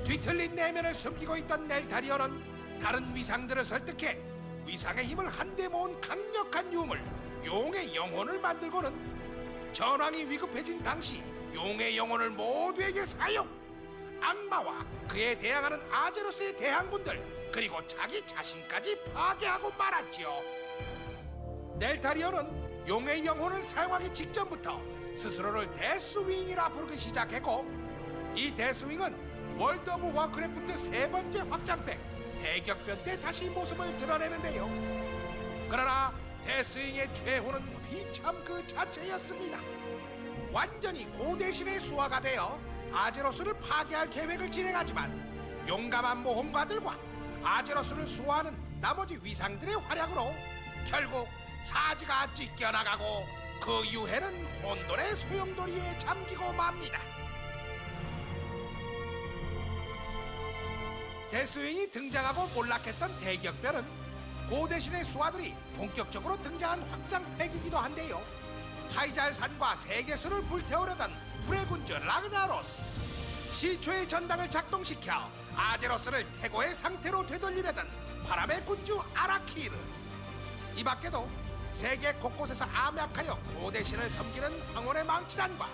뒤틀린 내면을 숨기고 있던 넬타리온은 다른 위상들을 설득해 위상의 힘을 한데 모은 강력한 유물 용의 영혼을 만들고는 전황이 위급해진 당시 용의 영혼을 모두에게 사용, 악마와 그에 대항하는 아제로스의 대항군들 그리고 자기 자신까지 파괴하고 말았지요. 넬타리온은 용의 영혼을 사용하기 직전부터 스스로를 데스윙이라 부르기 시작했고 이 데스윙은 월드 오브 워크래프트 세 번째 확장팩 대격변 때 다시 모습을 드러내는데요. 그러나 데스윙의 최후는 비참 그 자체였습니다. 완전히 고대신의 수하가 되어 아제로스를 파괴할 계획을 진행하지만 용감한 모험가들과 아제로스를 수호하는 나머지 위상들의 활약으로 결국 사지가 찢겨나가고 그 유해는 혼돈의 소용돌이에 잠기고 맙니다. 데스윙이 등장하고 몰락했던 대격변은 고대신의 수하들이 본격적으로 등장한 확장팩이기도 한데요. 하이잘산과 세계수를 불태우려던 불의 군주 라그나로스, 시초의 전당을 작동시켜 아제로스를 태고의 상태로 되돌리려던 바람의 군주 아라키르, 이 밖에도 세계 곳곳에서 암약하여 고대신을 섬기는 황혼의 망치단과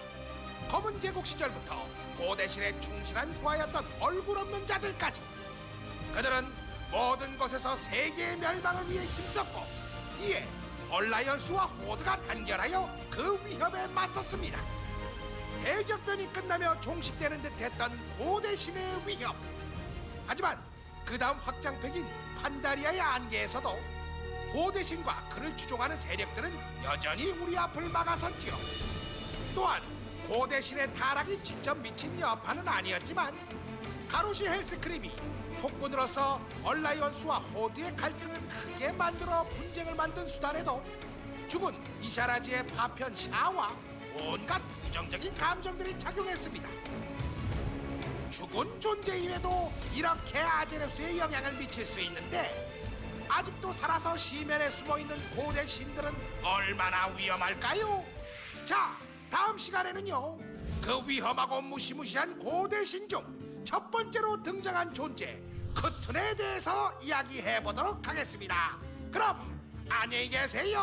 검은 제국 시절부터 고대신에 충실한 부하였던 얼굴 없는 자들까지 그들은 모든 곳에서 세계의 멸망을 위해 힘썼고 이에 얼라이언스와 호드가 단결하여 그 위협에 맞섰습니다. 대격변이 끝나며 종식되는 듯했던 고대신의 위협. 하지만 그 다음 확장팩인 판다리아의 안개에서도 고대신과 그를 추종하는 세력들은 여전히 우리 앞을 막아섰지요. 또한 고대신의 타락이 직접 미친 여파는 아니었지만 가로시 헬스크림이 폭군으로서 얼라이언스와 호드의 갈등을 크게 만들어 분쟁을 만든 수단에도 죽은 이샤라지의 파편 샤와 온갖 부정적인 감정들이 작용했습니다. 죽은 존재임에도 이렇게 아제로스에 영향을 미칠 수 있는데 아직도 살아서 시면에 숨어있는 고대 신들은 얼마나 위험할까요? 자, 다음 시간에는요 그 위험하고 무시무시한 고대 신 중 첫 번째로 등장한 존재 크툰에 대해서 이야기해보도록 하겠습니다. 그럼 안녕히 계세요.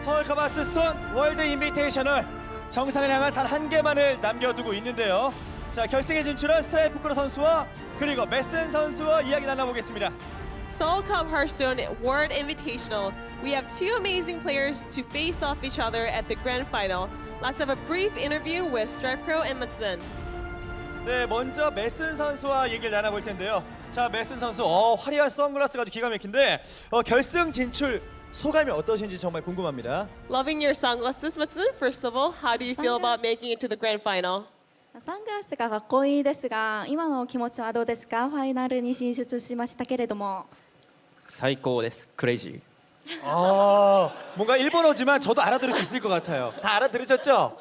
서울 하버스톤 월드 인비테이셔널 정상을 향한 단 한 개만을 남겨두고 있는데요. 자, 결승에 진출한 스트라이프크로 선수와 그리고 메슨 선수와 이야기 나눠보겠습니다. Seoul Cup Hearthstone World Invitational. We have two amazing players to face off each other at the grand final. Let's have a brief interview with StrifeCro and Matsun. 네, 먼저 메슨 선수와 얘기를 나눠볼 텐데요. 자, 메슨 선수, 화려한 선글라스가 아주 기가 막힌데 결승 진출 소감이 어떠신지 정말 궁금합니다. Loving your sunglasses, Matsun. First of all, how do you feel about making it to the grand final? サングラスがかっこいいですが、今の気持ちはどうですか？ファイナルに進出しましたけれども。最高です。クレイジー。 뭔가 일본어지만 저도 알아들을 수 있을 것 같아요. 다 알아들으셨죠?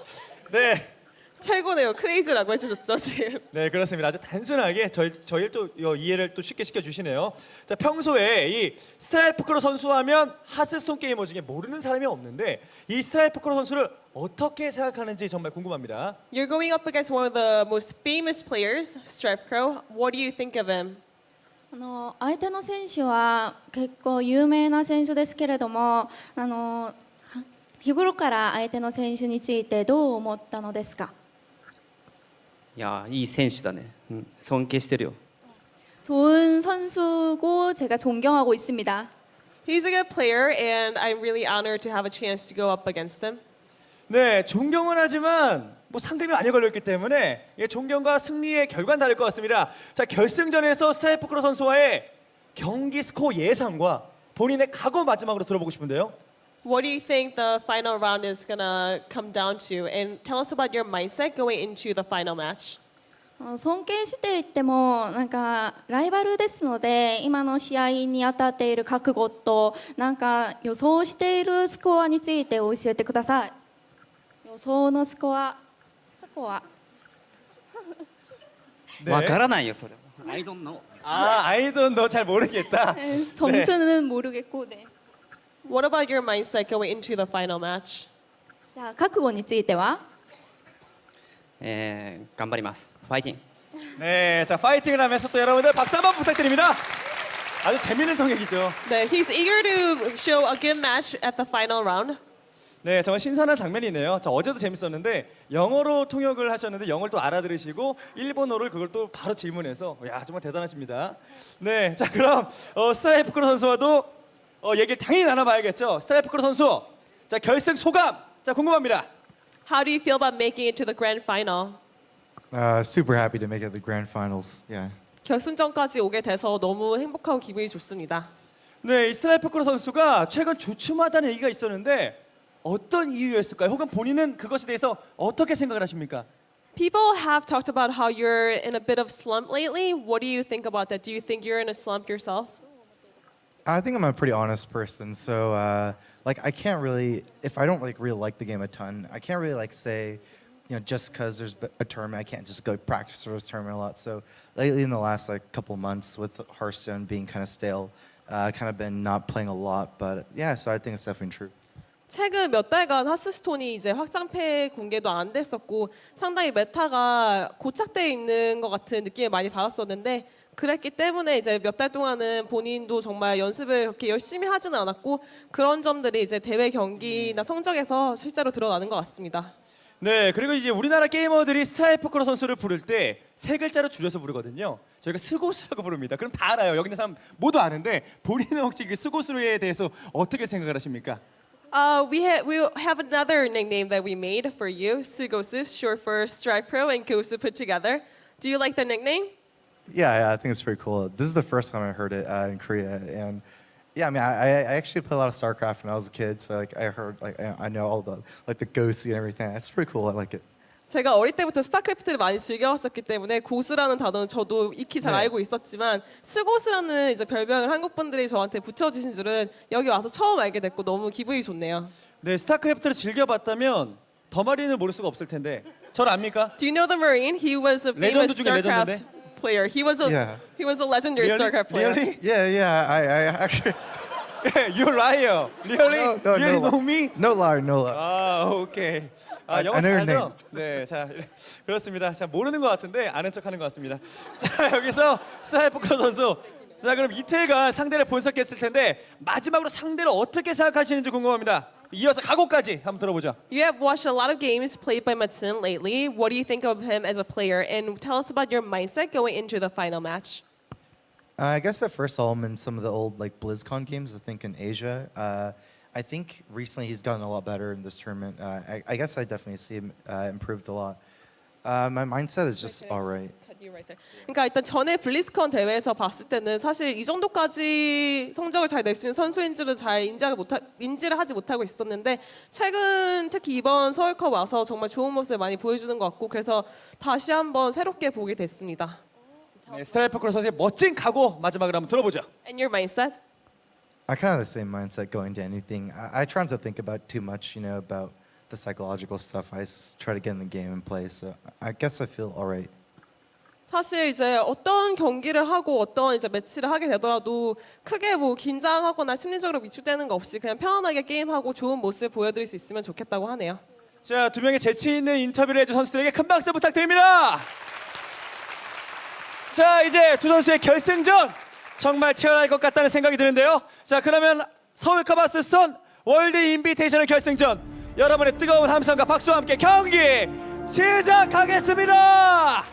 네. 최고네요. 크레이즈라고 해주셨죠 지금. 네, 그렇습니다. 아주 단순하게 저희를 또 이해를 또 쉽게 시켜주시네요. 자, 평소에 이 스트라이프크로 선수하면 하스스톤 게이머 중에 모르는 사람이 없는데 이 스트라이프크로 선수를 어떻게 생각하는지 정말 궁금합니다. You're going up against one of the most famous players, StrifeCro. What do you think of him? 相手の選手は結構有名な選手ですけれども、日頃から相手の選手についてどう思ったのですか？いやいい選手だね。尊敬してるよ。 좋은 선수고 제가 존경하고 있습니다. He's a good player, and I'm really honored to have a chance to go up against him. 네, 존경은 하지만 뭐 상금이 많이 걸렸기 때문에 존경과 승리의 결과는 다를 것 같습니다. 자, 결승전에서 스트라이프크로 선수와의 경기 스코어 예상과 본인의 각오 마지막으로 들어보고 싶은데요. What do you think the final round is gonna come down to? And tell us about your mindset going into the final match. 尊敬していってもなんかライバルですので、今の試合に当たっている覚悟となんか予想しているスコアについて教えてください。予想のスコア。 네. わからないよそれ。I don't know。 I don't know. 잘 모르겠다. 점수는 모르겠고, 네. What about your mindset going into the final match? 자, 覚悟については頑張ります。ファイティング。 네, 자, 파이팅을 하면서 또 여러분들 박수 한번 부탁드립니다. 아주 재밌는 통역이죠. 네, he's eager to show a good match at the final round. 네, 정말 신선한 장면이네요. 자, 어제도 재밌었는데 영어로 통역을 하셨는데 영어를 또 알아들으시고 일본어를 그걸 또 바로 질문해서 야, 정말 대단하십니다. 네, 자, 그럼 스트라이프크로 선수와도 얘기를 당연히 나눠봐야겠죠. 스트라이프크로 선수, 자, 결승 소감, 자, 궁금합니다. How do you feel about making it to the grand final? Super happy to make it to the grand finals. Yeah. 결승전까지 오게 돼서 너무 행복하고 기분이 좋습니다. 네, 이 스트라이프크로 선수가 최근 주춤하다는 얘기가 있었는데 어떤 이유였을까요? 혹은 본인은 그것에 대해서 어떻게 생각을 하십니까? People have talked about how you're in a bit of slump lately. What do you think about that? Do you think you're in a slump yourself? I think I'm a pretty honest person, so like I can't really, if I don't really like the game a ton, I can't really say, just because there's a tournament, I can't just go practice for this tournament a lot. So lately, in the last couple months, with Hearthstone being kind of stale, kind of been not playing a lot. But yeah, so I think it's definitely true. 최근 몇 달간 하스스톤이 이제 확장팩 공개도 안 됐었고 상당히 메타가 고착돼 있는 것 같은 느낌을 많이 받았었는데 그랬기 때문에 이제 몇 달 동안은 본인도 정말 연습을 그렇게 열심히 하지는 않았고 그런 점들이 이제 대회 경기나 성적에서 실제로 드러나는 것 같습니다. 네, 그리고 이제 우리나라 게이머들이 스트라이프크로 선수를 부를 때 세 글자로 줄여서 부르거든요. 저희가 스고스라고 부릅니다. 그럼 다 알아요. 여기 있는 사람 모두 아는데 본인은 혹시 그 스고스에 대해서 어떻게 생각을 하십니까? We have another nickname that we made for you, Sugosu, short for StrifeCro and Gosu put together. Do you like the nickname? Yeah, I think it's pretty cool. This is the first time I heard it in Korea, and yeah, I mean, I actually played a lot of StarCraft when I was a kid, so I heard I know all about the ghosty and everything. It's pretty cool. I like it. 제가 어릴 때부터 스타크래프트를 많이 즐겨왔었기 때문에 고수라는 단어는 저도 익히 잘 알고 있었지만 스고스라는 이제 별명을 한국 분들이 저한테 붙여주신 줄은 여기 와서 처음 알게 됐고 너무 기분이 좋네요. 네, 스타크래프트를 즐겨봤다면 더마리는 모를 수가 없을 텐데 저를 압니까? Do you know the Marine? He was a famous 레전드 중에 StarCraft 레전드인데? player. He was a legendary Really? StarCraft player. Really? Yeah, I actually. You're liar. Really? No, You really no. know me? No lie, no lie. 아, 오케이. 영어 I know your 잘하죠? 네, 자, 그렇습니다. 자, 모르는 것 같은데 아는 척하는 것 같습니다. 자, 여기서 스트라이프크로 선수. 자, 그럼 이틀간 상대를 분석했을 텐데 마지막으로 상대를 어떻게 생각하시는지 궁금합니다. 이어서 각오까지 한번 들어보죠. You have watched a lot of games played by Matsun lately. What do you think of him as a player? And tell us about your mindset going into the final match. I guess at first saw him in some of the old like BlizzCon games. I think in Asia. I think recently he's gotten a lot better in this tournament. I guess I definitely see him improved a lot. My mindset is just all right. 그러니까 일단 전에 블리즈컨 대회에서 봤을 때는 사실 이 정도까지 성적을 잘 낼 수 있는 선수인지를 잘 인지를 하지 못하고 있었는데 최근 특히 이번 서울컵 와서 정말 좋은 모습을 많이 보여주는 것 같고 그래서 다시 한번 새롭게 보게 됐습니다. 네, 스트라이퍼 선수의 멋진 각오 마지막으로 한번 들어보죠. And your mindset? I kind of have the same mindset going to anything. I try not to think about too much, about the psychological stuff. I try to get in the game and play. So I guess I feel all right. 사실 이제 어떤 경기를 하고 어떤 이제 매치를 하게 되더라도 크게 뭐 긴장하거나 심리적으로 위축되는 거 없이 그냥 편안하게 게임하고 좋은 모습 보여드릴 수 있으면 좋겠다고 하네요. 자, 두 명의 재치 있는 인터뷰를 해준 선수들에게 큰 박수 부탁드립니다. 자, 이제 두 선수의 결승전 정말 치열할 것 같다는 생각이 드는데요. 자, 그러면 서울컵 하스스톤 월드 인비테이셔널 결승전 여러분의 뜨거운 함성과 박수와 함께 경기 시작하겠습니다.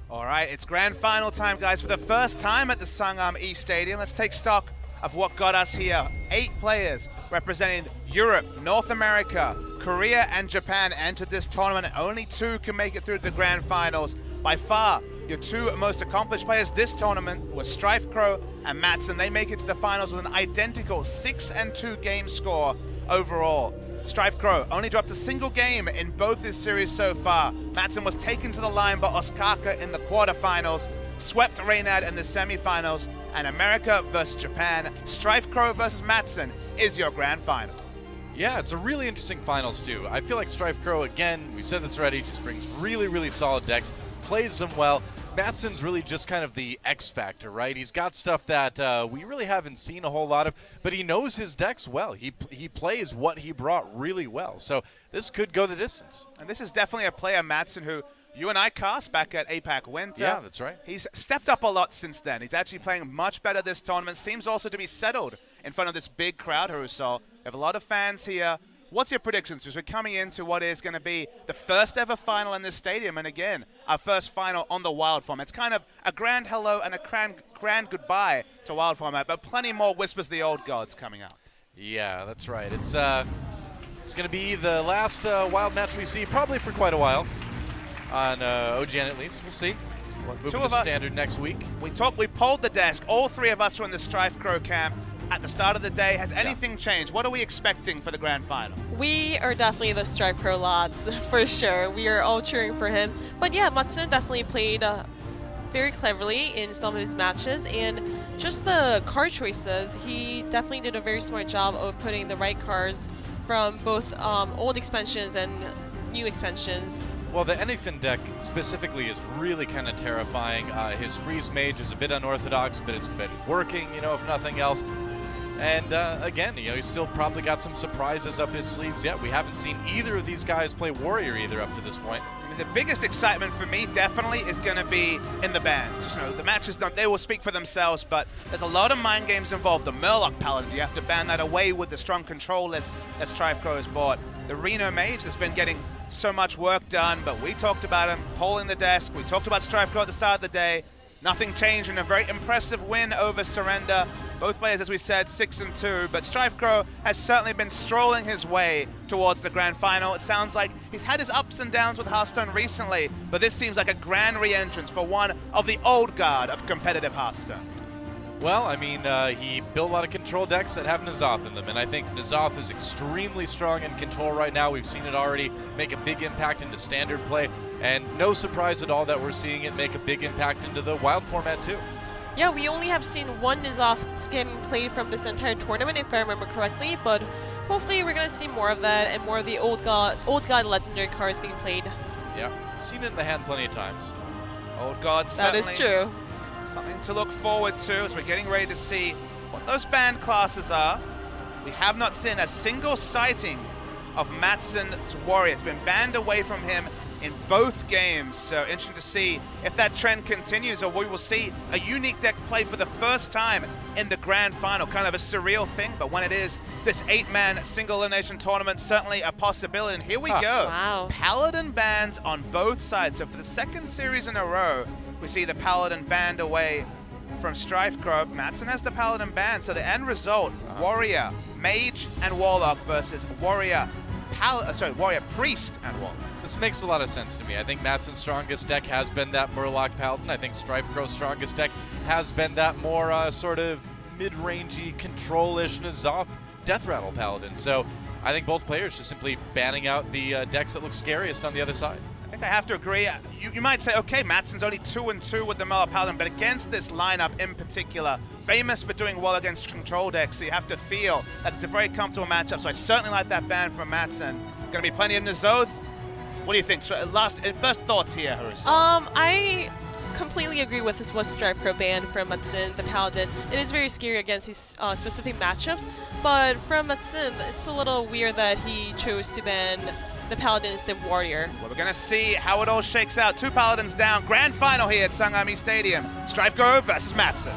All right, it's grand final time, guys. For the first time at the Sangam East Stadium, let's take stock of what got us here. 8 players representing Europe, North America, Korea, and Japan entered this tournament. Only 2 can make it through the grand finals. By far, your 2 most accomplished players this tournament were Strife Crow and Matson. They make it to the finals with an identical 6-2 game score overall. Strife Crow only dropped a single game in both his series so far. Matson was taken to the line by Osaka in the quarterfinals, swept Reynad in the semifinals, and America versus Japan. Strife Crow versus Matson is your grand final. Yeah, it's a really interesting finals too. I feel like Strife Crow, again, we've said this already, just brings really, really solid decks, plays them well. Matson's really just kind of the X factor, right? He's got stuff that we really haven't seen a whole lot of, but he knows his decks well. He plays what he brought really well. So this could go the distance. And this is definitely a player, Matson, who you and I cast back at APAC Winter. Yeah, that's right. He's stepped up a lot since then. He's actually playing much better this tournament. Seems also to be settled in front of this big crowd, Harusol. We have a lot of fans here. What's your predictions? Because we're coming into what is going to be the first ever final in this stadium, and again, our first final on the Wild format. It's kind of a grand hello and a grand goodbye to Wild format, but plenty more Whispers of the Old Gods coming up. Yeah, that's right. It's going to be the last Wild match we see probably for quite a while on OGN at least. We'll see. Moving Two to of us, standard next week. We polled the desk. All 3 of us were in the Strife Crow camp at the start of the day. Has anything changed? What are we expecting for the grand final? We are definitely the Stripe Pro lots, for sure. We are all cheering for him. But yeah, Matsun definitely played very cleverly in some of his matches, and just the card choices, he definitely did a very smart job of putting the right cards from both old expansions and new expansions. Well, the Anyfin deck specifically is really kind of terrifying. His Freeze Mage is a bit unorthodox, but it's been working, if nothing else. And again, he's still probably got some surprises up his sleeves yet. We haven't seen either of these guys play Warrior either up to this point. I mean, the biggest excitement for me definitely is going to be in the bans. Just the matches, they will speak for themselves, but there's a lot of mind games involved. The Murloc Paladin, you have to ban that away with the strong control list that Strife Crow has bought. The Reno Mage that's been getting so much work done, but we talked about him polling the desk. We talked about Strife Crow at the start of the day. Nothing changed in a very impressive win over Surrender. Both players, as we said, 6-2, but StrifeCro has certainly been strolling his way towards the grand final. It sounds like he's had his ups and downs with Hearthstone recently, but this seems like a grand re-entrance for one of the old guard of competitive Hearthstone. Well, I mean, he built a lot of control decks that have N'Zoth in them, and I think N'Zoth is extremely strong in control right now. We've seen it already make a big impact into standard play, and no surprise at all that we're seeing it make a big impact into the wild format too. Yeah, we only have seen one N'Zoth game played from this entire tournament, if I remember correctly, but hopefully we're going to see more of that and more of the old god legendary cards being played. Yeah, seen it in the hand plenty of times. Old God, That certainly is true. something to look forward to as we're getting ready to see what those banned classes are. We have not seen a single sighting of Matsson's Warrior. It's been banned away from him in both games, so interesting to see if that trend continues, or we will see a unique deck played for the first time in the grand final. Kind of a surreal thing, but when it is this 8-man single elimination tournament, certainly a possibility. And here we go. Wow. Paladin bans on both sides. So for the second series in a row, we see the Paladin banned away from StrifeCro. Matsson has the Paladin banned, so the end result, Warrior, Mage, and Warlock versus Warrior, Warrior, Priest, and Warlock. This makes a lot of sense to me. I think Matsson's strongest deck has been that Murloc Paladin. I think StrifeCro's strongest deck has been that more sort of mid-rangey, control-ish N'Zoth Death Rattle Paladin. So I think both players just simply banning out the decks that look scariest on the other side. I think I have to agree. You might say, okay, Matsson's only 2-2 with the Murloc Paladin, but against this lineup in particular, famous for doing well against control decks, so you have to feel that it's a very comfortable matchup. So I certainly like that ban from Matsson. Going to be plenty of N'Zoth. What do you think? First thoughts here, Harusa. I completely agree with what StrifeCro banned from Matsson, the Paladin. It is very scary against these specific matchups, but from Matsson, it's a little weird that he chose to ban the Paladin instead of Warrior. Well, we're going to see how it all shakes out. 2 Paladins down. Grand final here at Sangami Stadium. StrifeCro versus Matsson.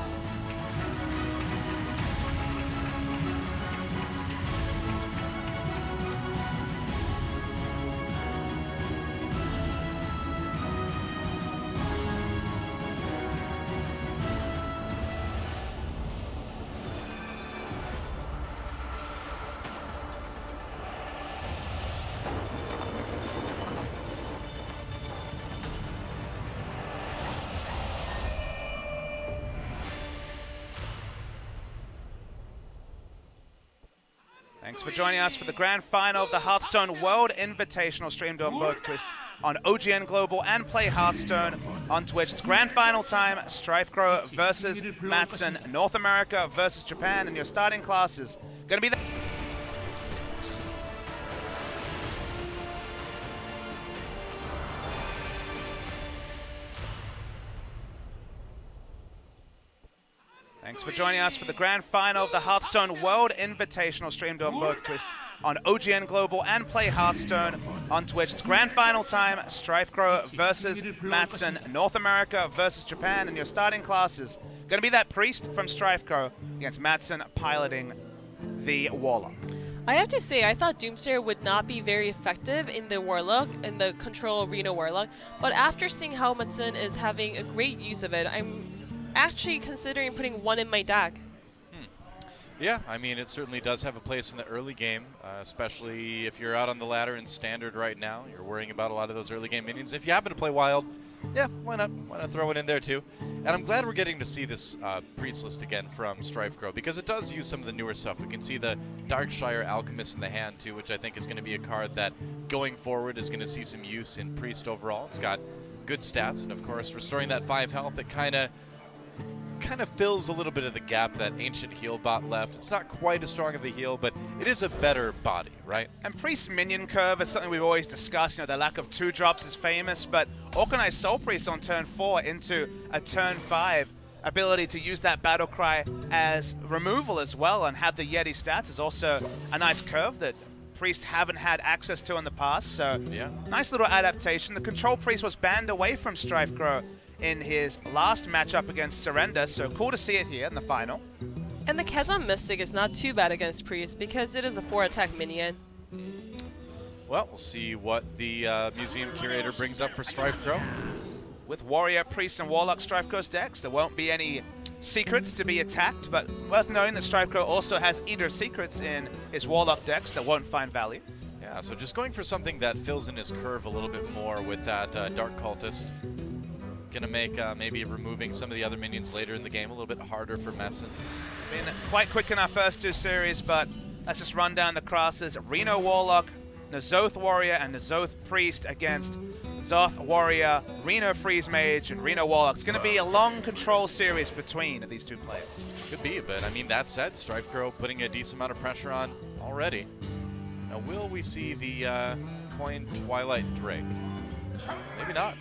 Thanks for joining us for the grand final of the Hearthstone World Invitational, streamed on both Twitch, on OGN Global and Play Hearthstone on Twitch. It's grand final time, StrifeCro versus Matsson, North America versus Japan, and your starting class is going to be the... Thanks for joining us for the grand final of the Hearthstone World Invitational, streamed on both Twitch, on OGN Global and Play Hearthstone on Twitch. It's grand final time, StrifeCro versus Matsson, North America versus Japan, and your starting class is going to be that Priest from StrifeCro against Matsson piloting the Warlock. I have to say, I thought Doomsayer would not be very effective in the Warlock, in the Control Arena Warlock, but after seeing how Matsson is having a great use of it, I'm actually considering putting one in my deck. Yeah, I mean, it certainly does have a place in the early game, especially if you're out on the ladder in Standard right now. You're worrying about a lot of those early game minions. If you happen to play Wild, yeah, why not? Why not throw it in there too? And I'm glad we're getting to see this Priest list again from StrifeCro, because it does use some of the newer stuff. We can see the Darkshire Alchemist in the hand too, which I think is going to be a card that going forward is going to see some use in Priest overall. It's got good stats, and of course, restoring that 5 health, it kind of fills a little bit of the gap that Ancient Heal bot left. It's not quite as strong of a heal, but it is a better body, right? And Priest's minion curve is something we've always discussed. You know, the lack of 2-drops is famous, but Organized Soul Priest on turn 4 into a turn 5 ability to use that battle cry as removal as well and have the Yeti stats is also a nice curve that Priest haven't had access to in the past. So yeah, nice little adaptation. The Control Priest was banned away from StrifeCro in his last matchup against Surrender, so cool to see it here in the final. And the Kazan Mystic is not too bad against Priest because it is a 4-attack minion. Well, we'll see what the Museum Curator brings up for StrifeCro. with Warrior, Priest, and Warlock Strife Crow's decks. There won't be any secrets to be attacked, but worth knowing that Strife Crow also has Eater Secrets in his Warlock decks that won't find value. Yeah, so just going for something that fills in his curve a little bit more with that Dark Cultist. Gonna make maybe removing some of the other minions later in the game a little bit harder for Madsen. Been quite quick in our first two series, but let's just run down the crosses. Reno Warlock, N'Zoth Warrior, and N'Zoth Priest against Zoth Warrior, Reno Freeze Mage, and Reno Warlock. It's going to be a long control series between these two players. Could be, but I mean, that said, Strife Crow putting a decent amount of pressure on already. Now, will we see the coin Twilight Drake? Maybe not.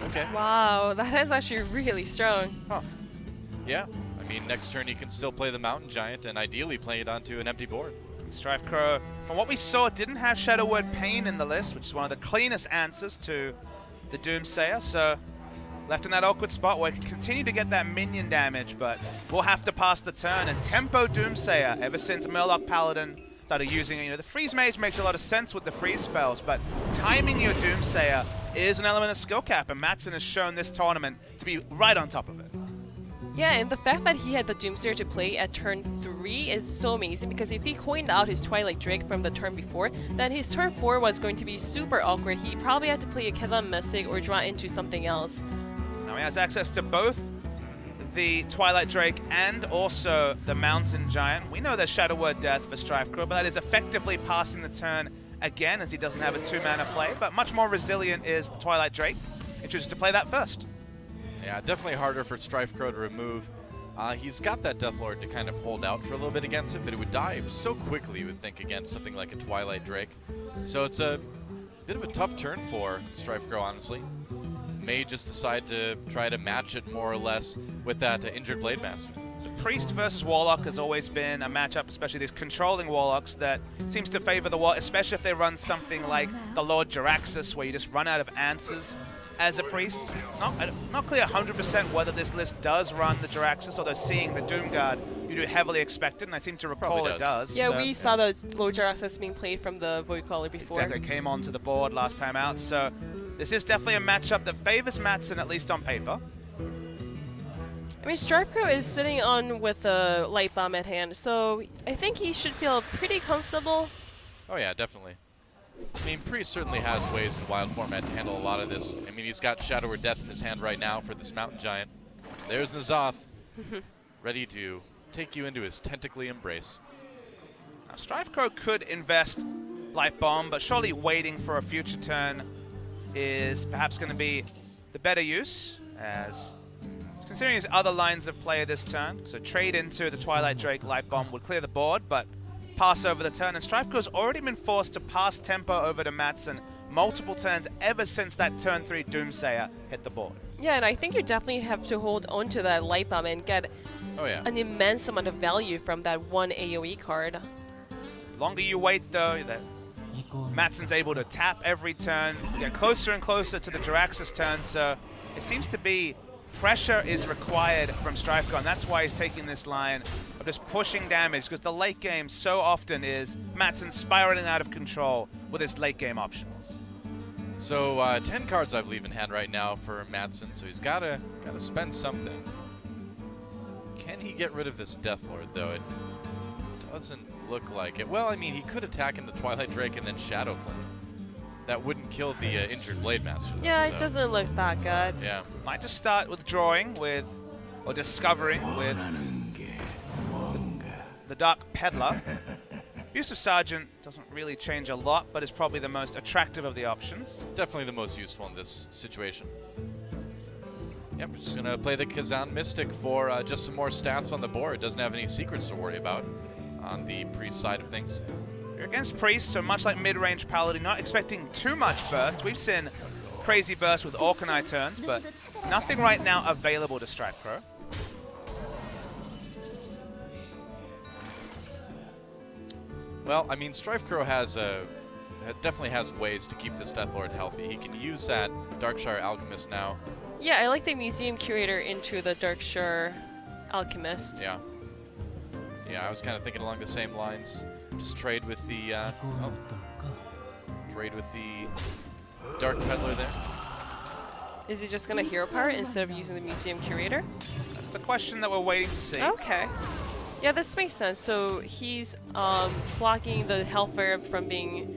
Okay. Wow, that is actually really strong. Huh. Yeah. I mean, next turn he can still play the Mountain Giant and ideally play it onto an empty board. Strife Crow, from what we saw, didn't have Shadow Word Pain in the list, which is one of the cleanest answers to the Doomsayer. So left in that awkward spot where he can continue to get that minion damage, but we'll have to pass the turn. And Tempo Doomsayer, ever since Murloc Paladin started using it, the Freeze Mage makes a lot of sense with the freeze spells, but timing your Doomsayer is an element of skill cap, and Madsen has shown this tournament to be right on top of it. Yeah, and the fact that he had the Doomsayer to play at turn 3 is so amazing, because if he coined out his Twilight Drake from the turn before, then his turn 4 was going to be super awkward. He probably had to play a Kazan Mystic or draw into something else. Now he has access to both the Twilight Drake and also the Mountain Giant. We know there's Shadow Word Death for Strife Crow, but that is effectively passing the turn again, as he doesn't have a 2-mana play, but much more resilient is the Twilight Drake. He chooses to play that first. Yeah, definitely harder for Strife Crow to remove. He's got that Deathlord to kind of hold out for a little bit against it, but it would die so quickly, you would think, against something like a Twilight Drake. So it's a bit of a tough turn for Strife Crow, honestly. May just decide to try to match it more or less with that injured Blade Master. So Priest versus Warlock has always been a matchup, especially these controlling Warlocks, that seems to favor the Warlock, especially if they run something like the Lord Jaraxxus, where you just run out of answers as a Priest. Not clear 100% whether this list does run the Jaraxxus, although seeing the Doomguard, you do heavily expect it, and I seem to recall it does. Yeah, so. we saw the Lord Jaraxxus being played from the Void Caller before. Exactly, came onto the board last time out, so this is definitely a matchup that favors Madsen, at least on paper. I mean, Strife Crow is sitting on with a Light Bomb at hand, so I think he should feel pretty comfortable. Oh yeah, definitely. I mean, Priest certainly has ways in wild format to handle a lot of this. I mean, he's got Shadow or Death in his hand right now for this Mountain Giant. There's N'Zoth, ready to take you into his tentacly embrace. Now, Strife Crow could invest Light Bomb, but surely waiting for a future turn is perhaps going to be the better use, as considering his other lines of play this turn. So trade into the Twilight Drake Light Bomb would clear the board, but pass over the turn. And Strife Crow's already been forced to pass tempo over to Madsen multiple turns ever since that turn 3 Doomsayer hit the board. Yeah, and I think you definitely have to hold on to that Light Bomb and get an immense amount of value from that one AoE card. The longer you wait, though, Madsen's able to tap every turn, get closer and closer to the Jaraxxus turn, so it seems to be pressure is required from Strife Crow, and that's why he's taking this line of just pushing damage, because the late game so often is Madsen spiraling out of control with his late game options. So 10 cards, I believe, in hand right now for Madsen, so he's gotta spend something. Can he get rid of this Deathlord, though? It doesn't look like it. Well, I mean, he could attack into Twilight Drake and then Shadow Flame. That wouldn't kill the injured Blade Master. Yeah, so. it doesn't look that good. Yeah. Might just start withdrawing with, or discovering with the Dark Peddler. Abusive Sergeant doesn't really change a lot, but is probably the most attractive of the options. Definitely the most useful in this situation. Yep, we're just going to play the Kazan Mystic for just some more stats on the board. Doesn't have any secrets to worry about on the Priest side of things. You're against Priest, so much like mid-range Paladin, not expecting too much burst. We've seen crazy burst with Orkanai turns, but nothing right now available to Strife Crow. Well, I mean, Strife Crow definitely has ways to keep this Deathlord healthy. He can use that Darkshire Alchemist now. Yeah, I like the Museum Curator into the Darkshire Alchemist. Yeah. Yeah, I was kind of thinking along the same lines. Just trade with the Dark Peddler there. Is he just going to hero power instead of using the Museum Curator? That's the question that we're waiting to see. Okay. Yeah, this makes sense. So he's blocking the Hellfire from being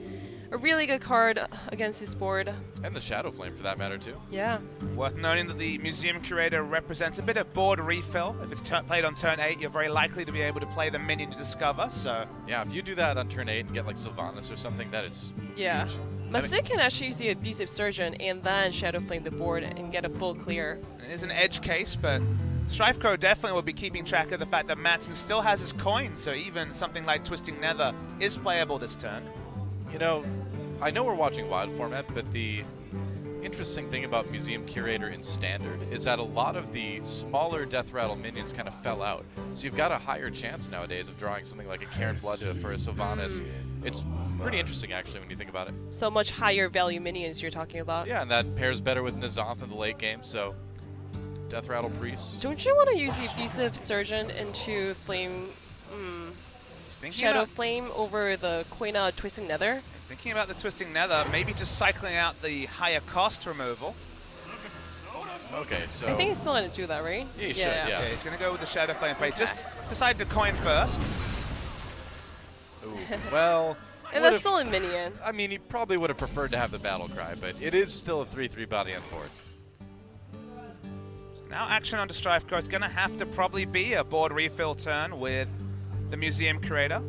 a really good card against his board. And the Shadow Flame, for that matter, too. Yeah. Worth noting that the Museum Curator represents a bit of board refill. If it's played on turn 8, you're very likely to be able to play the minion you discover, so... Yeah, if you do that on turn 8 and get like Sylvanas or something, that is Yeah. huge. Matsun can actually use the Abusive Surgeon and then Shadow Flame the board and get a full clear. It is an edge case, but Strifecrow definitely will be keeping track of the fact that Matson still has his coin, so even something like Twisting Nether is playable this turn. You know, I know we're watching Wild format, but the interesting thing about Museum Curator in Standard is that a lot of the smaller Death Rattle minions kind of fell out. So you've got a higher chance nowadays of drawing something like a Karen Bloodhoof or a Sylvanas. It's pretty interesting, actually, when you think about it. So much higher value minions you're talking about. Yeah, and that pairs better with N'Zoth in the late game, so Death Rattle Priest. Don't you want to use the Abusive Surgeon into Flame... Shadow Flame over the Quina Twisting Nether? Thinking about the Twisting Nether, maybe just cycling out the higher cost removal. Okay, so... I think he's still going to do that, right? Yeah, he should, yeah. Yeah, he's going to go with the Shadow Flame play. Just decide to coin first. Ooh, well... And that's still a minion. I mean, he probably would have preferred to have the Battle Cry, but it is still a 3/3 body on board. Now action onto Strifecrow. It's going to have to probably be a board refill turn with the Museum Curator.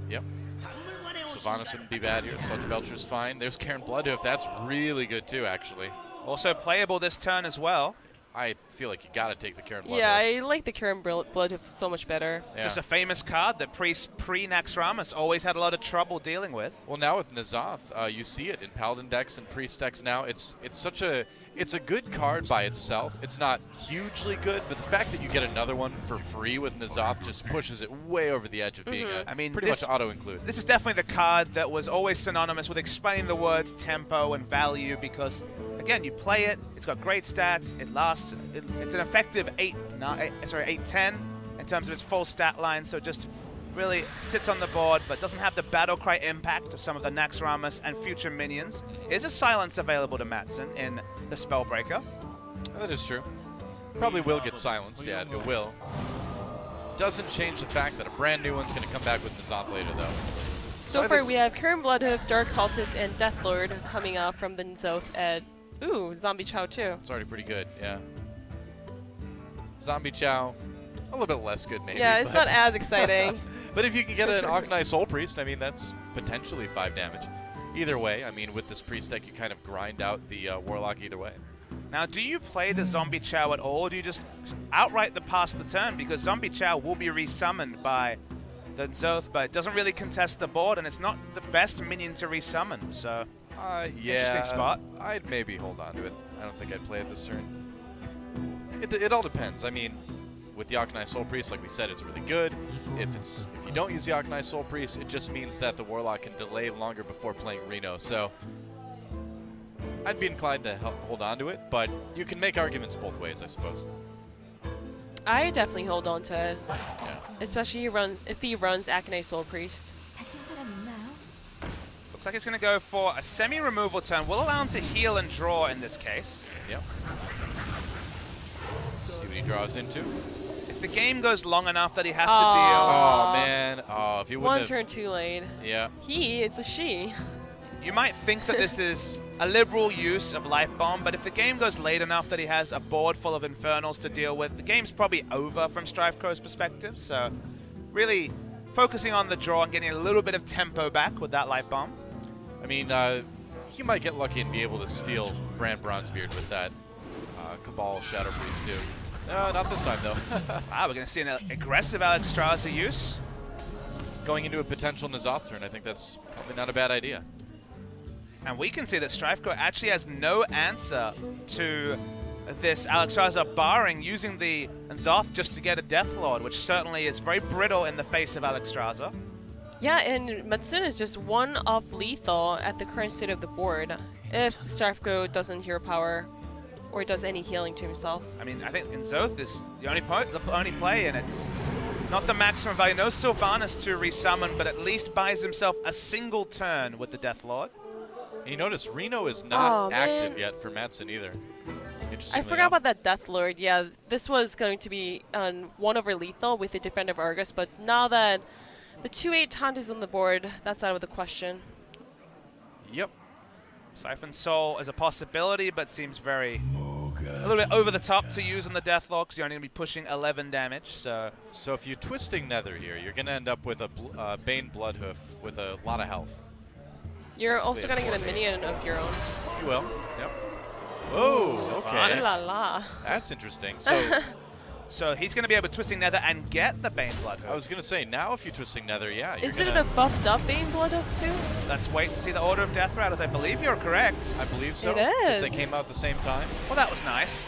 Yep. Sylvanas wouldn't be bad here. Sludge Belcher's fine. There's Karen Bloodhoof. That's really good too, actually. Also playable this turn as well. I feel like you gotta take the Karen Bloodhoof. Yeah, I like the Karen Bloodhoof so much better. Yeah. Just a famous card that pre-Naxxramas always had a lot of trouble dealing with. Well, now with N'Zoth, you see it in Paladin decks and Priest decks now. It's a good card by itself. It's not hugely good, but the fact that you get another one for free with N'Zoth just pushes it way over the edge of being pretty much auto-include. This is definitely the card that was always synonymous with explaining the words tempo and value because, again, you play it, it's got great stats, it lasts, it's an effective 8-10 in terms of its full stat line, so just really sits on the board but doesn't have the battle cry impact of some of the Naxxramas and future minions. Is a silence available to Matson in the Spellbreaker? That is true. Probably will get silenced, yeah, it will. Doesn't change the fact that a brand new one's going to come back with N'Zoth later, though. So far, we have Karen Bloodhoof, Dark Cultist, and Deathlord coming out from the N'Zoth at, Zombie Chow too. It's already pretty good, yeah. Zombie Chow, a little bit less good maybe. Yeah, it's not as exciting. But if you can get an Auknai Soul Priest, I mean, that's potentially 5 damage. Either way, I mean, with this Priest deck, you kind of grind out the Warlock either way. Now, do you play the Zombie Chow at all, or do you just outright pass the turn? Because Zombie Chow will be resummoned by the Zoth, but it doesn't really contest the board, and it's not the best minion to resummon, so Yeah, interesting spot. I'd maybe hold on to it. I don't think I'd play it this turn. It all depends. I mean, with the Auknai Soul Priest, like we said, it's really good. If you don't use the Auknai Soul Priest, it just means that the Warlock can delay longer before playing Reno. So I'd be inclined to hold on to it, but you can make arguments both ways, I suppose. I definitely hold on to it, Yeah. especially if he runs Akonai Soul Priest. Looks like it's going to go for a semi-removal turn. We'll allow him to heal and draw in this case. Yep. See what he draws into. If the game goes long enough that he has to Oh, man. Oh, if he wouldn't One have... turn too late. Yeah. It's a she. deal, you might think that this is a liberal use of Life Bomb, but if the game goes late enough that he has a board full of Infernals to deal with, the game's probably over from Strifecrow's perspective. So really focusing on the draw and getting a little bit of tempo back with that Life Bomb. I mean, he might get lucky and be able to steal Brand Bronzebeard with that Cabal Shadow Priest too. No, not this time though. Wow, we're going to see an aggressive Alexstrasza use. Going into a potential N'Zoth turn, I think that's probably not a bad idea. And we can see that Strifecrow actually has no answer to this Alexstrasza, barring using the N'Zoth just to get a Deathlord, which certainly is very brittle in the face of Alexstrasza. Yeah, and Matsun is just one off lethal at the current state of the board if Strifecrow doesn't hero power or does any healing to himself. I mean, I think N'Zoth is the only play, and it's not the maximum value. No Sylvanas to resummon, but at least buys himself a single turn with the Deathlord. You notice Reno is not Oh, active man. yet for Madsen either. I Interestingly forgot enough. about that Death Lord. Yeah, this was going to be on 1 over lethal with the Defender of Argus, but now that the 2/8 taunt is on the board, that's out of the question. Yep. Siphon Soul is a possibility, but seems very a little bit over the top to use on the Deathlord because you're only going to be pushing 11 damage. So So if you're twisting Nether here, you're going to end up with a Bane Bloodhoof with a lot of health. You're Basically also a going to get a 4-8. minion of your own. You will. Yep. Whoa. Okay. Ooh la la. That's interesting. So so he's going to be able to twisting Nether and get the Bane Bloodhoof. I was going to say, now if you're twisting Nether, yeah. You're Is it gonna, a buffed up Bane Bloodhoof too? Let's wait to see the Order of Death Rattles. I believe you're correct. I believe so. It 'cause is. they came out at the same time. Well, that was nice.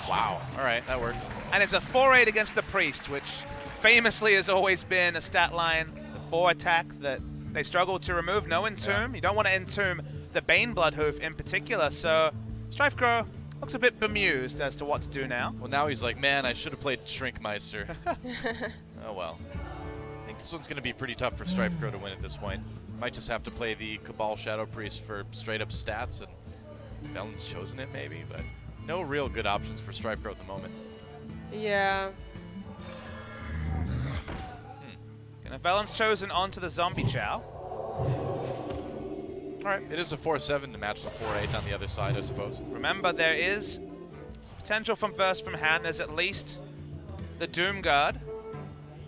Wow. All right, that worked. And it's a 4/8 against the Priest, which famously has always been a stat line, the 4 attack that they struggle to remove. No Entomb. You don't want to Entomb the Bane Bloodhoof in particular, so Strifecrow looks a bit bemused as to what to do now. Well, now he's like, man, I should have played Shrinkmeister. Oh, well. I think this one's going to be pretty tough for Strifecrow to win at this point. Might just have to play the Cabal Shadow Priest for straight-up stats, and Velen's chosen it maybe, but no real good options for Strifecrow at the moment. Yeah. And Velen's chosen onto the Zombie Chow. All right, it is a 4-7 to match the 4-8 on the other side, I suppose. Remember, there is potential from Burst from Hand. There's at least the Doom Guard.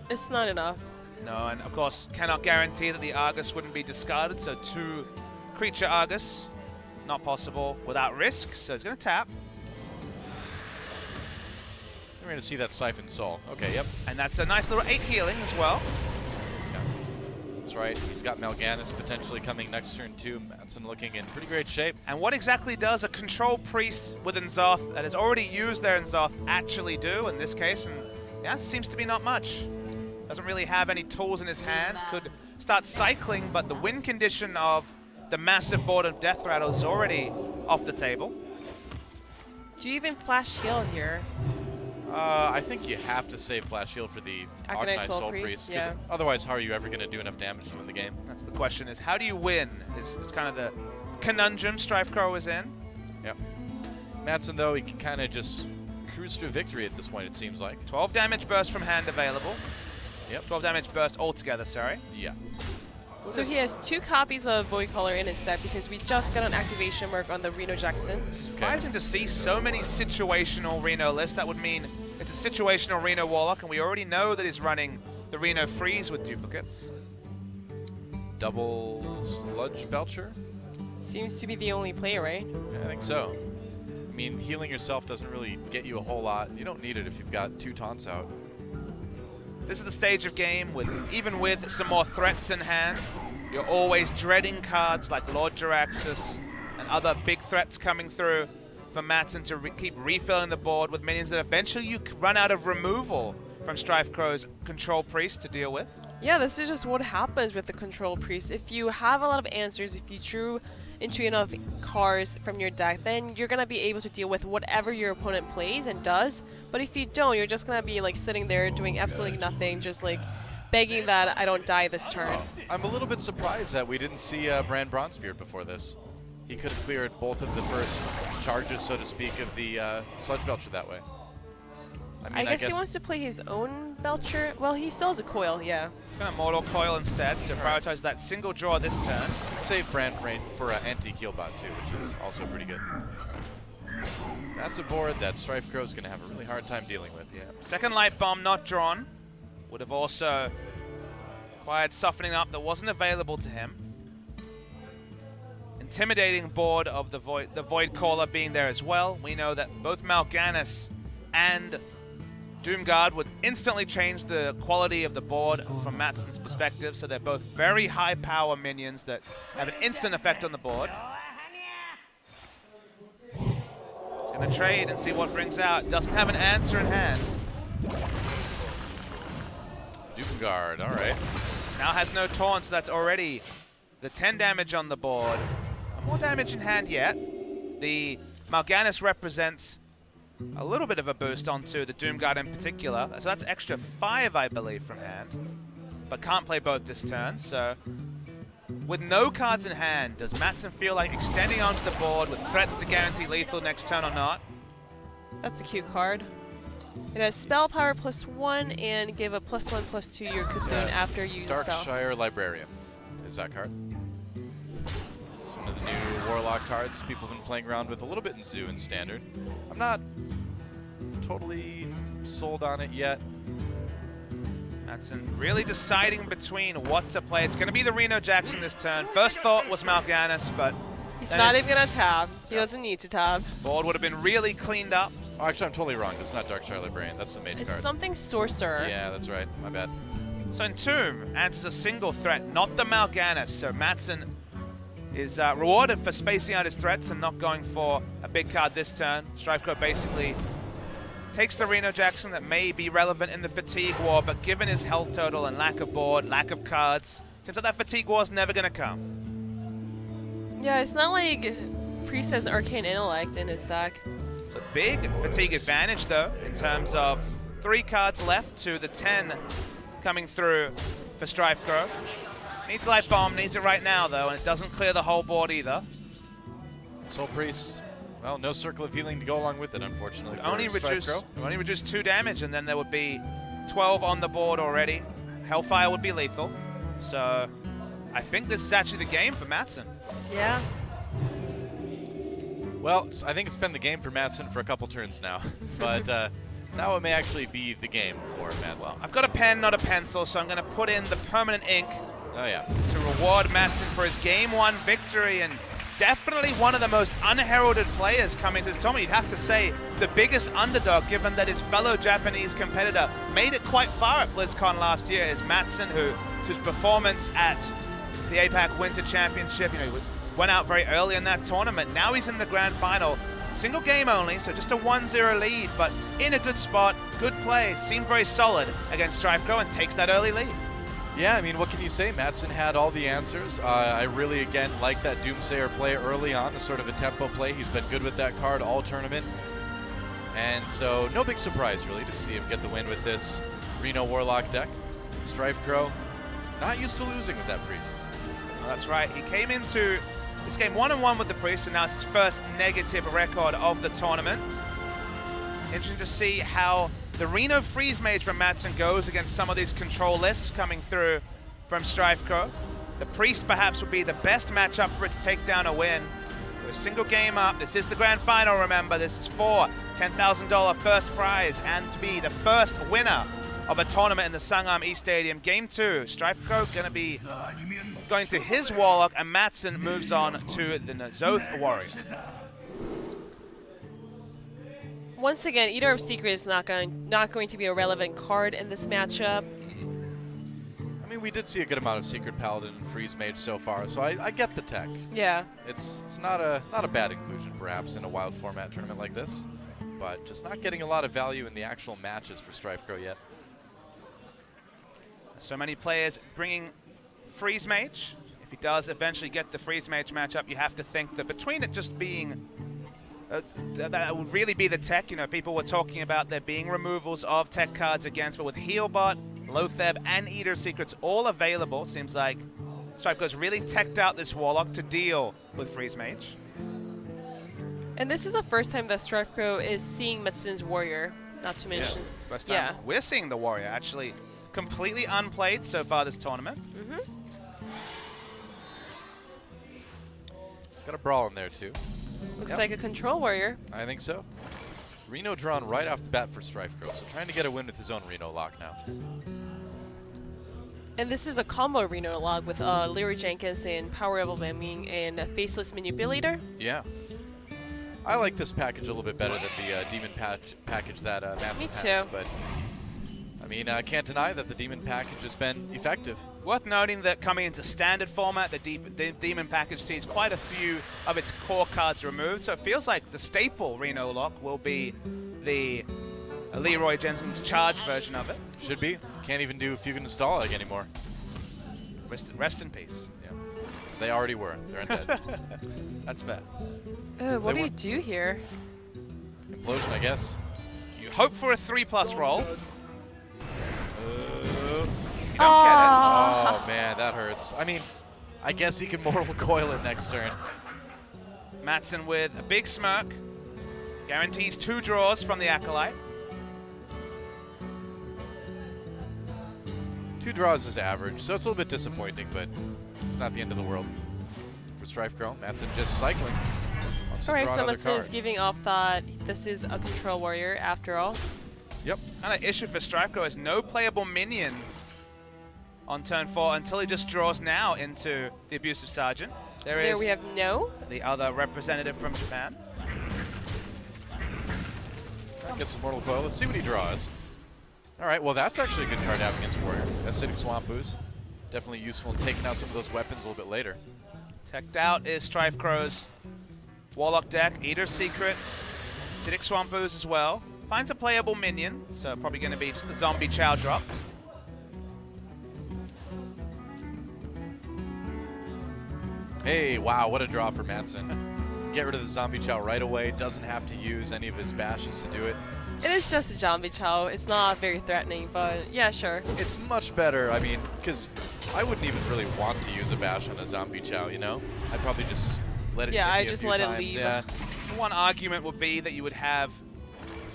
It's not enough. No, and of course, cannot guarantee that the Argus wouldn't be discarded, so 2 creature Argus, not possible without risk, so he's going to tap. We're going to see that Siphon Soul. Okay, yep. And that's a nice little 8 healing as well. That's right. He's got Mal'Ganis potentially coming next turn too. Madsen looking in pretty great shape. And what exactly does a Control Priest with N'Zoth that has already used their N'Zoth actually do in this case? And yeah, it seems to be not much. Doesn't really have any tools in his hand. Could start cycling, but the win condition of the massive board of Death Rattle is already off the table. Do you even flash heal here? I think you have to save Flash Shield for the Agonized Agonized Soul Soul Priest, Priest, yeah. otherwise how are you ever going to do enough damage to win the game? That's the question, is how do you win? Is kind of the conundrum Strifecrow is in. Yep. Madsen, though, he can kind of just cruise to victory at this point, it seems like. 12 damage burst from hand available. Yep. 12 damage burst altogether, sorry. Yeah. So he has 2 copies of Void Caller in his deck because we just got an activation mark on the Reno Jackson. Surprising to see so many situational Reno lists. That would mean it's a situational Reno Warlock, and we already know that he's running the Reno Freeze with duplicates. Double Sludge Belcher? Seems to be the only play, right? Yeah, I think so. I mean, healing yourself doesn't really get you a whole lot. You don't need it if you've got 2 taunts out. This is the stage of game with, even with some more threats in hand, you're always dreading cards like Lord Jaraxxus and other big threats coming through for Madsen to keep refilling the board with minions that eventually you run out of removal from Strifecrow's Control Priest to deal with. Yeah, this is just what happens with the Control Priest. If you have a lot of answers, if you drew into enough cards from your deck, then you're gonna be able to deal with whatever your opponent plays and does. But if you don't, you're just gonna be like sitting there doing absolutely nothing, just like begging that I don't die this turn. I'm a little bit surprised that we didn't see Brand Bronzebeard before this. He could have cleared both of the first charges, so to speak, of the Sludge Belcher that way. I mean, I guess he wants to play his own Belcher. Well, he still has a coil, yeah. He's going to Mortal Coil instead, so prioritize that single draw this turn. Save Brand for anti-Keelbot too, which is also pretty good. That's a board that Strifecrow's going to have a really hard time dealing with. Yeah. Second Light Bomb not drawn. Would have also required softening up that wasn't available to him. Intimidating board of the Void Caller being there as well. We know that both Mal'Ganis and Doomguard would instantly change the quality of the board from Madsen's perspective, so they're both very high power minions that have an instant effect on the board. He's going to trade and see what brings out. Doesn't have an answer in hand. Doomguard, all right. Now has no taunt, so that's already the 10 damage on the board. More damage in hand yet. The Mal'Ganis represents a little bit of a boost onto the Doomguard in particular. So that's extra 5, I believe, from hand. But can't play both this turn, so with no cards in hand, does Mattson feel like extending onto the board with threats to guarantee lethal next turn or not? That's a cute card. It has spell power +1 and give a +1/+2 to your cocoon after you use a spell. Darkshire Librarian is that card. It's one of the new Warlock cards people have been playing around with a little bit in Zoo and Standard. I'm not totally sold on it yet. Mattson really deciding between what to play. It's going to be the Reno Jackson this turn. First thought was Mal'Ganis, but He's then not his even going to tab. He doesn't need to tab. board would have been really cleaned up. Oh, actually, I'm totally wrong. That's not Darkshire Librarian. That's the mage It's card. something sorcerer. Yeah, that's right. My bad. So Entomb answers a single threat, not the Mal'Ganis. So Mattson is rewarded for spacing out his threats and not going for a big card this turn. Strifecode basically takes the Reno Jackson that may be relevant in the Fatigue War, but given his health total and lack of board, lack of cards, seems like that Fatigue War is never going to come. Yeah, it's not like Priest has Arcane Intellect in his deck. It's a big Fatigue advantage, though, in terms of 3 cards left to the 10 coming through for Strifecrow. Needs Light Bomb, needs it right now, though, and it doesn't clear the whole board either. Soul Priest. Well, no Circle of Healing to go along with it, unfortunately. for Only Strifecrow. reduce 2 damage, and then there would be 12 on the board already. Hellfire would be lethal. So I think this is actually the game for Mattson. Yeah. Well, I think it's been the game for Mattson for a couple turns now, but now it may actually be the game for Mattson. Well, I've got a pen, not a pencil, so I'm going to put in the permanent ink Oh yeah. to reward Mattson for his Game 1 victory, and definitely one of the most unheralded players coming to this tournament. You'd have to say the biggest underdog, given that his fellow Japanese competitor made it quite far at BlizzCon last year, is Mattson, whose performance at the APAC Winter Championship, he went out very early in that tournament. Now he's in the grand final. Single game only, so just a 1-0 lead, but in a good spot, good play, seemed very solid against Strifecrow and takes that early lead. Yeah, I mean, what can you say? Mattson had all the answers. I really, again, like that Doomsayer play early on, a sort of a tempo play. He's been good with that card all tournament. And so, no big surprise, really, to see him get the win with this Reno Warlock deck. Strifecrow, not used to losing with that Priest. Well, that's right. He came into this game 1-1 with the Priest, and now it's his first negative record of the tournament. Interesting to see how the Reno Freeze Mage from Mattson goes against some of these control lists coming through from Strifecrow. The Priest perhaps would be the best matchup for it to take down a win. We're a single game up. This is the grand final, remember. This is for $10,000 first prize and to be the first winner of a tournament in the Sangam East Stadium. Game 2, Strifecrow going to be going to his Warlock, and Mattson moves on to the Nazoth Warrior. Once again, Eater of Secret is not going to be a relevant card in this matchup. I mean, we did see a good amount of Secret Paladin and Freeze Mage so far, so I get the tech. Yeah. It's not a bad inclusion, perhaps, in a wild format tournament like this, but just not getting a lot of value in the actual matches for Strifecrow yet. So many players bringing Freeze Mage. If he does eventually get the Freeze Mage matchup, you have to think that between it just being that would really be the tech. You know, people were talking about there being removals of tech cards against, but with Healbot, Lotheb, and Eater Secrets all available, seems like Strifecrow's really teched out this Warlock to deal with Freeze Mage. And this is the first time that Strifecrow is seeing Mattson's Warrior, not to mention. First time we're seeing the Warrior, actually completely unplayed so far this tournament. It's got a Brawl in there, too. Looks like a Control Warrior. I think so. Reno drawn right off the bat for Strifecrow, so trying to get a win with his own Reno lock now. And this is a combo Reno log with Leroy Jenkins and Power Overwhelming and a Faceless Manipulator. Yeah. I like this package a little bit better than the Demon package that Mattson Me has. too. But, I mean, I can't deny that the Demon package has been effective. Worth noting that coming into standard format, the Demon package sees quite a few of its core cards removed, so it feels like the staple Reno lock will be the Leroy Jensen's charge version of it. Should be. Can't even do Fugue and Nostalgia anymore. Rest in peace. Yeah. They already were. They're undead. That's fair. What do you do here? Implosion, I guess. You hope for a 3+ roll. You don't get it. Oh, man, that hurts. I mean, I guess he can Mortal Coil it next turn. Mattson with a big smirk. Guarantees 2 draws from the Acolyte. 2 draws is average, so it's a little bit disappointing, but it's not the end of the world. For Strife Crow, Mattson just cycling. Alright, so Mattson is giving off that this is a control warrior after all. Yep. And an issue for Strife Crow is no playable minion on turn 4 until he just draws now into the Abusive Sergeant. There we have no. The other representative from Japan. Get some Mortal Coil. Let's see what he draws. All right, well, that's actually a good card to have against Warrior. Acidic Swamp Ooze. Definitely useful in taking out some of those weapons a little bit later. Teched out is Strife Crow's Warlock deck. Eater of Secrets. Acidic Swamp Ooze as well. Finds a playable minion, so probably going to be just the Zombie Chow dropped. Hey, wow, what a draw for Mattson. Get rid of the Zombie Chow right away. Doesn't have to use any of his bashes to do it. It is just a Zombie Chow. It's not very threatening, but yeah, sure. It's much better, I mean, because I wouldn't even really want to use a bash on a Zombie Chow, you know? I'd probably just let it hit me I a just few let times. it leave. Yeah. One argument would be that you would have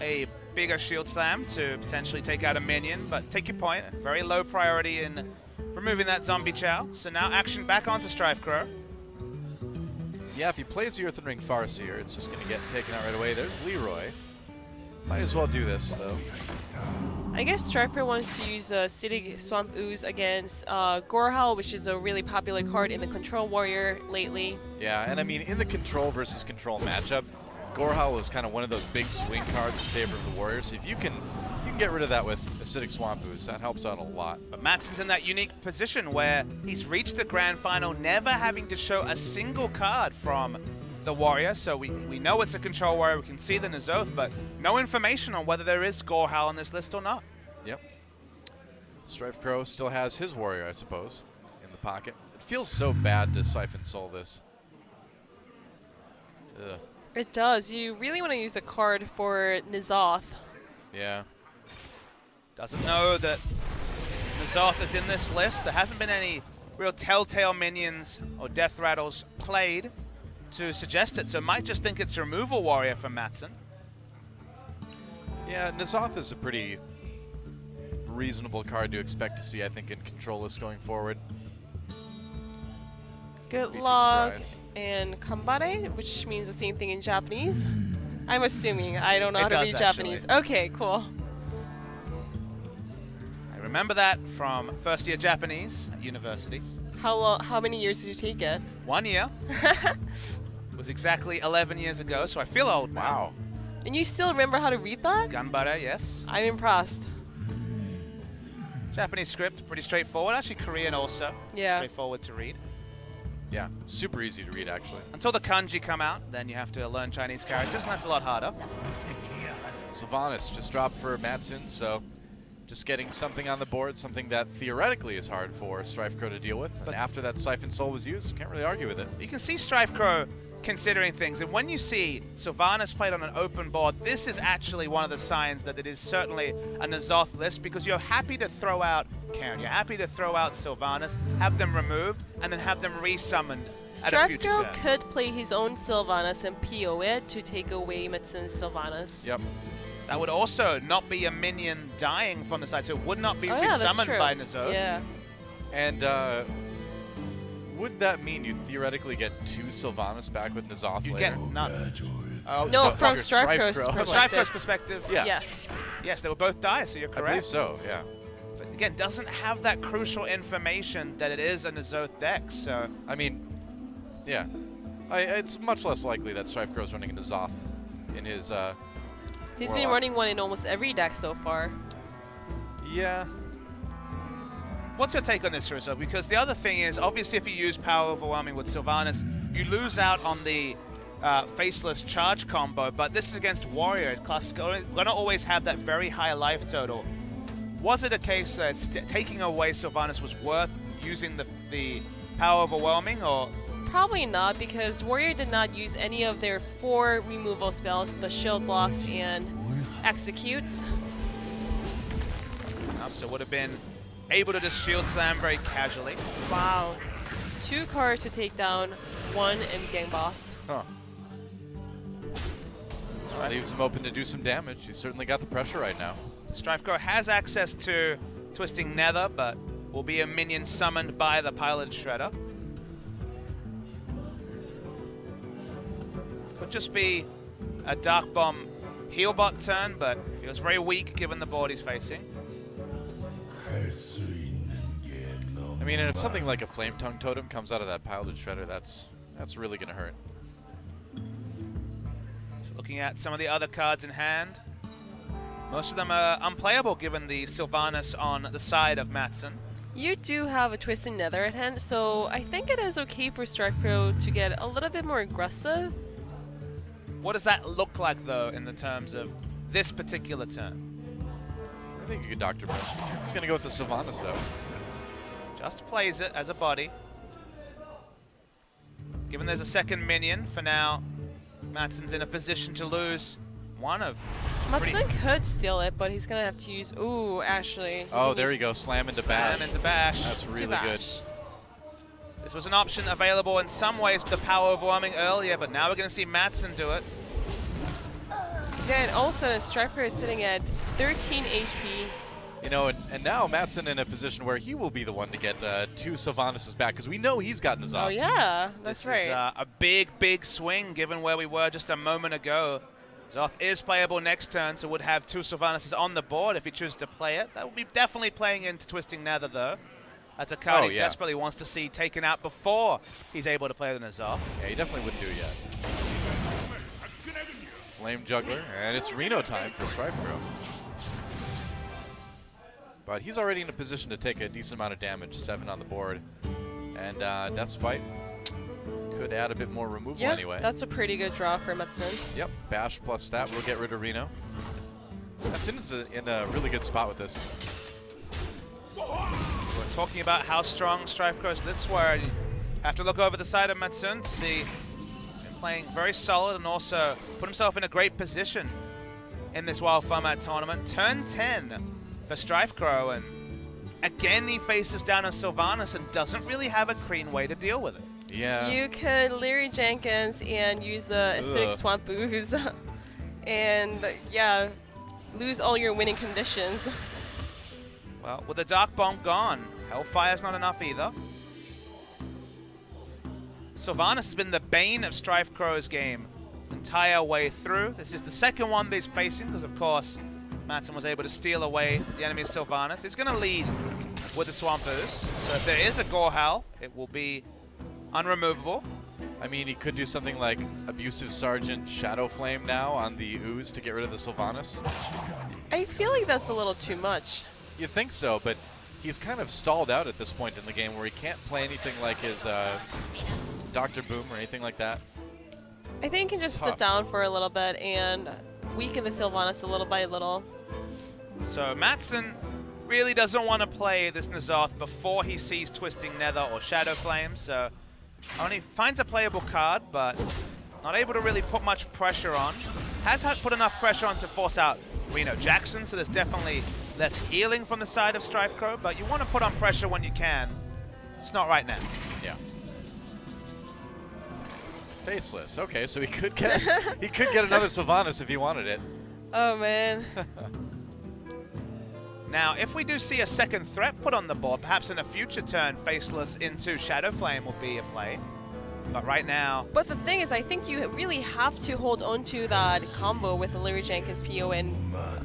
a bigger shield slam to potentially take out a minion, but take your point. Very low priority in removing that Zombie Chow. So now action back onto Strife Crow. Yeah, if he plays the Earthen Ring Farseer, it's just going to get taken out right away. There's Leroy. Might as well do this, though. I guess Strifer wants to use Acidic Swamp Ooze against Gorehowl, which is a really popular card in the Control Warrior lately. Yeah, and I mean, in the control versus control matchup, Gorehowl is kind of one of those big swing cards in favor of the Warriors. So if you can get rid of that with Acidic Swamp Ooze, that helps out a lot. But Mattson's in that unique position where he's reached the grand final never having to show a single card from the Warrior. So we know it's a control warrior, we can see the N'Zoth, but no information on whether there is Gorehowl on this list or not. Yep. Strife Crow still has his Warrior, I suppose, in the pocket. It feels so bad to Siphon Soul this. Ugh. It does. You really want to use a card for N'Zoth. Yeah. Doesn't know that N'Zoth is in this list. There hasn't been any real telltale minions or death rattles played to suggest it, so might just think it's a removal warrior from Mattson. Yeah, N'Zoth is a pretty reasonable card to expect to see, I think, in control lists going forward. Good Be too luck surprised. and Kambare, which means the same thing in Japanese. I'm assuming. I don't know how to read actually. Japanese. Okay, cool. I remember that from first year Japanese at university. How many years did you take it? 1 year. Was exactly 11 years ago, so I feel old now. Wow. And you still remember how to read that? Ganbare, yes. I'm impressed. Japanese script, pretty straightforward. Actually, Korean also. Yeah. Straightforward to read. Yeah, super easy to read, actually. Until the kanji come out, then you have to learn Chinese characters, and that's a lot harder. Sylvanas just dropped for Mattson, so just getting something on the board, something that theoretically is hard for Strife Crow to deal with. And after that Siphon Soul was used, can't really argue with it. You can see Strife Crow considering things, and when you see Sylvanas played on an open board, this is actually one of the signs that it is certainly a N'Zoth list, because you're happy to throw out Karen, you're happy to throw out Sylvanas, have them removed, and then have them resummoned at a future Strafgirl turn. could play his own Sylvanas and PO it to take away Mattson's Sylvanas. Yep. That would also not be a minion dying from the side, so it would not be Oh yeah, that's resummoned true. by N'Zoth. Yeah. And would that mean you theoretically get 2 Sylvanas back with N'Zoth You later? get none. No, from from your Strife Strife Crow's Crow. From perspective. Strife Crow's perspective, Yeah. Yes. yes, they would both die, so you're I correct. believe so, yeah. But again, doesn't have that crucial information that it is a N'Zoth deck, so I mean, yeah. It's much less likely that Strife Crow's running a N'Zoth in his, He's been Warlock. running one in almost every deck so far. yeah. what's your take on this, Rizzo? Because the other thing is, obviously if you use Power Overwhelming with Sylvanas, you lose out on the Faceless charge combo, but this is against Warrior. Class is going to always have that very high life total. Was it a case that taking away Sylvanas was worth using the Power Overwhelming, or? Probably not, because Warrior did not use any of their 4 removal spells, the Shield Blocks and Executes. So would have been able to just Shield Slam very casually. Wow. 2 cards to take down 1 gang boss. Huh. That leaves him open to do some damage. He's certainly got the pressure right now. StrifeCro has access to Twisting Nether, but will be a minion summoned by the Pilot Shredder. Could just be a Dark Bomb heal bot turn, but feels very weak given the board he's facing. I mean, and if something like a Flame Tongue Totem comes out of that Pilot Shredder, that's really going to hurt. Looking at some of the other cards in hand, most of them are unplayable given the Sylvanas on the side of Mattson. You do have a Twisted Nether at hand, so I think it is okay for StrifeCro to get a little bit more aggressive. What does that look like, though, in the terms of this particular turn? I think you could Dr. Boom. He's going to go with the Sylvanas, though. Just plays it as a body. Given there's a second minion, for now, Mattson's in a position to lose one of... Mattson could steal it, but he's going to have to use... Ooh, actually. Oh, there you go. Slam into bash. Slam into bash. That's really good. This was an option available in some ways with the power overwhelming earlier, but now we're going to see Mattson do it. Yeah, and also StrifeCro is sitting at 13 HP. You know, and now Mattson in a position where he will be the one to get 2 Sylvanas back, because we know he's gotten his off. Oh, yeah. That's this right. Is, a big swing given where we were just a moment ago. Zoth is playable next turn, so would have 2 Sylvanas on the board if he chooses to play it. That will be definitely playing into Twisting Nether, though. That's a card he desperately wants to see taken out before he's able to play the Zoth. Yeah, he definitely wouldn't do it yet. Flame Juggler, and it's Reno time for StrifeCro. But he's already in a position to take a decent amount of damage, 7 on the board. And Death Spite could add a bit more removal anyway. That's a pretty good draw for Mattson. Yep, Bash plus that will get rid of Reno. Mattson's in a really good spot with this. We're talking about how strong StrifeCro is. This is where you have to look over the side of Mattson to see him playing very solid and also put himself in a great position in this Wild Format tournament. Turn 10 for StrifeCro, and again he faces down a Sylvanas and doesn't really have a clean way to deal with it. Yeah. You could Larry Jenkins and use the Acidic Swamp Ooze and, yeah, lose all your winning conditions. Well, with the Dark Bomb gone, Hellfire's not enough either. Sylvanas has been the bane of StrifeCro's game his entire way through. This is the second one that he's facing because, of course, Mattson was able to steal away the enemy's Sylvanas. He's going to lead with the Swamp Ooze. So if there is a Gorehowl, it will be unremovable. I mean, he could do something like Abusive Sergeant Shadow Flame now on the Ooze to get rid of the Sylvanas. I feel like that's a little too much. You'd think so, but he's kind of stalled out at this point in the game where he can't play anything like his Dr. Boom or anything like that. I think he can just sit down for a little bit and weaken the Sylvanas a little by little. So Mattson really doesn't want to play this N'Zoth before he sees Twisting Nether or Shadow Flame, so only finds a playable card, but not able to really put much pressure on. Has put enough pressure on to force out Reno Jackson, so there's definitely less healing from the side of StrifeCro, but you want to put on pressure when you can. It's not right now. Yeah. Faceless. Okay, so he could get another Sylvanas if he wanted it. Oh man. Now, if we do see a second threat put on the board, perhaps in a future turn, Faceless into Shadow Flame will be a play. But right now... But the thing is, I think you really have to hold on to that combo with the Larry Jenkins PO and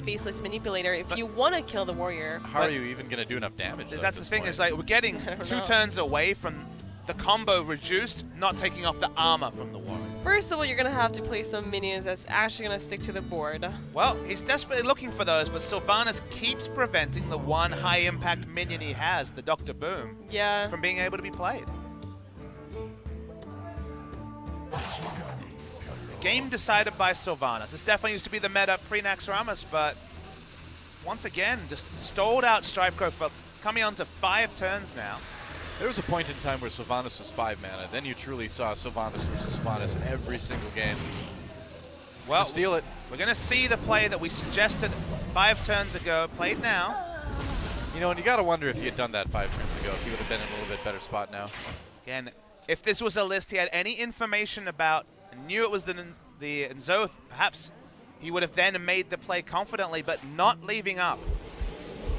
Faceless Manipulator if you want to kill the warrior. How are you even going to do enough damage? That's the thing, is like we're getting 2 turns away from the combo reduced, not taking off the armor from the warrior. First of all, you're going to have to play some minions that's actually going to stick to the board. Well, he's desperately looking for those, but Sylvanas keeps preventing the one high-impact minion he has, the Dr. Boom, from being able to be played. Game decided by Sylvanas. This definitely used to be the meta pre-Nax Ramos, but once again, just stalled out StrifeCro for coming on to 5 turns now. There was a point in time where Sylvanas was 5 mana. Then you truly saw Sylvanas versus Sylvanas every single game. Well, steal it. We're going to see the play that we suggested 5 turns ago, played now. You know, and you got to wonder if he had done that 5 turns ago, if he would have been in a little bit better spot now. Again, if this was a list he had any information about and knew it was the Nzoth, perhaps he would have then made the play confidently, but not leaving up.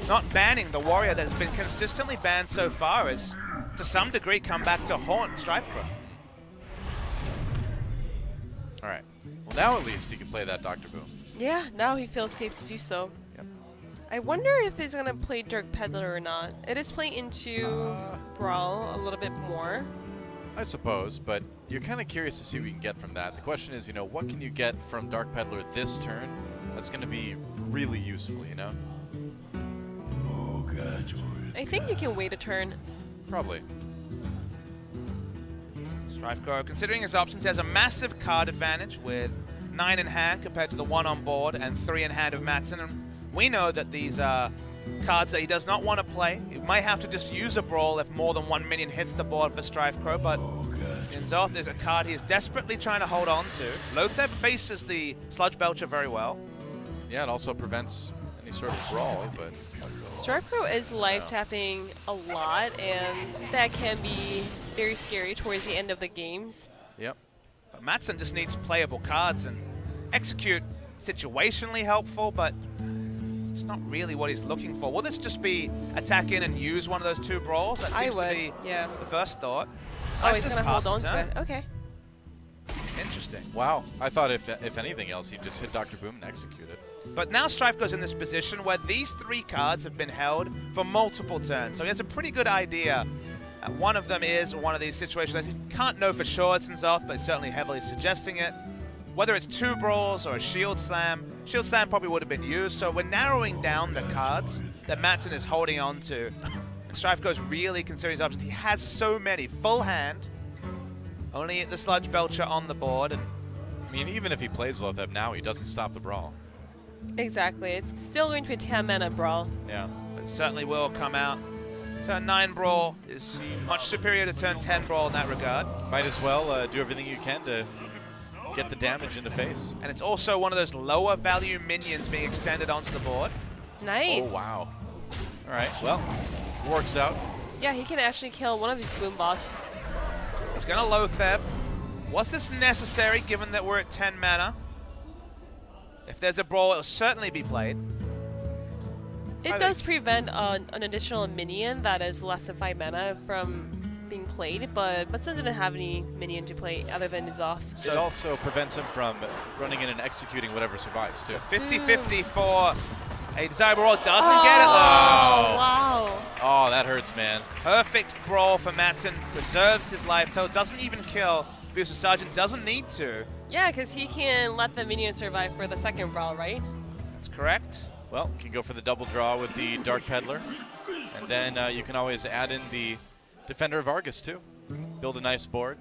Not banning the warrior that has been consistently banned so far has, to some degree, come back to haunt StrifeCro. All right. Well, now at least he can play that Dr. Boom. Yeah, now he feels safe to do so. Yep. I wonder if he's going to play Dark Peddler or not. It is playing into Brawl a little bit more. I suppose, but you're kind of curious to see what you can get from that. The question is, what can you get from Dark Peddler this turn that's going to be really useful, I think you can wait a turn. Probably. StrifeCro, considering his options, he has a massive card advantage with 9 in hand compared to the 1 on board and 3 in hand of Mattson. And we know that these cards that he does not want to play, he might have to just use a Brawl if more than 1 minion hits the board for StrifeCro, but Nzoth is a card he is desperately trying to hold on to. Lotheb faces the Sludge Belcher very well. Yeah, it also prevents any sort of brawl, but... StrifeCro is life tapping a lot, and that can be very scary towards the end of the games. Yep. But Mattson just needs playable cards and execute situationally helpful, but it's not really what he's looking for. Will this just be attack in and use one of those 2 brawls? That seems to be the first thought. Oh, he's going to hold on to it. Okay. Interesting. Wow. I thought if anything else, he'd just hit Dr. Boom and execute it. But now StrifeCro's in this position where these 3 cards have been held for multiple turns. So he has a pretty good idea. One of them is one of these situations. He can't know for sure it's Nzoth, but he's certainly heavily suggesting it. Whether it's 2 brawls or a Shield Slam probably would have been used. So we're narrowing down the cards that Mattson is holding on to. And StrifeCro's really considering his options. He has so many. Full hand. Only the Sludge Belcher on the board. And I mean, even if he plays Lotheb now, he doesn't stop the brawl. Exactly. It's still going to be a 10 mana Brawl. Yeah. It certainly will come out. Turn 9 Brawl is much superior to turn 10 Brawl in that regard. Might as well do everything you can to get the damage into face. And it's also one of those lower value minions being extended onto the board. Nice. Oh, wow. All right, well, works out. Yeah, he can actually kill one of these Boom Boss. He's going to Lotheb. Was this necessary given that we're at 10 mana? If there's a Brawl, it'll certainly be played. It does prevent an additional minion that is less than 5 mana from being played, but Mattson didn't have any minion to play other than Nzoth. So it also prevents him from running in and executing whatever survives, too. 50-50 for a desirable Brawl. Doesn't get it, though. Wow. Oh, that hurts, man. Perfect Brawl for Mattson. Preserves his life total. Doesn't even kill. Because Sergeant doesn't need to. Yeah, because he can let the minion survive for the second Brawl, right? That's correct. Well, you can go for the double draw with the Dark Peddler. And then you can always add in the Defender of Argus, too. Build a nice board.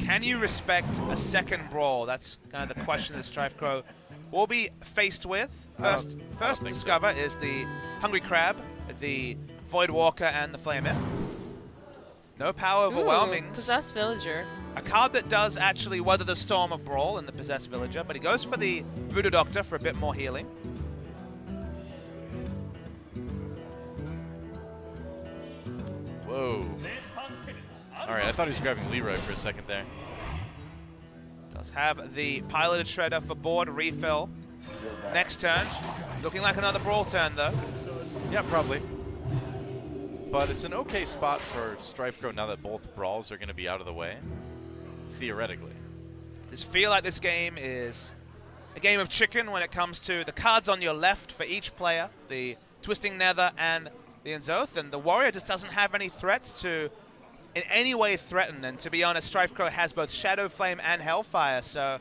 Can you respect a second Brawl? That's kind of the question that StrifeCro will be faced with. First discover is the Hungry Crab, the Void Walker, and the Flamer. No power overwhelming. Possessed Villager. A card that does actually weather the storm of Brawl in the Possessed Villager, but he goes for the Voodoo Doctor for a bit more healing. Whoa. All right, I thought he was grabbing Leroy for a second there. Does have the Piloted Shredder for board refill. Next turn. Looking like another Brawl turn, though. Yeah, probably. But it's an okay spot for StrifeCro now that both brawls are going to be out of the way, theoretically. I just feel like this game is a game of chicken when it comes to the cards on your left for each player, the Twisting Nether and the Nzoth, and the Warrior just doesn't have any threats to in any way threaten. And to be honest, StrifeCro has both Shadow Flame and Hellfire, so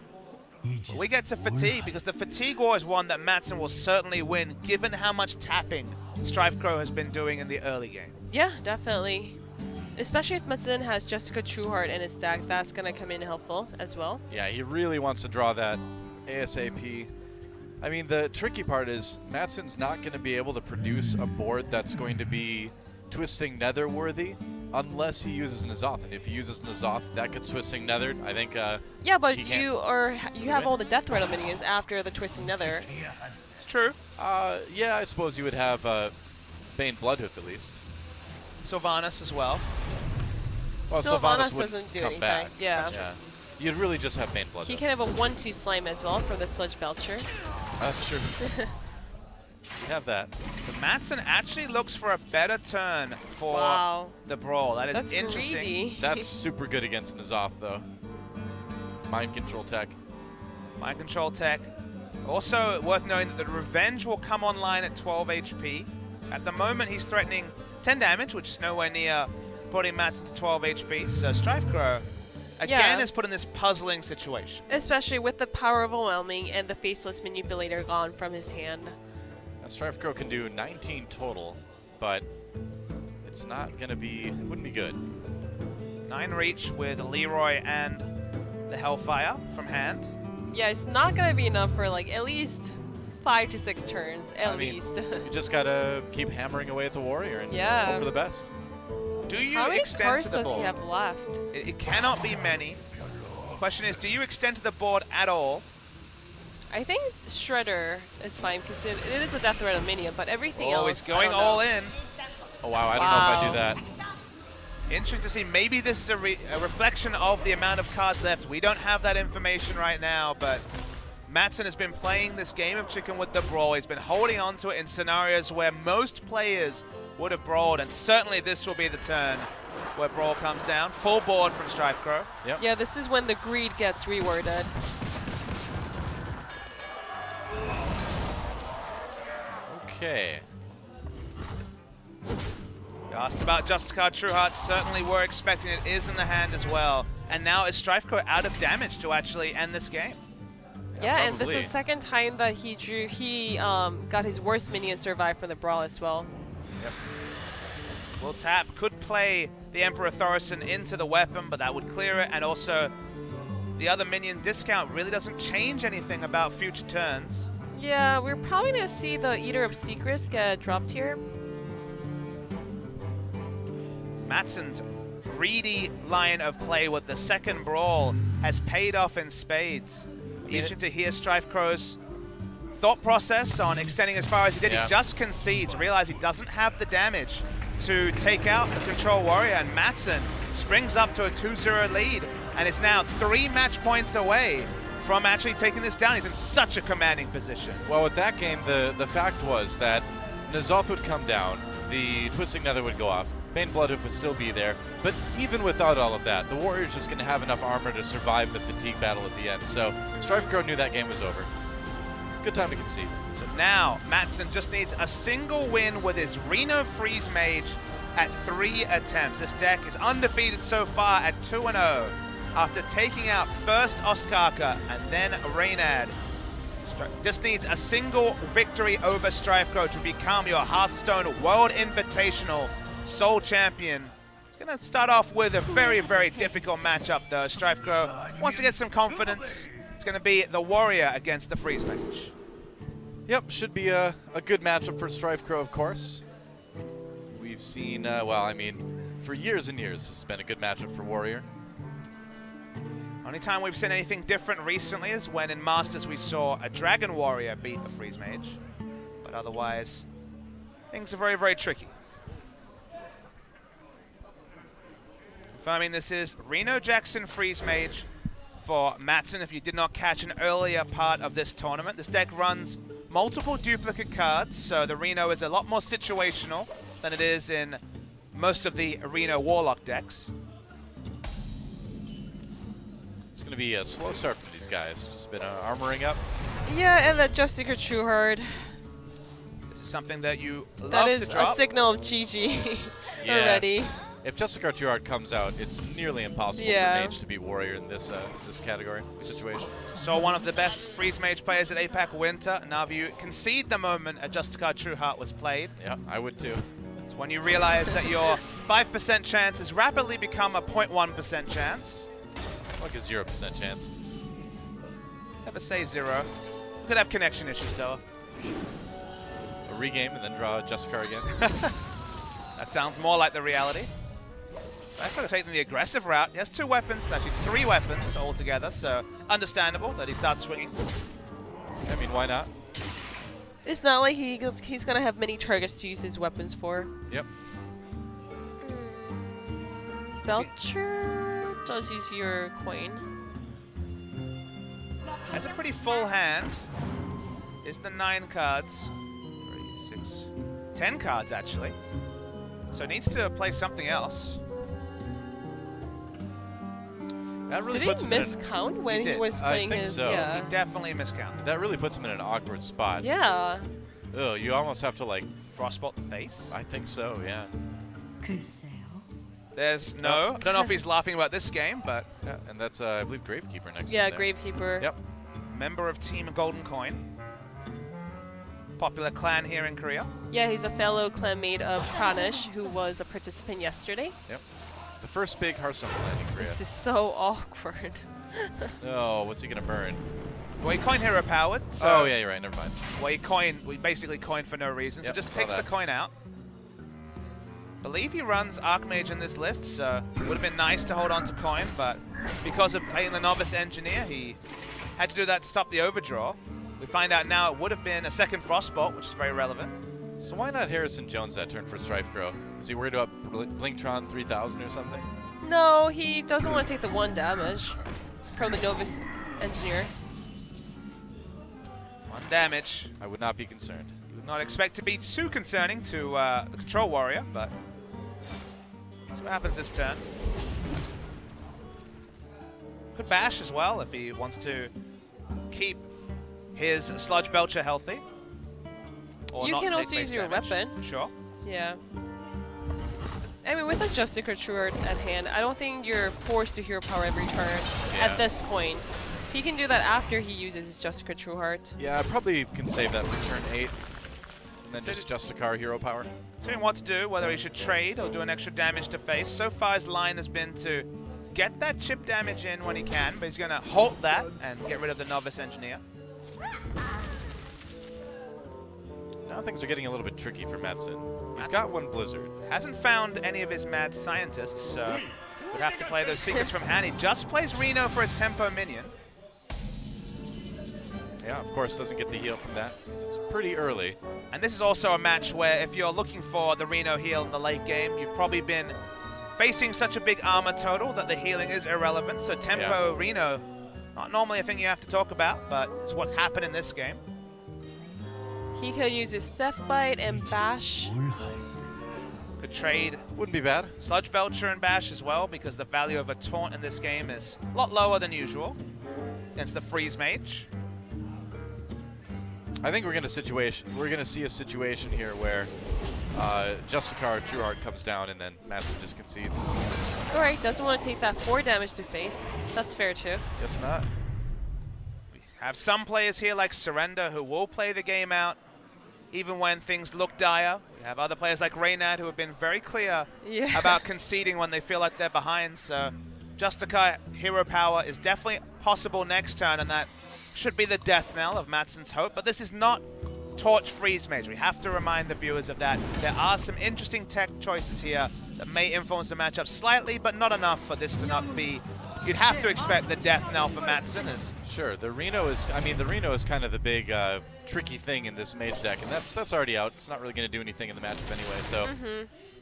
we get to Fatigue, because the Fatigue War is one that Mattson will certainly win, given how much tapping StrifeCro has been doing in the early game. Yeah, definitely. Especially if Mattson has Jessica Trueheart in his deck, that's going to come in helpful as well. Yeah, he really wants to draw that ASAP. I mean, the tricky part is Mattson's not going to be able to produce a board that's going to be Twisting Nether worthy unless he uses Nzoth. And if he uses Nzoth, that gets Twisting Nethered. I think yeah, but you have all the Death Rattle minions after the Twisting Nether. It's true. Yeah, I suppose you would have Bane Bloodhoof at least. Sylvanas as well. Well, Sylvanas would doesn't do come anything. back. Yeah. Yeah. You'd really just have main blood. He though. can have a 1-2 slime as well for the Sludge Belcher. That's true. You have that. So Matson actually looks for a better turn for Wow. the Brawl. That is That's interesting. greedy. That's super good against N'Zoth, though. Mind control tech. Mind control tech. Also worth knowing that the Revenge will come online at 12 HP. At the moment, he's threatening 10 damage, which is nowhere near putting Matson to 12 HP. So Strifecrow, again, Yeah. is put in this puzzling situation. Especially with the power overwhelming and the faceless manipulator gone from his hand. Now, Strifecrow can do 19 total, but it's not gonna be. It wouldn't be good. 9 reach with Leroy and the Hellfire from hand. Yeah, it's not gonna be enough for like at least 5 to 6 turns, at I mean, least. You just gotta keep hammering away at the warrior and Yeah. hope for the best. Do you How many extend cards to the does he board? have left? It cannot be many. Question is, do you extend to the board at all? I think Shredder is fine because it is a death threat of minion, but everything else. He's going I don't know. all in. Oh wow, I don't know if I do that. Interesting to see. Maybe this is a reflection of the amount of cards left. We don't have that information right now, but Matson has been playing this game of chicken with the Brawl. He's been holding on to it in scenarios where most players would have brawled, and certainly this will be the turn where Brawl comes down. Full board from Strifecrow. Yep. Yeah, this is when the greed gets reworded. Okay. You asked about Justicar Trueheart. Certainly were expecting it. Is in the hand as well. And now is Strifecrow out of damage to actually end this game? Yeah, and this probably. is the second time that he got his worst minion survive from the Brawl as well. Yep. Will tap, could play the Emperor Thorison into the weapon, but that would clear it. And also, the other minion discount really doesn't change anything about future turns. Yeah, we're probably gonna see the Eater of Secrets get dropped here. Matson's greedy line of play with the second Brawl has paid off in spades. Interesting to hear Strifecrow's thought process on extending as far as he did. Yeah. He just concedes, realize he doesn't have the damage to take out the Control Warrior, and Matson springs up to a 2-0 lead and is now 3 match points away from actually taking this down. He's in such a commanding position. Well, with that game, the fact was that N'Zoth would come down, the Twisting Nether would go off, Bane Bloodhoof would still be there, but even without all of that, the Warrior's just going to have enough armor to survive the fatigue battle at the end. So Strifecrow knew that game was over. Good time to concede. So now Matson just needs a single win with his Reno Freeze Mage at 3 attempts. This deck is undefeated so far at 2-0 after taking out first Ostkaka and then Reynad. Just needs a single victory over Strifecrow to become your Hearthstone World Invitational Seoul champion. It's going to start off with a very, very difficult matchup though. Strifecrow wants to get some confidence. It's going to be the Warrior against the Freeze Mage. Yep, should be a good matchup for Strifecrow, of course. We've seen, well, I mean, for years and years, this has been a good matchup for Warrior. Only time we've seen anything different recently is when in Masters we saw a Dragon Warrior beat a Freeze Mage. But otherwise, things are very, very tricky. Confirming this is Reno Jackson Freeze Mage for Matson. If you did not catch an earlier part of this tournament, this deck runs multiple duplicate cards, so the Reno is a lot more situational than it is in most of the Reno Warlock decks. It's going to be a slow start from these guys. Just been armoring up. Yeah, and that Justicar Trueheart. This is something that you love That to is drop. a signal of GG Yeah. already. If Justicar Trueheart comes out, it's nearly impossible Yeah. for Mage to beat Warrior in this this category, situation. Saw one of the best Freeze Mage players at APAC Winter, Navu, concede the moment a Justicar Trueheart was played. Yeah, I would too. It's when you realize that your 5% chance has rapidly become a 0.1% chance. Like a 0% chance. Never say 0. Could have connection issues though. A regame and then draw Justicar again. That sounds more like the reality. I'm going to take the aggressive route. He has 2 weapons, actually 3 weapons altogether, so understandable that he starts swinging. I mean, why not? It's not like he's gonna have many targets to use his weapons for. Yep. Belcher does use your coin. Has a pretty full hand. Is the 9 cards. 3, 6, 10 cards actually. So needs to play something else. That really Did puts he him in miscount when he did. was I playing think his? so. Yeah. He definitely miscounted. that really puts him in an awkward spot. Yeah. Ugh, you almost have to like. Frostbolt the face. I think so. Yeah. There's no. I don't know if he's laughing about this game, but Yeah, and that's I believe Gravekeeper next. Yeah, to him there. Gravekeeper. Yep. member of Team Golden Coin. Popular clan here in Korea. Yeah, he's a fellow clanmate of Pranish, who was a participant yesterday. Yep. The first big Hearthstone clan in Korea. This is so awkward. Oh, what's he gonna burn? Well, he coined hero powered. So Oh yeah, you're right. Never mind. well, we basically coined for no reason. Yep, so just saw takes the that. coin out. Believe he runs Archmage in this list, so would have been nice to hold on to coin, but because of playing the Novice Engineer, he had to do that to stop the overdraw. We find out now it would have been a second Frostbolt, which is very relevant. So why not Harrison Jones that turn for Strife Grow? Is he worried about Blingtron 3000 or something? No, he doesn't want to take the 1 damage from the Novice Engineer. 1 damage. I would not be concerned. You would not expect to be too concerning to the Control Warrior, but see what happens this turn. Could bash as well if he wants to keep his Sludge Belcher healthy. Or You not can take also base use your damage. weapon. Sure. Yeah. I mean, with a Justicar Trueheart at hand, I don't think you're forced to hero power every turn Yeah. at this point. He can do that after he uses his Justicar Trueheart. Yeah, I probably can save that for turn 8. And then So just Justicar hero power. Considering what to do, whether he should trade or do an extra damage to face. So far his line has been to get that chip damage in when he can, but he's going to halt that and get rid of the Novice Engineer. Now things are getting a little bit tricky for Madsen. He's got 1 Blizzard. Hasn't found any of his mad scientists, so would have to play those secrets from hand. He just plays Reno for a tempo minion. Yeah, of course, doesn't get the heal from that. It's pretty early. And this is also a match where if you're looking for the Reno heal in the late game, you've probably been facing such a big armor total that the healing is irrelevant. So tempo Reno, not normally a thing you have to talk about, but it's what happened in this game. He could use his Death Bite and Bash. Could trade Wouldn't be bad. Sludge Belcher and Bash as well, because the value of a taunt in this game is a lot lower than usual against the Freeze Mage. I think we're gonna see a situation here where Justicar Trueheart comes down and then Madsen just concedes. Alright, doesn't want to take that 4 damage to face. That's fair too. Guess not. We have some players here like Surrender who will play the game out even when things look dire. We have other players like Reynad who have been very clear about conceding when they feel like they're behind. So Justicar hero power is definitely possible next turn, and that should be the death knell of Madsen's hope. But this is not Torch Freeze Mage. We have to remind the viewers of that. There are some interesting tech choices here that may influence the matchup slightly, but not enough for this to not be. You'd have to expect the death knell for Madsen. Sure, the Reno is kind of the big tricky thing in this mage deck, and that's already out. It's not really going to do anything in the matchup anyway, so.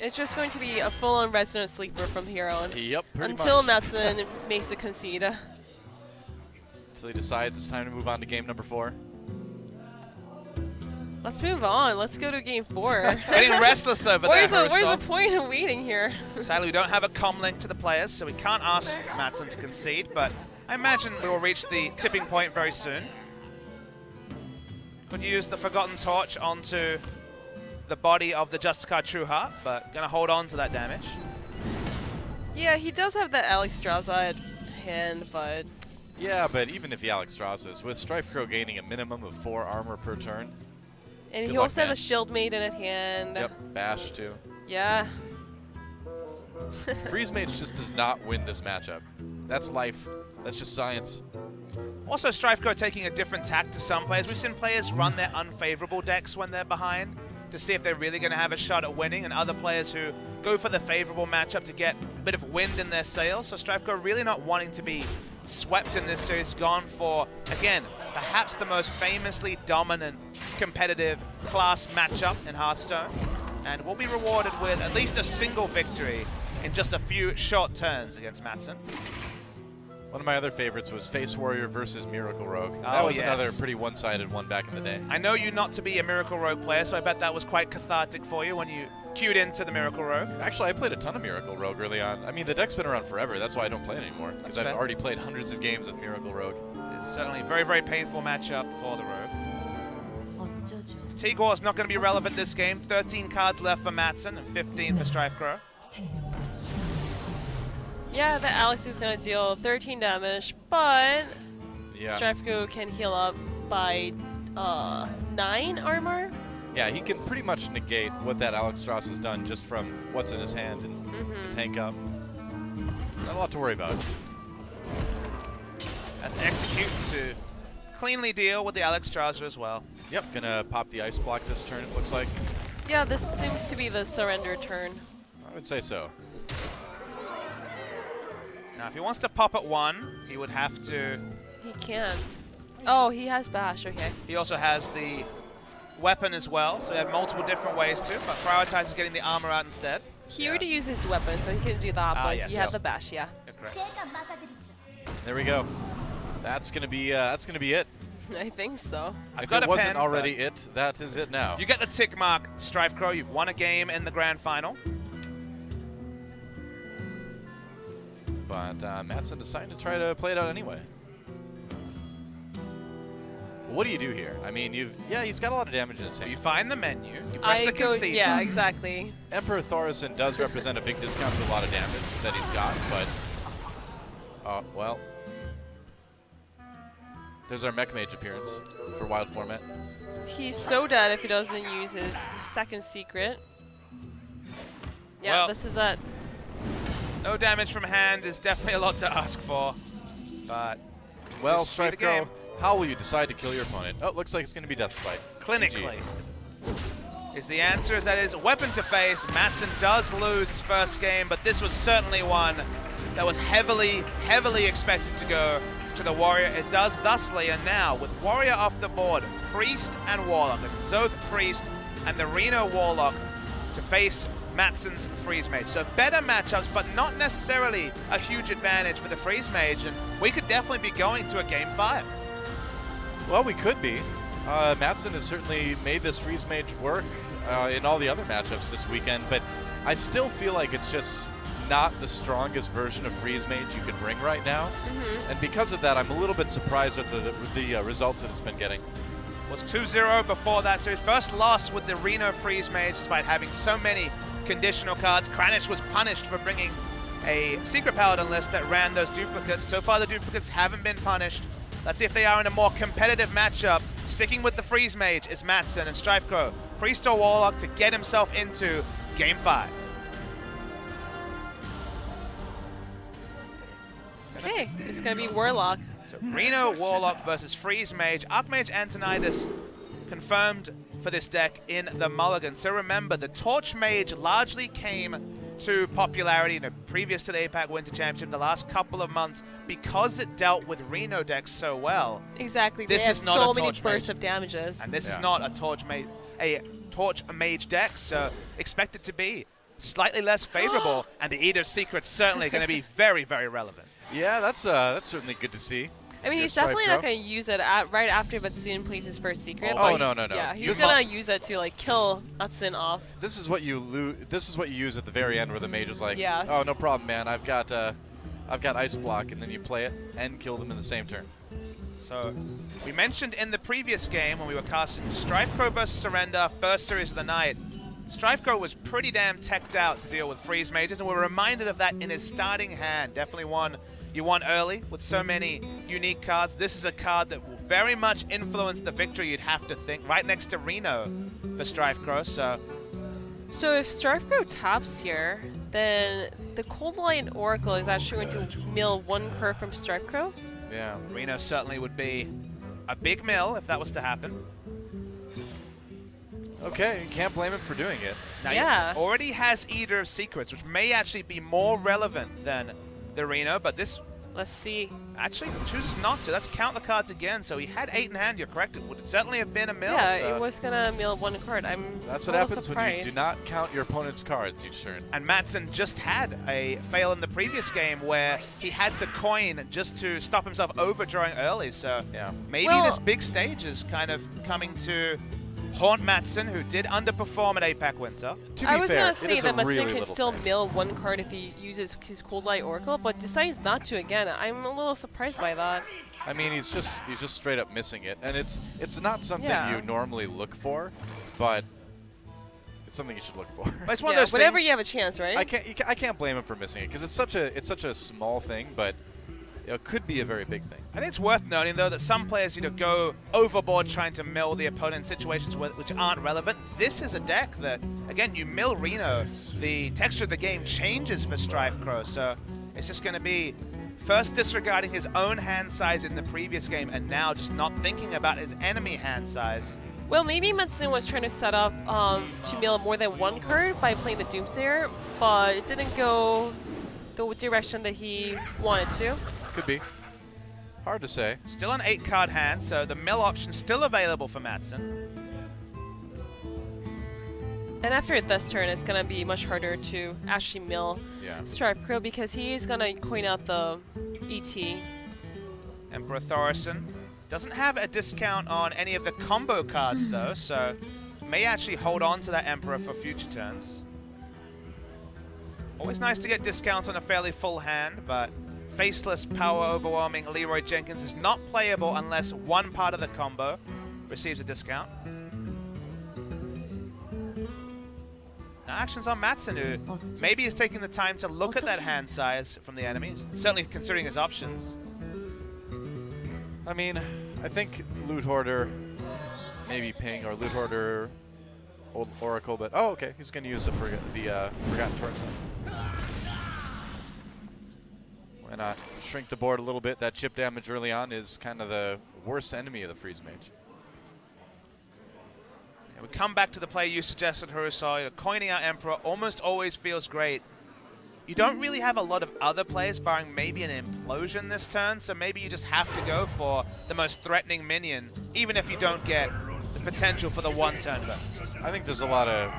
It's just going to be a full-on Resonant Sleeper from here on. Yep, pretty Until much. Madsen makes a concede. Until he decides it's time to move on to game number 4. Let's move on. Let's go to game 4. Getting restless over Where's there. the point of waiting here? Sadly, we don't have a comm link to the players, so we can't ask Madsen to concede, but I imagine we will reach the tipping point very soon. Could use the Forgotten Torch onto the body of the Justicar Trueheart, but gonna hold on to that damage. Yeah, he does have that Alex Straza at hand, but Yeah, but even if he Alex Strazas, with Strife Crow gaining a minimum of 4 armor per turn. and Good he luck, also has man. a Shield Maiden at hand. Yep, Bash too. Yeah. Freeze Mage just does not win this matchup. That's life. That's just science. Also, Strifeco taking a different tack to some players. We've seen players run their unfavorable decks when they're behind to see if they're really going to have a shot at winning, and other players who go for the favorable matchup to get a bit of wind in their sails. So Strifeco really not wanting to be swept in this series, gone for, again, perhaps the most famously dominant competitive class matchup in Hearthstone, and will be rewarded with at least a single victory in just a few short turns against Mattson. One of my other favorites was Face Warrior versus Miracle Rogue. Oh, That was yes. another pretty one-sided one back in the day. I know you not to be a Miracle Rogue player, so I bet that was quite cathartic for you when you queued into the Miracle Rogue. Actually, I played a ton of Miracle Rogue early on. I mean, the deck's been around forever. That's why I don't play it anymore, because I've fair. already played hundreds of games with Miracle Rogue. It's certainly a very, very painful matchup for the Rogue. Tigor is not going to be relevant this game. 13 cards left for Mattson and 15 for StrifeCrow. Yeah, the Alex is going to deal 13 damage, but Yeah. StrifeCrow can heal up by 9 armor. Yeah, he can pretty much negate what that Alex Strauss has done just from what's in his hand and the tank up. Not a lot to worry about. As Execute to cleanly deal with the Alex Strasser as well. Yep, gonna pop the ice block this turn, it looks like. Yeah, this seems to be the surrender turn. I would say so. Now, if he wants to pop at 1, he would have to... He can't. Oh, he has bash, okay. He also has the weapon as well, so he had multiple different ways to, but prioritizes getting the armor out instead. He already used his weapon, so he can do that, but yes. he had the bash, yeah. You're correct. There we go. That's gonna be it. I think so. I've If got it a wasn't pen, already it, that is it now. You get the tick mark, StrifeCrow. You've won a game in the grand final. But Mattson decided to try to play it out anyway. What do you do here? I mean, he's got a lot of damage in his hand. You find the menu, you press the concede yeah, button. exactly. Emperor Thorison does represent a big discount to a lot of damage that he's got, but well, there's our Mech Mage appearance for Wild Format. He's so dead if he doesn't use his second secret. Yeah, Well, this is it. No damage from hand is definitely a lot to ask for, but Well, This should be the StrifeCrow, game. how will you decide to kill your opponent? Oh, looks like it's going to be Death Spike. clinically is the answer, as that is weapon to face. Mattson does lose his first game, but this was certainly one that was heavily, heavily expected to go to the Warrior. It does thusly, and now with Warrior off the board, Priest and Warlock, the Zoth Priest and the Reno Warlock to face Mattson's Freeze Mage. So better matchups, but not necessarily a huge advantage for the Freeze Mage, and we could definitely be going to a Game 5. Well, we could be. Mattson has certainly made this Freeze Mage work in all the other matchups this weekend, but I still feel like it's just not the strongest version of Freeze Mage you can bring right now. And because of that, I'm a little bit surprised with the results that it's been getting. Was 2-0 before that series. First loss with the Reno Freeze Mage, despite having so many conditional cards. Kranich was punished for bringing a Secret Paladin list that ran those duplicates. So far, the duplicates haven't been punished. Let's see if they are in a more competitive matchup. Sticking with the Freeze Mage is Mattson and StrifeCrow. Priest or Warlock to get himself into Game 5. Okay, it's gonna be Warlock. So Reno Warlock versus Freeze Mage. Archmage Antonidas confirmed for this deck in the Mulligan. So remember, the Torch Mage largely came to popularity previous to the APAC Winter Championship the last couple of months because it dealt with Reno decks so well. Exactly. This they have is not so a many Torch bursts Mage. of damages. And this is Yeah. not a Torch Mage deck, so expect it to be slightly less favorable, and the Eater's Secret's certainly going to be very, very relevant. Yeah, that's certainly good to see. I mean, Your he's definitely StrifeCrow. not going to use it right after Matsune plays his first secret. Oh, but no, he's- no, no. Yeah, he's This going is- to use it to like kill Matsune off. This is what you use at the very end, where the mage is like, Yes. "Oh, no problem, man. I've got ice block," and then you play it and kill them in the same turn. So we mentioned in the previous game when we were casting StrifeCrow versus Surrender, first series of the night, StrifeCrow was pretty damn teched out to deal with Freeze Mages, and we're reminded of that in his starting hand. Definitely one you want early with so many unique cards. This is a card that will very much influence the victory, you'd have to think, right next to Reno for StrifeCrow. So if StrifeCrow taps here, then the Cold Lion Oracle is actually going to mill one curve from StrifeCrow. Yeah. Reno certainly would be a big mill if that was to happen. Okay, you can't blame him for doing it. Now Yeah. he already has Eater of Secrets, which may actually be more relevant than the Reno, but this Let's see. Actually, chooses not to. Let's count the cards again. So he had 8 in hand. You're correct. It would certainly have been a mill. Yeah, so. it was gonna mill 1 card. That's a what little happens when you do surprised. not count your opponent's cards each turn. And Madsen just had a fail in the previous game where he had to coin just to stop himself overdrawing early. So Yeah. maybe Well- this big stage is kind of coming to haunt Madsen, who did underperform at APAC Winter. To be I was fair, gonna it say is that a Matsun really can little still thing. mill 1 card if he uses his Cold Light Oracle, but decides not to again. I'm a little surprised by that. I mean, he's just straight up missing it, and it's not something Yeah. you normally look for, but it's something you should look for. But it's one Yeah, of those whenever things. you have a chance, right? I can't blame him for missing it because it's such a small thing, but it could be a very big thing. I think it's worth noting, though, that some players, go overboard trying to mill the opponent in situations which aren't relevant. This is a deck that, again, you mill Reno, the texture of the game changes for Strife Crow, so it's just going to be first disregarding his own hand size in the previous game and now just not thinking about his enemy hand size. Well, maybe Matsun was trying to set up to mill more than 1 card by playing the Doomsayer, but it didn't go the direction that he wanted to. Could be. Hard to say. Still an 8-card hand, so the mill option still available for Madsen. And after this turn, it's going to be much harder to actually mill Yeah. Strife Crow because he's going to coin out the ET. Emperor Thorson doesn't have a discount on any of the combo cards, though, so may actually hold on to that Emperor for future turns. Always nice to get discounts on a fairly full hand, but faceless, power-overwhelming Leroy Jenkins is not playable unless one part of the combo receives a discount. Now actions on Madsen, who maybe is taking the time to look at that hand size from the enemies, certainly considering his options. I mean, I think Loot Hoarder, maybe Ping, or Loot Hoarder, Old Oracle, but oh, okay, he's going to use the Forgotten Torchstone. Why not shrink the board a little bit? That chip damage early on is kind of the worst enemy of the Freeze Mage. Yeah, we come back to the play you suggested, Harusai. Coining out Emperor almost always feels great. You don't really have a lot of other plays, barring maybe an Implosion this turn, so maybe you just have to go for the most threatening minion, even if you don't get the potential for the 1-turn burst. I think there's a lot of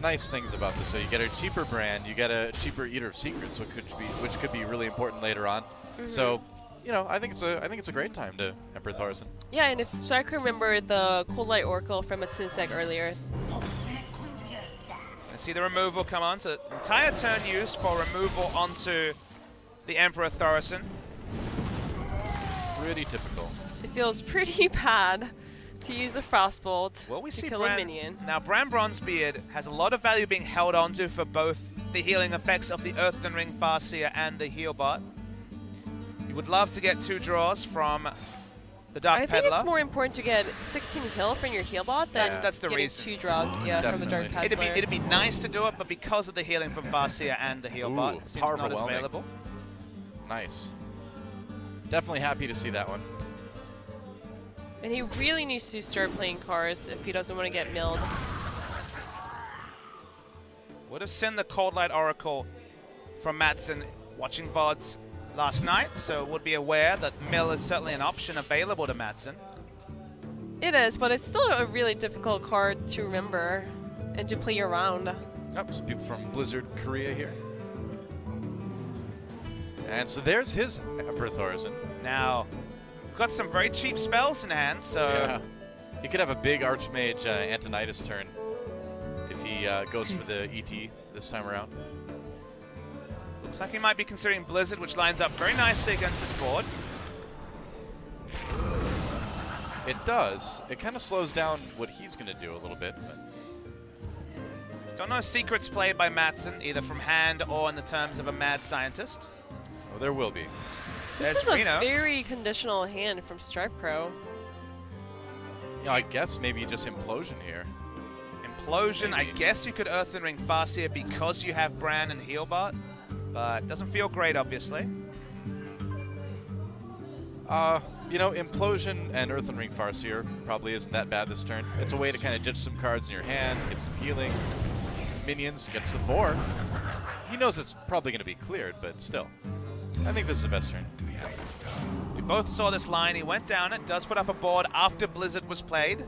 nice things about this. So you get a cheaper brand, you get a cheaper Eater of Secrets, which could be really important later on. So, I think it's a great time to Emperor Thorson. Yeah, and if Strife Crow remembered the Cold Light Oracle from Matsun's deck earlier, And see the removal come on, so entire turn used for removal onto the Emperor Thorson. Pretty typical. it feels pretty bad to use a Frostbolt Well, we to see kill a minion. Now, Bran Bronzebeard has a lot of value being held onto for both the healing effects of the Earthen Ring Farseer and the heal bot. You would love to get 2 draws from the Dark I think Peddler. it's more important to get 16 heal from your heal bot than That's the getting reason. 2 draws from the Definitely. Dark Peddler. It'd be nice to do it, but because of the healing from Farseer and the heal bot, Ooh, it seems powerful not as whelming. available. Nice. Definitely happy to see that one. And he really needs to start playing cards if he doesn't want to get milled. Would have seen the Cold Light Oracle from Madsen watching VODs last night, so would be aware that mill is certainly an option available to Madsen. It is, but it's still a really difficult card to remember and to play around. Yep, some people from Blizzard Korea here. And so there's his Emperor Thorson. Now, we've got some very cheap spells in hand, so Yeah. He could have a big Archmage Antonidas turn if he goes for the ET this time around. looks like he might be considering Blizzard, which lines up very nicely against this board. It does. It kind of slows down what he's going to do a little bit. But Still no secrets played by Madsen, either from hand or in the terms of a mad scientist. oh, there will be. This There's is a Reno. very conditional hand from Strife Crow. I guess maybe just Implosion here. Implosion, I Maybe. guess you could Earthen Ring Farseer because you have Bran and Healbot, but doesn't feel great, obviously. Implosion and Earthen Ring Farseer probably isn't that bad this turn. It's a way to kind of ditch some cards in your hand, get some healing, get some minions, gets the 4. He knows it's probably going to be cleared, but still. I think this is the best turn. We both saw this line. He went down it, does put up a board after Blizzard was played.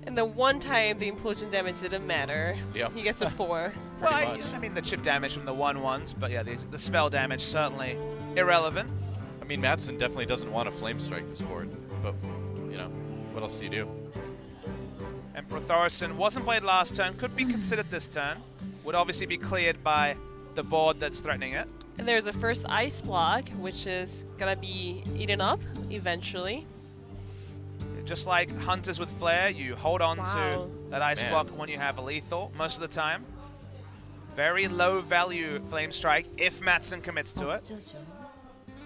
And the one time the implosion damage didn't matter. Yep. He gets a 4. Well, Pretty much. I mean, the chip damage from the 1/1s, but yeah, the spell damage certainly irrelevant. I mean, Madsen definitely doesn't want to flame strike this board, but you know, what else do you do? Emperor Thorson wasn't played last turn, could be considered this turn. Would obviously be cleared by the board that's threatening it. And there's a first ice block, which is gonna be eaten up eventually. Just like Hunters with Flare, you hold on Wow. to that ice Man. block when you have a lethal most of the time. Very low value Flame Strike if Madsen commits to it.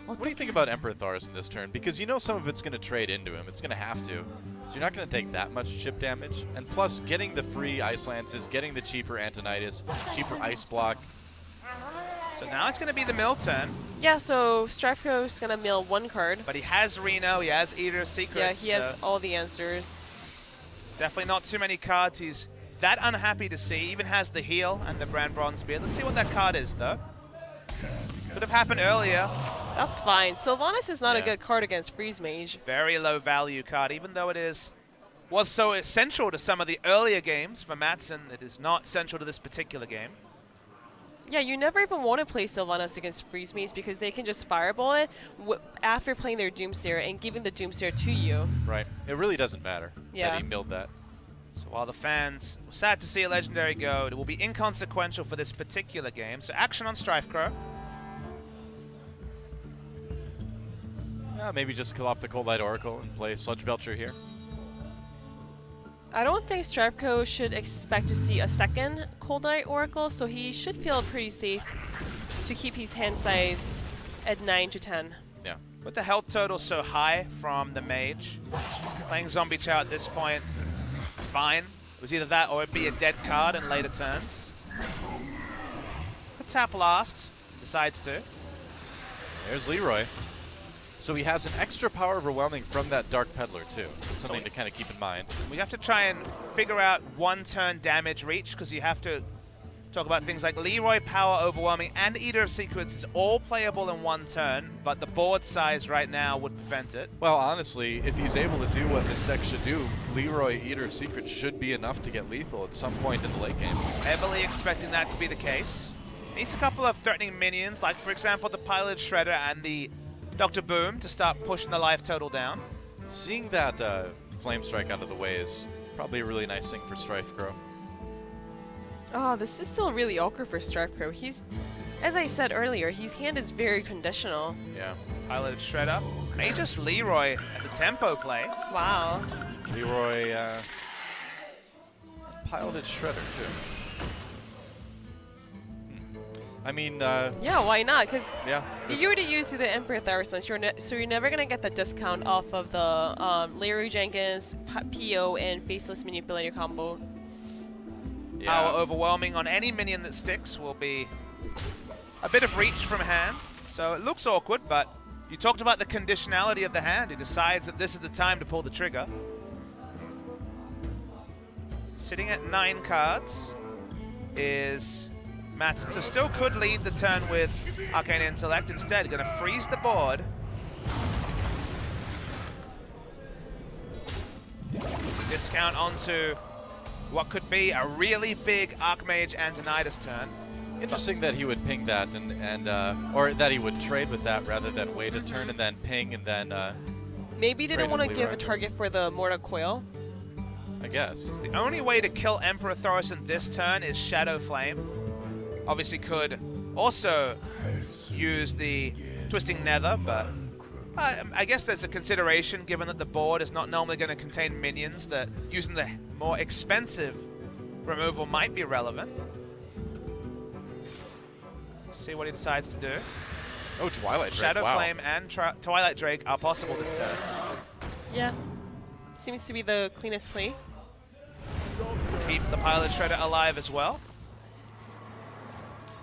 What do you think about Emperor Thorson this turn? Because you know some of it's going to trade into him. It's going to have to. So you're not going to take that much chip damage. And plus, getting the free Ice Lances, getting the cheaper Antonidas, cheaper Ice Block. So now it's going to be the mill turn, Yeah, so Strifeco's gonna mill 1 card. but he has Reno, he has Eater of Secrets. Yeah, he has so all the answers. definitely not too many cards he's that unhappy to see. Even has the heal and the Brand Bronze Beard. Let's see what that card is, though. Could have happened earlier. That's fine. Sylvanas is not a Yeah. good card against Freeze Mage. Very low value card, even though it was so essential to some of the earlier games for Madsen. It is not central to this particular game. Yeah, you never even want to play Sylvanas against Freeze Mage because they can just fireball it after playing their Doomsayer and giving the Doomsayer to you. Right. It really doesn't matter Yeah. that he milled that. So while the fans were sad to see a Legendary go, it will be inconsequential for this particular game. So action on Strifecrow. Yeah, maybe just kill off the Cold Light Oracle and play Sludge Belcher here. I don't think Strifeco should expect to see a second Cold Light Oracle, so he should feel pretty safe to keep his hand size at 9 to 10. Yeah. With the health total so high from the Mage, playing Zombie Chow at this point, it's fine. It was either that or it'd be a dead card in later turns. Tap last, decides to. There's Leroy. So he has an extra power overwhelming from that Dark Peddler too. Something to kind of keep in mind. We have to try and figure out one turn damage reach because you have to talk about things like Leroy, Power, Overwhelming, and Eater of Secrets is all playable in one turn, but the board size right now would prevent it. Well, honestly, if he's able to do what this deck should do, Leroy Eater of Secrets should be enough to get lethal at some point in the late game. Heavily expecting that to be the case. Needs a couple of threatening minions, like for example the Pilot Shredder and the Dr. Boom to start pushing the life total down. Seeing that Flame Strike out of the way is probably a really nice thing for Strifecrow. Oh, this is still really awkward for Strifeco. He's, as I said earlier, his hand is very conditional. Yeah. Piloted Shredder. May just Leroy as a tempo play. Wow. Leroy piloted Shredder too. I mean, Yeah, why not? Because yeah. you already used the Emperor Thorson, so you're never gonna get the discount off of the Larry Jenkins, PO, and Faceless Manipulator combo. Yeah. Power Overwhelming on any minion that sticks will be a bit of reach from hand. So it looks awkward, but you talked about the conditionality of the hand. He decides that this is the time to pull the trigger. Sitting at 9 cards is Madsen. So still could lead the turn with Arcane Intellect. Instead, going to freeze the board. Discount onto what could be a really big Archmage Antonidas turn. Interesting that he would ping that and or that he would trade with that rather than wait a turn and then ping and then Maybe they didn't want to Trade give with a Leroy. target for the Mortal Coil. I guess. The only way to kill Emperor Thorson this turn is Shadow Flame. Obviously could also use the Twisting Nether, but I guess there's a consideration given that the board is not normally going to contain minions, that using the more expensive removal might be relevant. See what he decides to do. Oh, Twilight Drake. Shadow wow. Flame and Twilight Drake are possible this turn. Yeah. Seems to be the cleanest play. Keep the Pilot Shredder alive as well.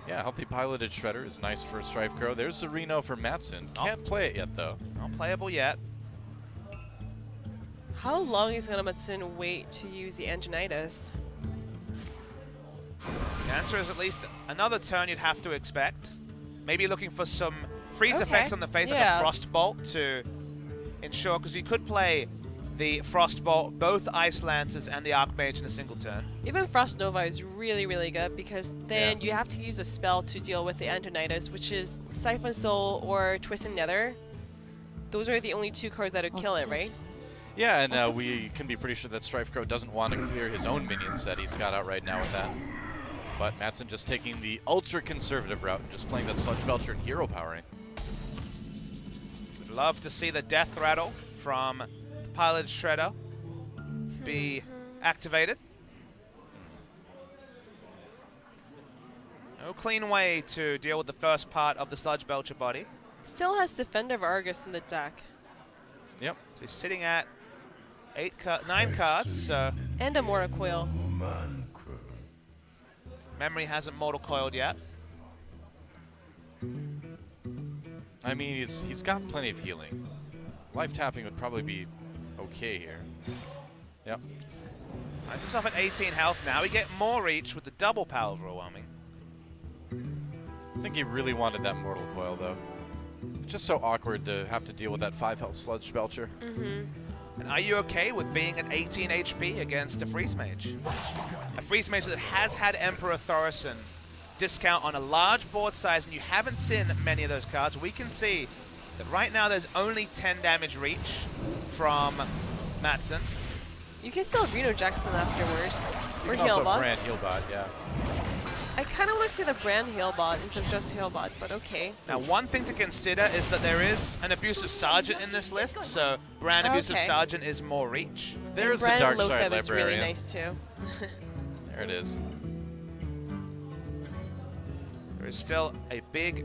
Yeah, healthy piloted Shredder is nice for Strifecrow. There's the Reno for Madsen. Can't play it yet though. Not playable yet. How long is Matsun wait to use the Anginitis? The answer is at least another turn you'd have to expect. Maybe looking for some freeze Okay. effects on the face, like Yeah. a frost bolt to ensure, because you could play the frost bolt, both ice lancers and the archmage in a single turn. Even Frost Nova is really, really good because then Yeah. you have to use a spell to deal with the Antonidas, which is Siphon Soul or Twisted Nether. Those are the only two cards that would kill it, right? Yeah, and we can be pretty sure that Strifecrow doesn't want to clear his own minions that he's got out right now with that. But Mattson just taking the ultra-conservative route and just playing that Sludge Belcher and hero powering. Would love to see the Death Rattle from Pilot Shredder be activated. No clean way to deal with the first part of the Sludge Belcher body. Still has Defender of Argus in the deck. Yep. So he's sitting at 9 cards, so And a Mortal Coil. memory hasn't Mortal Coiled yet. I mean, he's got plenty of healing. Life tapping would probably be okay here. Yep. Finds himself at 18 health now. We get more reach with the double power overwhelming. I think he really wanted that Mortal Coil, though. It's just so awkward to have to deal with that 5 health Sludge Belcher. And are you okay with being at 18 HP against a Freeze Mage? A Freeze Mage that has had Emperor Thorison discount on a large board size, and you haven't seen many of those cards. We can see that right now there's only 10 damage reach from Mattson. You can still Reno Jackson afterwards. You Or can also Healbot. brand Healbot, yeah. I kind of want to see the brand Healbot instead of just Healbot, but okay. Now, one thing to consider is that there is an Abusive Sergeant in this list, so Brand Abusive Okay. Sergeant is more reach. There's the Brand Dark Lotheb Side is really Librarian. nice too. There it is. There is still a big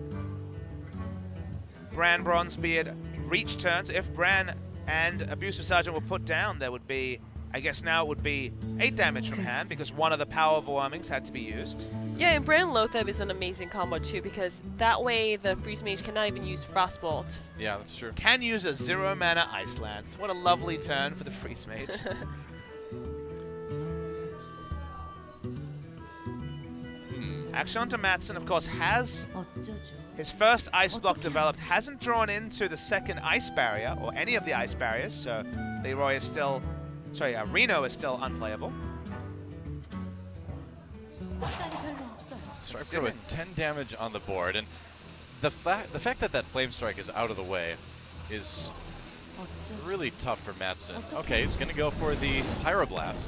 Bran Bronzebeard reach turn. So if Bran and Abusive Sergeant were put down, there would be, I guess now it would be 8 damage from hand because one of the power overwhelmings had to be used. Yeah, and Brand Lotheb is an amazing combo too because that way the Freeze Mage cannot even use Frostbolt. Yeah, that's true. Can use a 0 mana Ice Lance. What a lovely turn for the Freeze Mage. Action onto Mattson, of course, has his first ice block developed, hasn't drawn into the second ice barrier, or any of the ice barriers, so Leroy is still, sorry, Reno is still unplayable. Striker with 10 damage on the board, and the fact that that Flame Strike is out of the way is really tough for Mattson. Okay, he's going to go for the Pyroblast.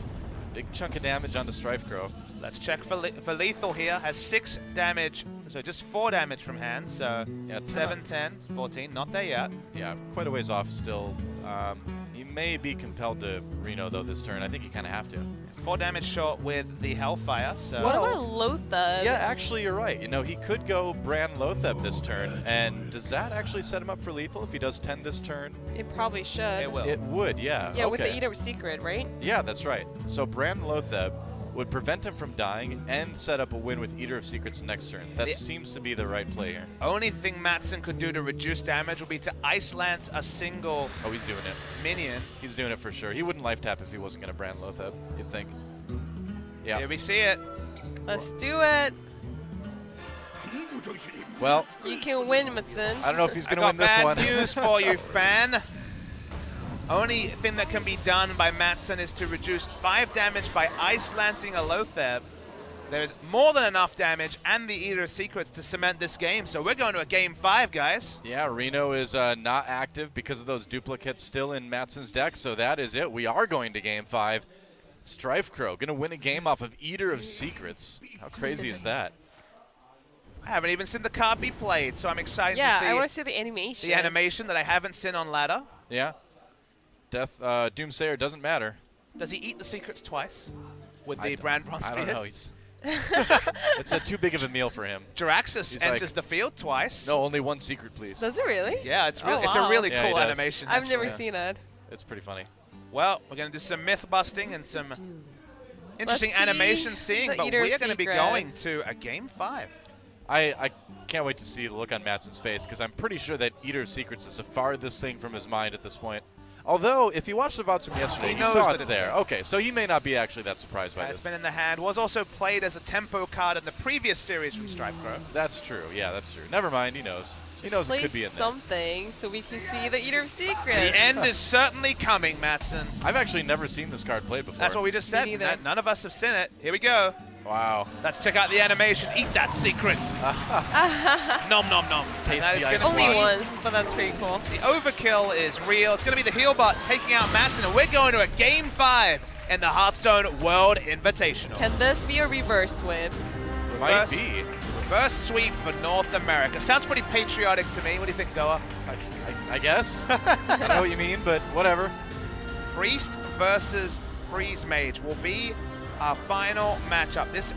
Big chunk of damage on the Strifecrow. Let's check for lethal here. Has 6 damage, so just 4 damage from hand. So Yeah, 7, 10, 14, not there yet. Yeah, quite a ways off still. He may be compelled to Reno, though, this turn. I think you kind of have to. 4 damage short with the Hellfire, so... What about Lotheb? Yeah, actually, you're right. You know, he could go Bran Lotheb this turn, and does that actually set him up for lethal if he does 10 this turn? It probably should. It will. It would, yeah. Yeah, okay. with the Eater of Secret, right? Yeah, that's right. So Bran Lotheb would prevent him from dying and set up a win with Eater of Secrets next turn. That The- seems to be the right play here. Only thing Mattson could do to reduce damage would be to Ice Lance a single Oh, he's doing it. minion. He's doing it for sure. He wouldn't life tap if he wasn't going to Bran Lotheb, you'd think. Yeah. Here we see it. Let's do it. Well, You can win, Mattson. I don't know if he's I going to got win this bad one. news for you, fan. Only thing that can be done by Mattson is to reduce 5 damage by Ice Lancing a Lotheb. There's more than enough damage and the Eater of Secrets to cement this game, so we're going to a game 5, guys. Yeah, Reno is not active because of those duplicates still in Mattson's deck, so that is it. We are going to game 5. Strifecrow going to win a game off of Eater of Secrets. How crazy is that? I haven't even seen the card be played, so I'm excited Yeah, to I want to see see the animation. the animation that I haven't seen on ladder. Yeah. Doomsayer doesn't matter. Does he eat the secrets twice with I the d- Brand Bronze I don't Beard? know. It's too big of a meal for him. Jiraxis He's enters like- the field twice. No, only one secret, please. Does it really? Yeah, it's Oh, really, it's a wow. really Yeah, he cool does. animation. I've never actually. seen it. It's pretty funny. Well, we're going to do some myth busting and some interesting Let's see animation seeing, the but Eater we of are going to be Secret. going to a game 5. I can't wait to see the look on Mattson's face because I'm pretty sure that Eater of Secrets is the farthest thing from his mind at this point. Although, if you watched the VODs from yesterday, He you knows saw that it's it's there. there. Okay, so he may not be actually that surprised by It's this. been in the hand. Was also played as a tempo card in the previous series from Strifecrow. That's true. Yeah, that's true. Never mind. He knows. He knows it Play could be in there. something so we can see the Eater of Secrets. The end is certainly coming, Mattson. I've actually never seen this card played before. That's what we just said. Me neither. None of us have seen it. Here we go. Wow. Let's check out the animation. Eat that secret. Nom nom nom. Tasty That is ice gonna Only be- once, but that's pretty cool. The overkill is real. It's going to be the heel bot taking out Mattson, and we're going to a Game 5 in the Hearthstone World Invitational. Can this be a reverse win? Might be. Reverse sweep for North America. Sounds pretty patriotic to me. What do you think, Goa? I guess. I don't know what you mean, but whatever. Priest versus Freeze Mage will be our final matchup. This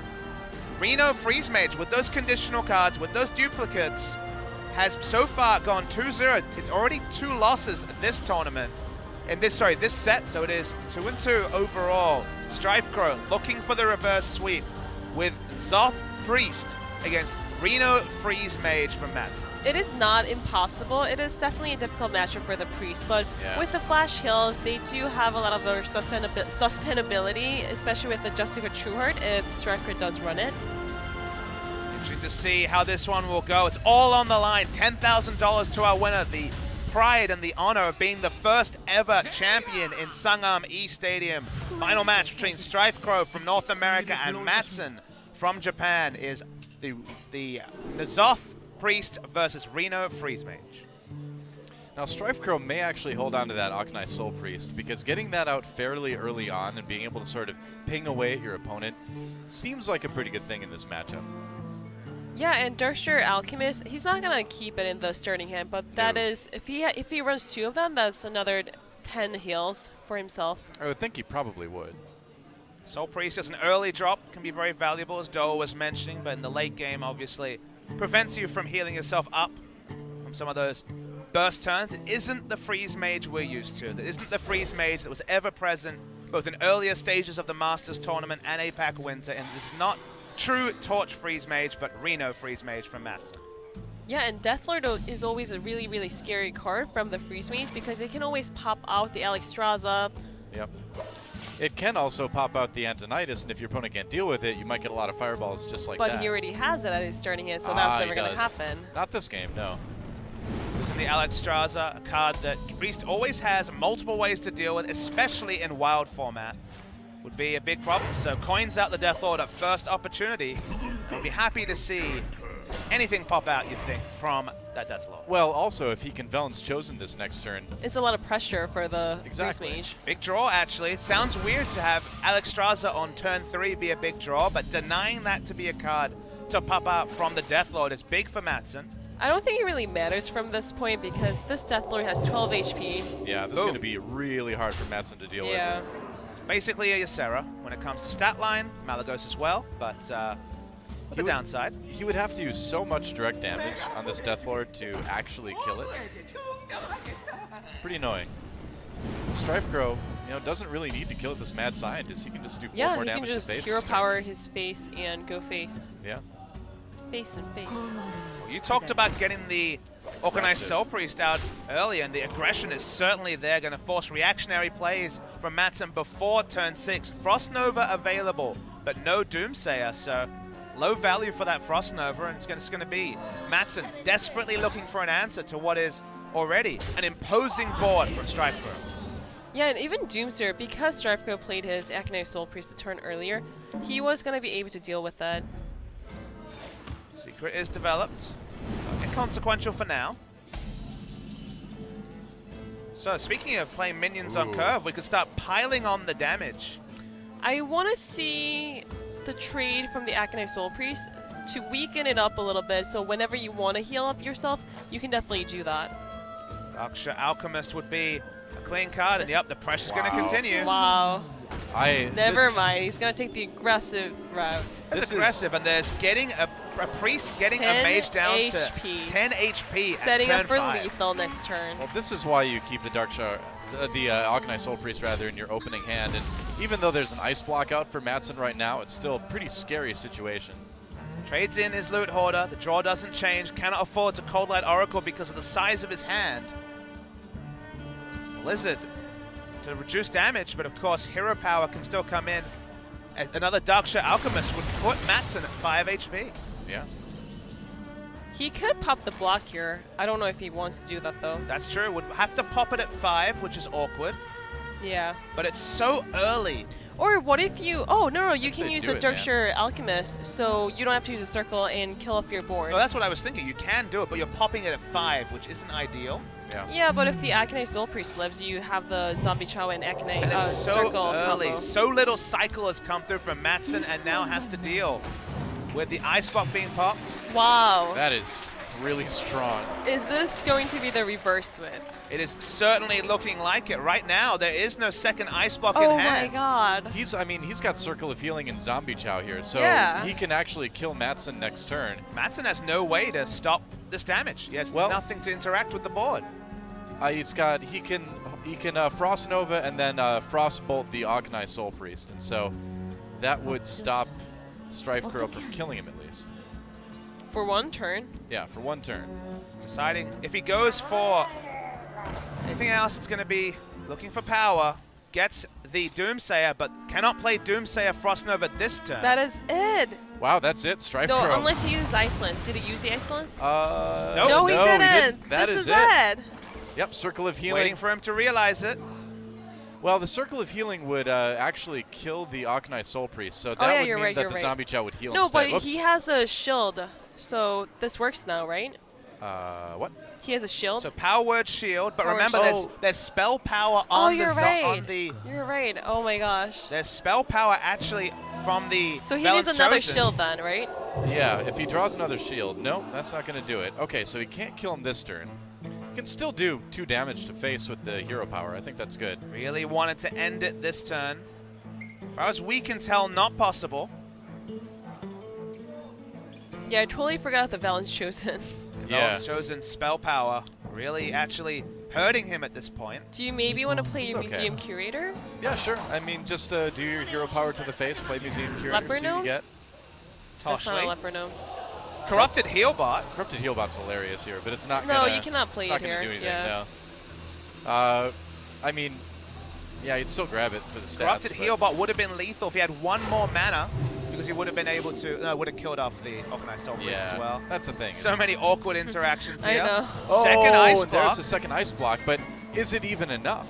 Reno Freeze Mage, with those conditional cards, with those duplicates, has so far gone 2-0. It's already 2 losses this tournament. In this set, so it is 2-2 overall. Strife Crow looking for the reverse sweep with Zoth Priest against Reno Freeze Mage from Mattson. It is not impossible. It is definitely a difficult matchup for the Priest, but Yeah. with the Flash Hills, they do have a lot of their sustainability, especially with the Justica Trueheart if Striker does run it. Interesting to see how this one will go. It's all on the line. $10,000 to our winner. The pride and the honor of being the first ever champion in Sangam E Stadium. Final match between Strife Crow from North America and Mattson from Japan is the Zoth Priest versus Reno Freeze Mage. Now, Strife Crow may actually hold on to that Akanai Soul Priest, because getting that out fairly early on and being able to sort of ping away at your opponent seems like a pretty good thing in this matchup. Yeah, and Darkshire Alchemist, he's not gonna keep it in the starting hand, but that is if he runs 2 of them, that's another 10 heals for himself. I would think he probably would. Soul Priest is an early drop, can be very valuable, as Doa was mentioning, but in the late game, obviously, prevents you from healing yourself up from some of those burst turns. It isn't the Freeze Mage we're used to. It isn't the Freeze Mage that was ever present both in earlier stages of the Masters Tournament and APAC Winter, and this is not true Torch Freeze Mage, but Reno Freeze Mage from Mattson. Yeah, and Deathlord is always a really, really scary card from the Freeze Mage because it can always pop out the Alexstrasza. Yep. It can also pop out the Antonitis, and if your opponent can't deal with it, you might get a lot of fireballs just like that. But he already has it at his starting hand, so that's he never going to does. happen. Not this game, no. Using the Alexstrasza, a card that Priest always has multiple ways to deal with, especially in wild format, would be a big problem. So coins out the Deathlord at first opportunity. I'll be happy to see anything pop out, you think, from that Deathlord. Well, also, if he can Velen's Chosen this next turn, It's a lot of pressure for the Exactly. Freeze Mage. Big draw, actually. It sounds weird to have Alexstrasza on turn 3 be a big draw, but denying that to be a card to pop out from the Deathlord is big for Mattson. I don't think it really matters from this point because this Deathlord has 12 HP. yeah, this is going to be really hard for Mattson to deal Yeah. with. It's basically a Ysera when it comes to stat line, Malagos as well, but the downside. He would have to use so much direct damage on this Deathlord to actually kill it. Pretty annoying. Strife Crow, doesn't really need to kill this Mad Scientist. He can just do 4 Yeah, more he can damage to just face. hero this turn. power his face and go face. Yeah. Face and face. You talked about getting the Organized Aggressive. Soul Priest out earlier, and the aggression is certainly there, going to force reactionary plays from Mattson before turn 6. Frost Nova available, but no Doomsayer, so low value for that Frost Nova, and it's going to be Mattson desperately looking for an answer to what is already an imposing board from Strife Crow. Yeah, and even Doomster, because Strifeco played his Aconite Soul Priest a turn earlier, he was going to be able to deal with that. Secret is developed. Inconsequential for now. So speaking of playing minions on Ooh. curve, we could start piling on the damage. I want to see the trade from the Aconite Soul Priest to weaken it up a little bit, so whenever you want to heal up yourself, you can definitely do that. Darkshire Alchemist would be a clean card, and yep, the pressure's going to continue. Wow. Never this- mind, he's going to take the aggressive route. It's This is- aggressive, and there's getting a priest getting a 10 mage down HP. to 10 HP Setting at up turn for 5. lethal next turn. Well, this is why you keep the the Akanai Soul Priest rather in your opening hand, and even though there's an ice block out for Mattson right now, it's still a pretty scary situation. Trades in his loot hoarder. The draw doesn't change. Cannot afford to Cold Light Oracle because of the size of his hand. Blizzard to reduce damage, but of course hero power can still come in. Another Darkshire Alchemist would put Mattson at 5 HP. Yeah. He could pop the block here. I don't know if he wants to do that though. That's true. Would have to pop it at 5, which is awkward. Yeah. But it's so early. Or what if you... Oh, no, you I'd can say use do the it, man. Dirkshire Alchemist, so you don't have to use a circle and kill off your board. Well, that's what I was thinking. You can do it, but you're popping it at 5, which isn't ideal. Yeah. Yeah, but if the Akane Soul Priest lives, you have the Zombie Chow and Akane And it's so circle early. combo. So little cycle has come through from Mattson and now has to deal with the Ice Block being popped. Wow. That is really strong. Is this going to be the reverse switch? It is certainly looking like it. Right now, there is no second Ice Block in Oh hand. my god. He's got Circle of Healing and Zombie Chow here, so Yeah. he can actually kill Mattson next turn. Mattson has no way to stop this damage. He has Well- nothing to interact with the board. He can Frost Nova and then Frost Bolt the Agnai Soul Priest, and so that would stop Strife Crow from killing him at least. For one turn. Yeah, for one turn. Deciding if he goes for anything else, it's going to be looking for power. Gets the Doomsayer, but cannot play Doomsayer Frostnova this turn. That is it. Wow, that's it. Strife No, Crow. unless he uses Ice Lance. Did he use the Ice Lance? Nope. No, he didn't. That this is is it. it. Yep, Circle of Healing. Waiting for him to realize it. Well, the Circle of Healing would actually kill the Akanai Soul Priest, so that Oh, yeah, would you're mean right, that you're the right. Zombie Chow would heal No, instead. but Whoops. he has a shield, so this works now, right? What? He has a shield. So power word shield, but Power remember shield. there's spell power Oh, on you're the right. on the You're right. Oh my gosh. there's spell power actually from the So he Velen's needs another Chosen. shield then, right? Yeah, if he draws another shield. No, that's not going to do it. Okay, so he can't kill him this turn. He can still do 2 damage to face with the hero power. I think that's good. Really wanted to end it this turn. As far as we can tell, not possible. Yeah, I totally forgot the Velen's Chosen. Yeah. Velen's Chosen spell power really actually hurting him at this point. Do you maybe want to play your It's okay. Museum Curator? Yeah, sure. I mean, just do your hero power to the face, play Museum Curator, see what Leper you get. That's not a Toshly. Leper Gnome. Corrupted Healbot. Corrupted Healbot's hilarious here, but it's not No, gonna... you cannot play it's not it gonna here, do anything, yeah. no. I mean, yeah, you'd still grab it for the stats. Corrupted but- Healbot would have been lethal if he had one more mana, because he would have been able to, would have killed off the Organized Soul Priest Yeah, as well. that's the thing. So many awkward interactions I here. know. Second ice and there's block. the second ice block, but is it even enough?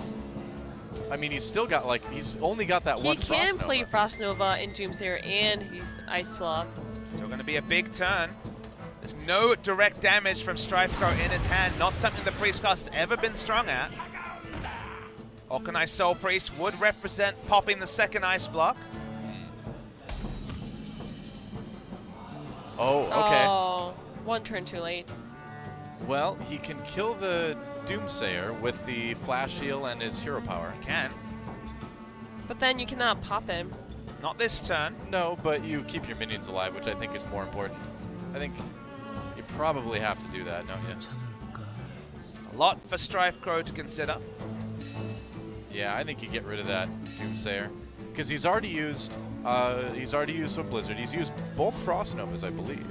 I mean, he's still got, like, he's only got that He one can Frost play Nova. Frost Nova and Doomsayer, and he's Ice Block. Still going to be a big turn. There's no direct damage from Strife Crow in his hand, not something the Priest class has ever been strong at. Organized Soul Priest would represent popping the second ice block. Oh, okay. Oh, one turn too late. Well, he can kill the Doomsayer with the Flash Heal and his hero power. Can. But then you cannot pop him. Not this turn. No, but you keep your minions alive, which I think is more important. I think you probably have to do that, don't you? A lot for Strife Crow to consider. Yeah, I think you get rid of that Doomsayer. Because he's already used some Blizzard. He's used both Frost Novas, I believe.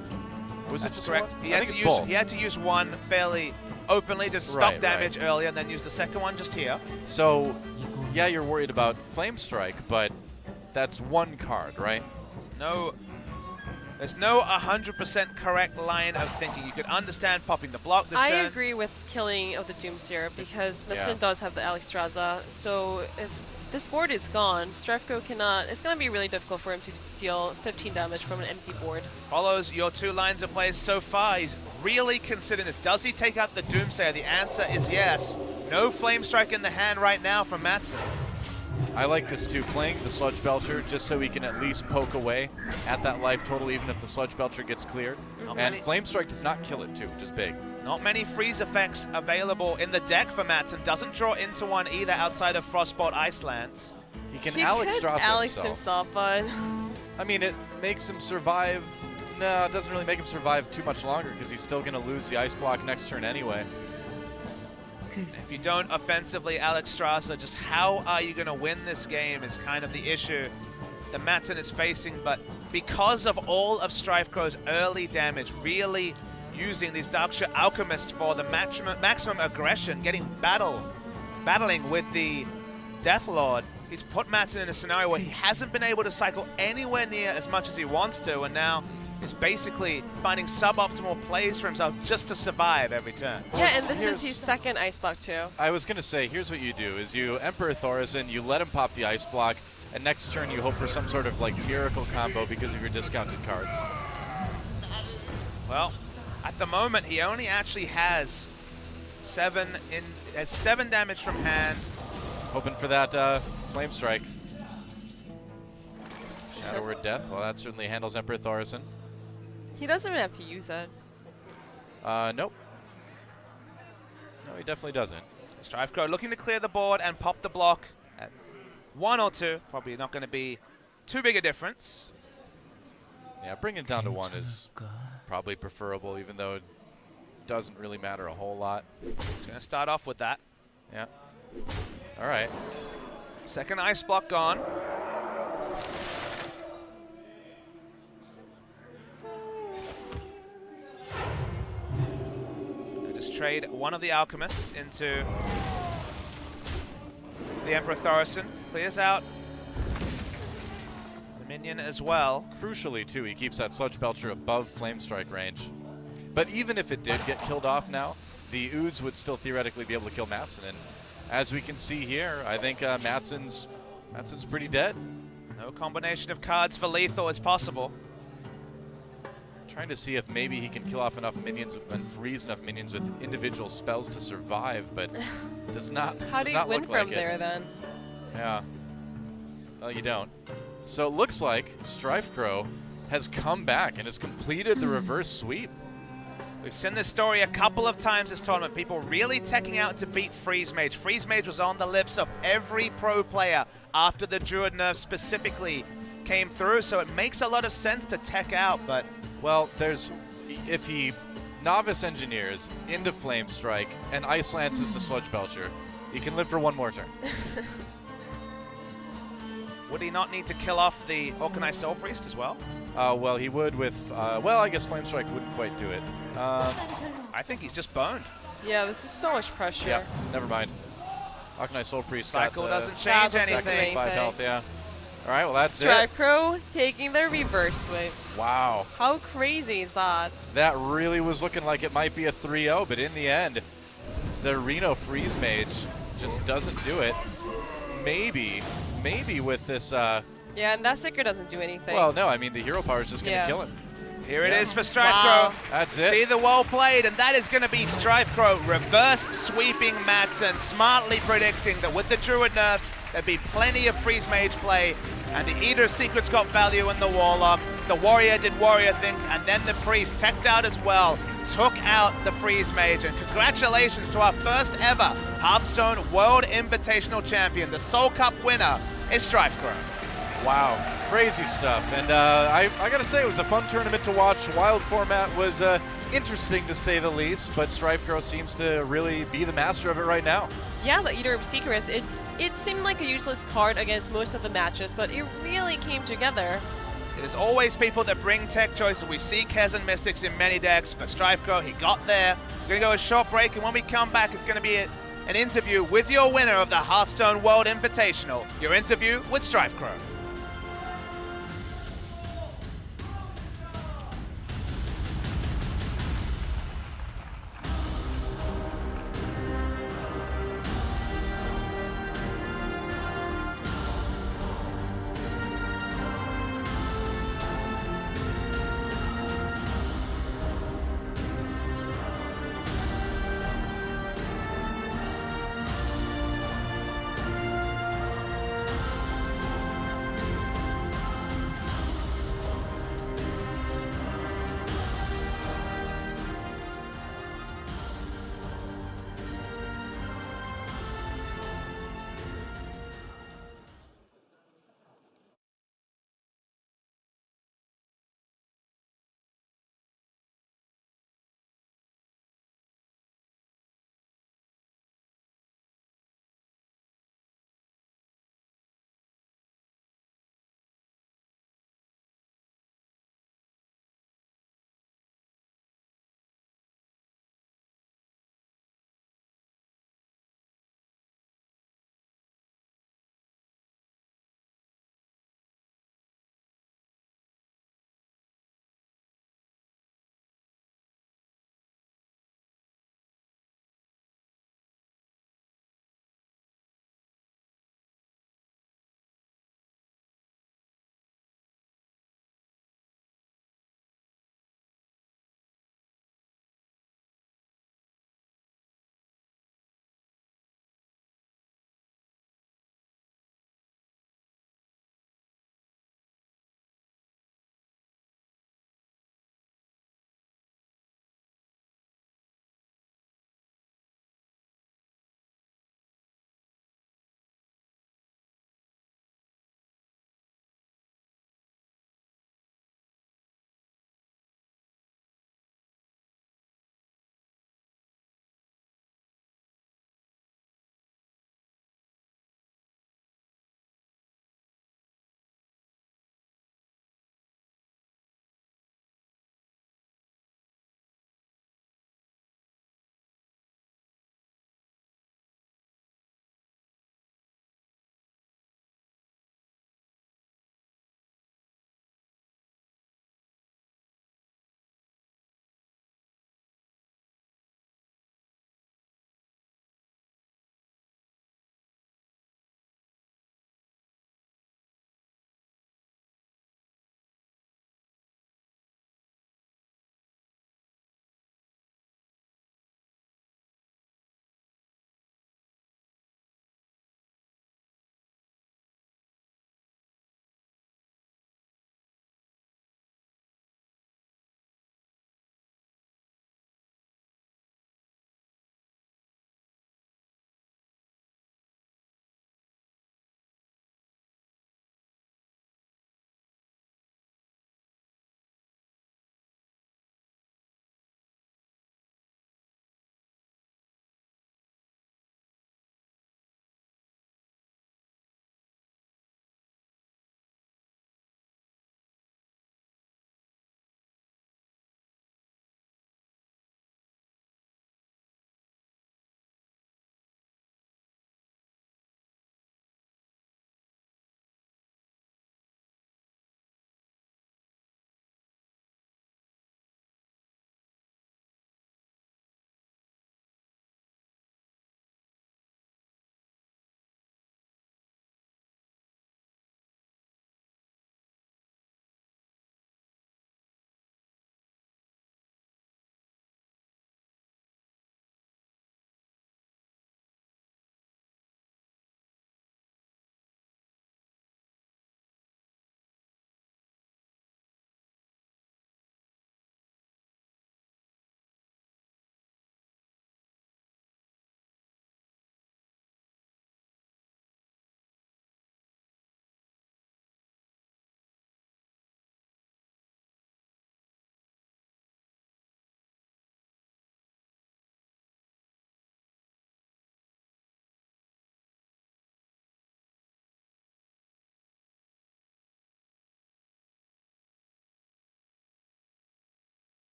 Was That's it just correct. one? He I had, think to it's use, both. he had to use one fairly openly to stop Right, damage right. earlier and then use the second one just here. So, yeah, you're worried about Flame Strike, but that's one card, right? There's no 100% correct line of thinking. You could understand popping the block this I turn. agree with killing of the Doomsayer because Yeah. Vincent does have the Alexstrasza. So if this board is gone, Strefko cannot. It's going to be really difficult for him to deal 15 damage from an empty board. Follows your 2 lines of plays so far. He's really considering this. Does he take out the Doomsayer? The answer is yes. No Flame Strike in the hand right now from Mattson. I like this too, playing the Sludge Belcher just so he can at least poke away at that life total even if the Sludge Belcher gets cleared. Not And many- Flame Strike does not kill it too, which is big. Not many freeze effects available in the deck for Mattson. Doesn't draw into one either outside of Frostbolt Icelands. He can He Alex could Strasser Alex himself. but I mean, it makes him survive. No, it doesn't really make him survive too much longer because he's still going to lose the ice block next turn anyway. If you don't offensively Alex Strasser, just how are you going to win this game is kind of the issue that Mattson is facing. But because of all of Strife Crow's early damage, really using these Darkshire Alchemists for the maximum aggression, battling with the Death Lord, he's put Mattson in a scenario where he hasn't been able to cycle anywhere near as much as he wants to, and now is basically finding suboptimal plays for himself just to survive every turn. Yeah, and this is Here's- his second ice block too. I was going to say, here's what you do, is you Emperor Thorison, you let him pop the ice block, and next turn you hope for some sort of like miracle combo because of your discounted cards. Well, at the moment, he only actually has 7 damage from hand. Hoping for that Flame Strike. Shadow Word Death, well that certainly handles Emperor Thorison. He doesn't even have to use it. Nope. No, he definitely doesn't. StrifeCrow looking to clear the board and pop the block at 1 or 2. Probably not going to be too big a difference. Yeah, bringing it down to 1 is probably preferable, even though it doesn't really matter a whole lot. He's going to start off with that. Yeah. All right. Second ice block gone. Just trade one of the alchemists into the Emperor Thorison. Clears out the minion as well. Crucially, too, he keeps that Sludge Belcher above Flame Strike range. But even if it did get killed off now, the Ooze would still theoretically be able to kill Matson. And as we can see here, I think Matson's pretty dead. No combination of cards for lethal is possible. Trying to see if maybe he can kill off enough minions and freeze enough minions with individual spells to survive, but does not. How do you win from there then? Yeah. Well, you don't. So it looks like StrifeCrow has come back and has completed the reverse sweep. We've seen this story a couple of times this tournament. People really teching out to beat Freeze Mage. Freeze Mage was on the lips of every pro player after the Druid nerf specifically came through, so it makes a lot of sense to tech out, but... Well, if he Novice Engineers into Flame Strike and Ice Lances the Sludge Belcher, he can live for one more turn. Would he not need to kill off the Organized Soul Priest as well? Well, he would with, well, I guess Flame Strike wouldn't quite do it. I think he's just boned. Yeah, this is so much pressure. Yeah, never mind. Organized Soul Priest Cycle got doesn't change doesn't do anything. anything. 5 health, yeah. All right, well, that's it. StrifeCrow taking the reverse sweep. Wow. How crazy is that? That really was looking like it might be a 3-0, but in the end, the Reno Freeze Mage just doesn't do it. Maybe with this... Yeah, and that Seeker doesn't do anything. Well, no, I mean, the hero power is just going to kill him. Here it is for StrifeCrow. Wow. That's it. See the well played, and that is going to be StrifeCrow reverse sweeping Madsen, smartly predicting that with the Druid nerfs, there'd be plenty of Freeze Mage play, and the Eater of Secrets got value in the Warlock. The Warrior did Warrior things, and then the Priest teched out as well, took out the Freeze Mage, and congratulations to our first ever Hearthstone World Invitational Champion. The Soul Cup winner is StrifeCrow. Wow, crazy stuff. And I got to say, it was a fun tournament to watch. Wild format was interesting to say the least, but StrifeCrow seems to really be the master of it right now. Yeah, the Eater of Secrets, it seemed like a useless card against most of the matches, but it really came together. It is always people that bring tech choices. We see Kez and Mystics in many decks, but StrifeCrow, he got there. We're going to go a short break, and when we come back, it's going to be an interview with your winner of the Hearthstone World Invitational. Your interview with StrifeCrow.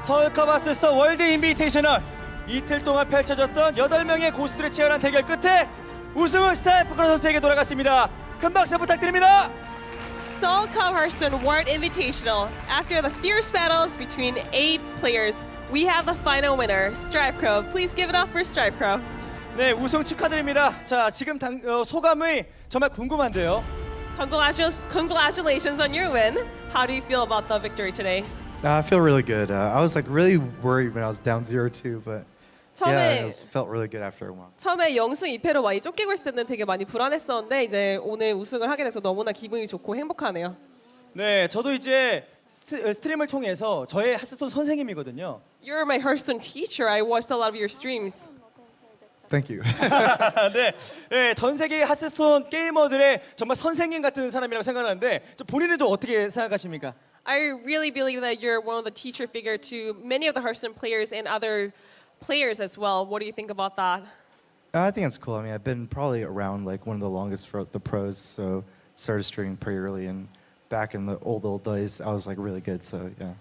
서울컵 하스스톤 월드 인비테이셔널 이틀 동안 펼쳐졌던 8명의 고수들의 치열한 대결 끝에 우승은 스타일 포커 선수에게 돌아갔습니다. 큰 박수 부탁드립니다. Seoul Cup Hearthstone World Invitational. After the fierce battles between 8 players, we have the final winner, Stripe Crow. Please give it up for Stripe Crow. 네, 우승 축하드립니다. 자, 지금 소감이 정말 궁금한데요. Congratulations on your win. How do you feel about the victory today? I feel really good. I was like really worried when I was down 0-2, but yeah, it felt really good after a while. 처음에 0승 2패로 많이 쫓기고 있을 때는 되게 많이 불안했었는데 이제 오늘 우승을 하게 돼서 너무나 기분이 좋고 행복하네요. 네, 저도 이제 스트림을 통해서 저의 하스스톤 선생님이거든요. You're my Hearthstone teacher. I watched a lot of your streams. Thank you. 네, 네, 전 세계 하스스톤 게이머들의 정말 선생님 같은 사람이라고 생각하는데 본인은 좀 어떻게 생각하십니까? I really believe that you're one of the teacher figure to many of the Hearthstone players and other players as well. What do you think about that? I think it's cool. I mean, I've been probably around like one of the longest for the pros, so started streaming pretty early, and back in the old days, I was like really good. So yeah.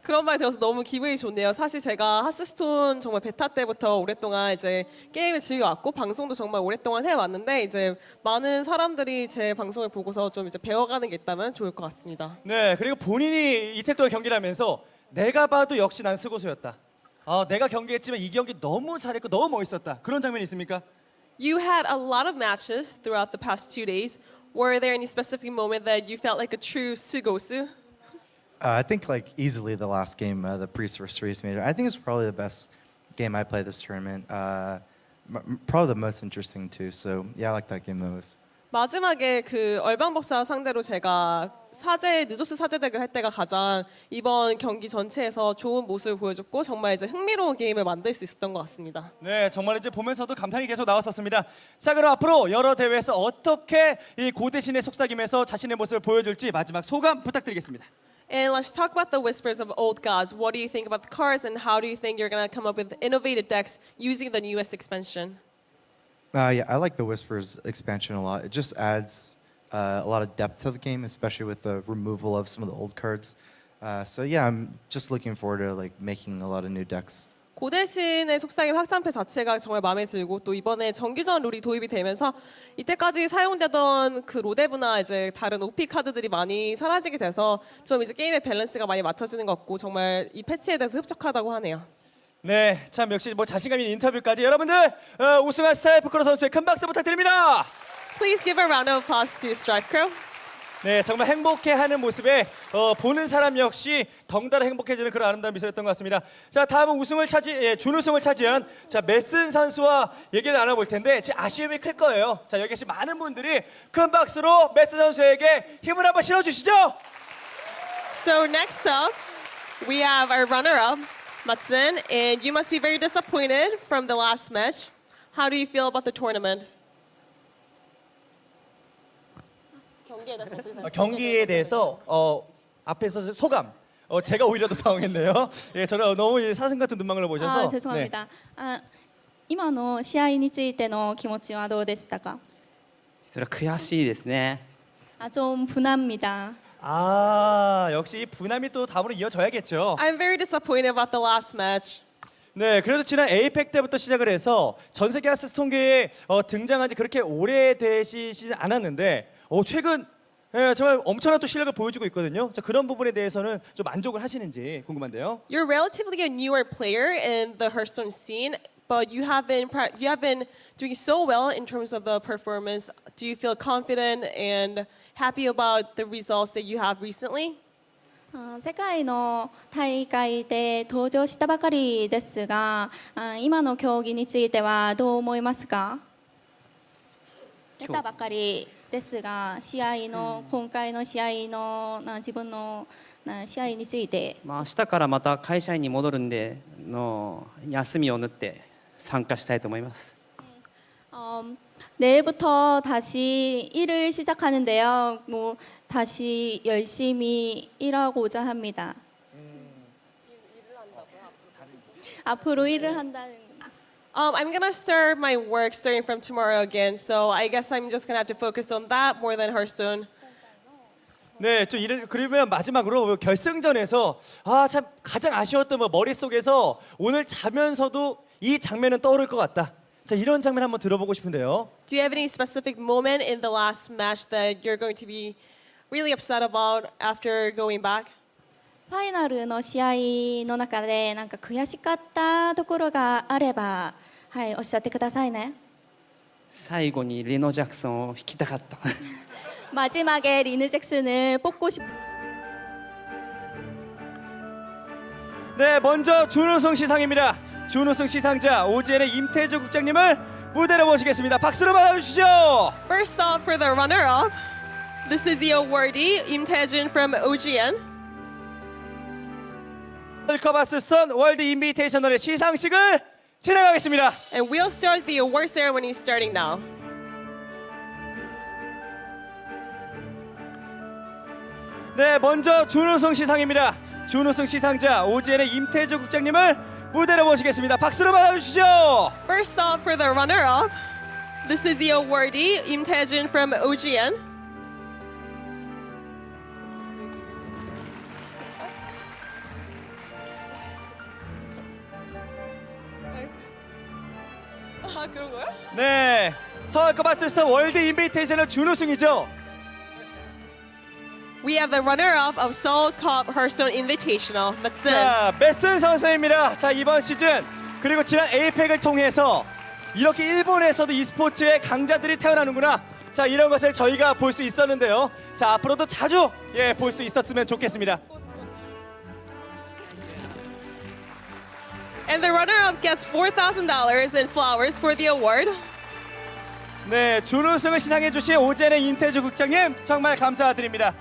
그런 말 들어서 너무 기분이 좋네요. 사실 제가 하스스톤 정말 베타 때부터 오랫동안 이제 게임을 즐겨왔고 방송도 정말 오랫동안 해왔는데 이제 많은 사람들이 제 방송을 보고서 좀 이제 배워가는 게 있다면 좋을 것 같습니다. 네, 그리고 본인이 이틀 동안 경기를 하면서 내가 봐도 역시 난 스고수였다. 내가 경기했지만 이 경기 너무 잘했고 너무 멋있었다. 그런 장면이 있습니까? You had a lot of matches throughout the past 2 days. Were there any specific moment that you felt like a true sugosu? I think like easily the last game, the Priest vs. Reese Major. I think it's probably the best game I played this tournament. Probably the most interesting too. So yeah, I like that game the most. 마지막에 그 얼방법사 상대로 제가 느조스 사제 덱을 할 때가 가장 이번 경기 전체에서 좋은 모습을 보여줬고 정말 이제 흥미로운 게임을 만들 수 있었던 것 같습니다. 네, 정말 이제 보면서도 감탄이 계속 나왔었습니다. 자, 그럼 앞으로 여러 대회에서 어떻게 이 고대신의 속삭임에서 자신의 모습을 보여줄지 마지막 소감 부탁드리겠습니다. And let's talk about the whispers of old gods. What do you think about the cards and how do you think you're going to come up with innovative decks using the newest expansion? Yeah, I like the Whispers expansion a lot. It just adds a lot of depth to the game, especially with the removal of some of the old cards. So yeah, I'm just looking forward to like making a lot of new decks. 고대신의 속삭임 확장팩 자체가 정말 마음에 들고 또 이번에 정규전 룰이 도입이 되면서 이때까지 사용되던 그 로데브나 이제 다른 OP 카드들이 많이 사라지게 돼서 좀 이제 게임의 밸런스가 많이 맞춰지는 것 같고 정말 이 패치에 대해서 흡족하다고 하네요. 네, 참 역시 뭐 자신감 있는 인터뷰까지 여러분들 우승한 스타일 포커 선수의 큰 박수 부탁드립니다. Please give a round of applause to Stripe Crow. 네, 정말 행복해하는 모습에 보는 사람 역시 덩달아 행복해지는 그런 아름다운 미소였던 것 같습니다. 자, 다음은 준우승을 차지한 메슨 선수와 얘기를 나눠볼 텐데 제 아쉬움이 클 거예요. 자, 여기 계신 많은 분들이 큰 박수로 메슨 선수에게 힘을 한번 실어주시죠. So next up, we have our runner-up, Matsun, and you must be very disappointed from the last match. How do you feel about the tournament? 경기에 대해서 앞에서 소감. 제가 오히려 더 당황했네요. 예, 저는 너무 사슴 같은 눈망울을 보셔서. 죄송합니다. 今の試合についての気持ちはどうでしたか？それは悔しいですね。 좀 분합니다. 역시 이 분함이 또 다음으로 이어져야겠죠. I'm very disappointed about the last match. 네, 그래도 지난 에이펙 때부터 시작을 해서 전 세계 하스스톤계에 등장한 지 그렇게 오래되시지 않았는데 최근 정말 엄청난 또 실력을 보여주고 있거든요. 자, 그런 부분에 대해서는 좀 만족을 하시는지 궁금한데요. You're relatively a newer player in the Hearthstone scene, but you have been doing so well in terms of the performance. Do you feel confident and happy about the results that you have recently? 世界の大会で登場したばかりですが、今の競技についてはどう思いますか？出たばかりですが、今回の試合の自分の試合について。明日からまた会社員に戻るんで休みを縫って参加したいと思います。 내일부터 다시 일을 시작하는데요. 다시 열심히 일하고자 합니다. 앞으로 일을 한다는. I'm gonna start my work starting from tomorrow again, so I guess I'm just gonna have to focus on that more than Hearthstone. 네, 좀 이를 그러면 마지막으로 결승전에서 참 가장 아쉬웠던 뭐 머릿속에서 오늘 자면서도 이 장면은 떠오를 것 같다. 자, 이런 장면 한번 들어보고 싶은데요. Do you have any specific moment in the last match that you're going to be really upset about after going back? ファイナルの試合の中でなんか悔しかったところがあれば、はい、おっしゃってくださいね。最後にリノ・ジャクソンを弾きたかった 마지막에 리느 잭슨을 뽑고 싶. 네, 먼저 준우승 시상입니다. 준우승 시상자 오지엔의 임태주 국장님을 무대로 모시겠습니다. 박수로 맞아주시죠. First off, for the runner-up, this is the awardee, Im Tae-jun from OGN. 월드컵 하스스톤 월드 인비테이셔널의 시상식을 진행하겠습니다. And we'll start the award ceremony starting now. 네, 먼저 준우승 시상입니다. 준우승 시상자 오지엔의 임태주 국장님을 무대로 모시겠습니다. 박수로 맞아주시죠. First off, for the runner-up, this is the awardee, Im Tae-jun from OGN. 아, 그런 거야? 네, 서울컵 하스스톤 월드 인비테이셔널 준우승이죠. We have the runner-up of Seoul Cup Hearthstone Invitational, Matsun. 자, 메슨 선수입니다. 자, 이번 시즌 그리고 지난 에이펙을 통해서 이렇게 일본에서도 e스포츠의 강자들이 태어나는구나. 자, 이런 것을 저희가 볼 수 있었는데요. 자, 앞으로도 자주 볼 수 있었으면 좋겠습니다. And the runner-up gets $4,000 in flowers for the award. 네, 준우승을 시상해 주신 오젠의 임태주 국장님 정말 감사드립니다.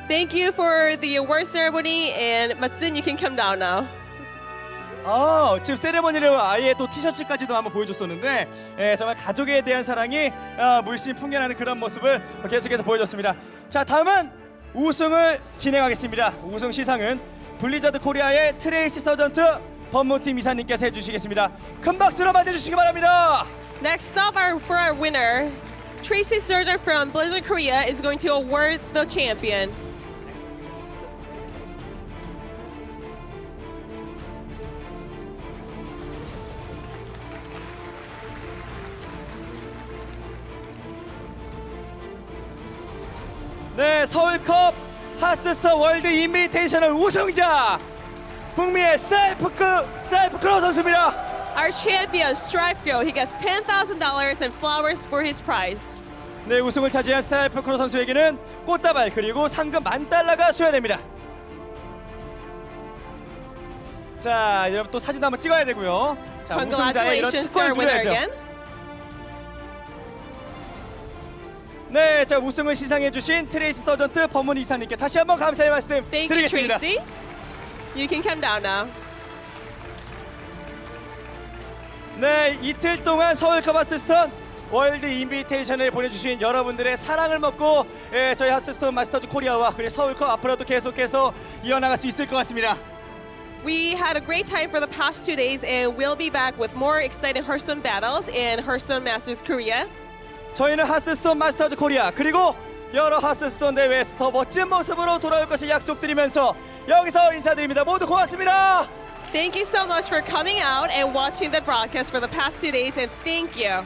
Thank you for the award ceremony, and Matsun, you can come down now. 지금 세레머니를 아예 또 티셔츠까지도 한번 보여줬었는데 정말 가족에 대한 사랑이 물씬 풍겨나는 그런 모습을 계속해서 보여줬습니다. 자, 다음은 우승을 진행하겠습니다. 우승 시상은 블리자드 코리아의 트레이시 서전트 법무팀 이사님께서 해주시겠습니다. 큰 박수로 맞아주시기 바랍니다. Next up, for our winner, Tracy Surgeon from Blizzard Korea is going to award the champion. 네, 서울컵 하스스톤 월드 인비테이셔널 우승자 북미의 스타이프 크로 선수입니다. Our champion, Stripe Girl, he gets $10,000 and flowers for his prize. 네, 우승을 차지한 스타이프 크로 선수에게는 꽃다발 그리고 상금 $10,000가 수여됩니다. 자, 여러분 또 사진 한번 찍어야 되고요. 자, 우승자의 이런 Congratulations to our 특권을 winner 누려야죠. again. 네, 자, 우승을 시상해주신 트레이시 서전트 법문 이사님께 다시 한번 감사의 말씀 Thank you, 드리겠습니다. Tracy. You can come down now. 네, 이틀 동안 서울컵 하스스톤 월드 인비테이션을 보내주신 여러분들의 사랑을 먹고 저희 하스스톤 마스터즈 코리아와 그리고 서울컵 앞으로도 계속해서 이어나갈 수 있을 것 같습니다. We had a great time for the past 2 days, and we'll be back with more exciting Hearthstone battles in Hearthstone Masters Korea. 저희는 하스스톤 마스터즈 코리아 그리고 여러 하스스톤 대회에서 더 멋진 모습으로 돌아올 것을 약속드리면서 여기서 인사드립니다. 모두 고맙습니다. Thank you so much for coming out and watching the broadcast for the past 2 days, and thank you.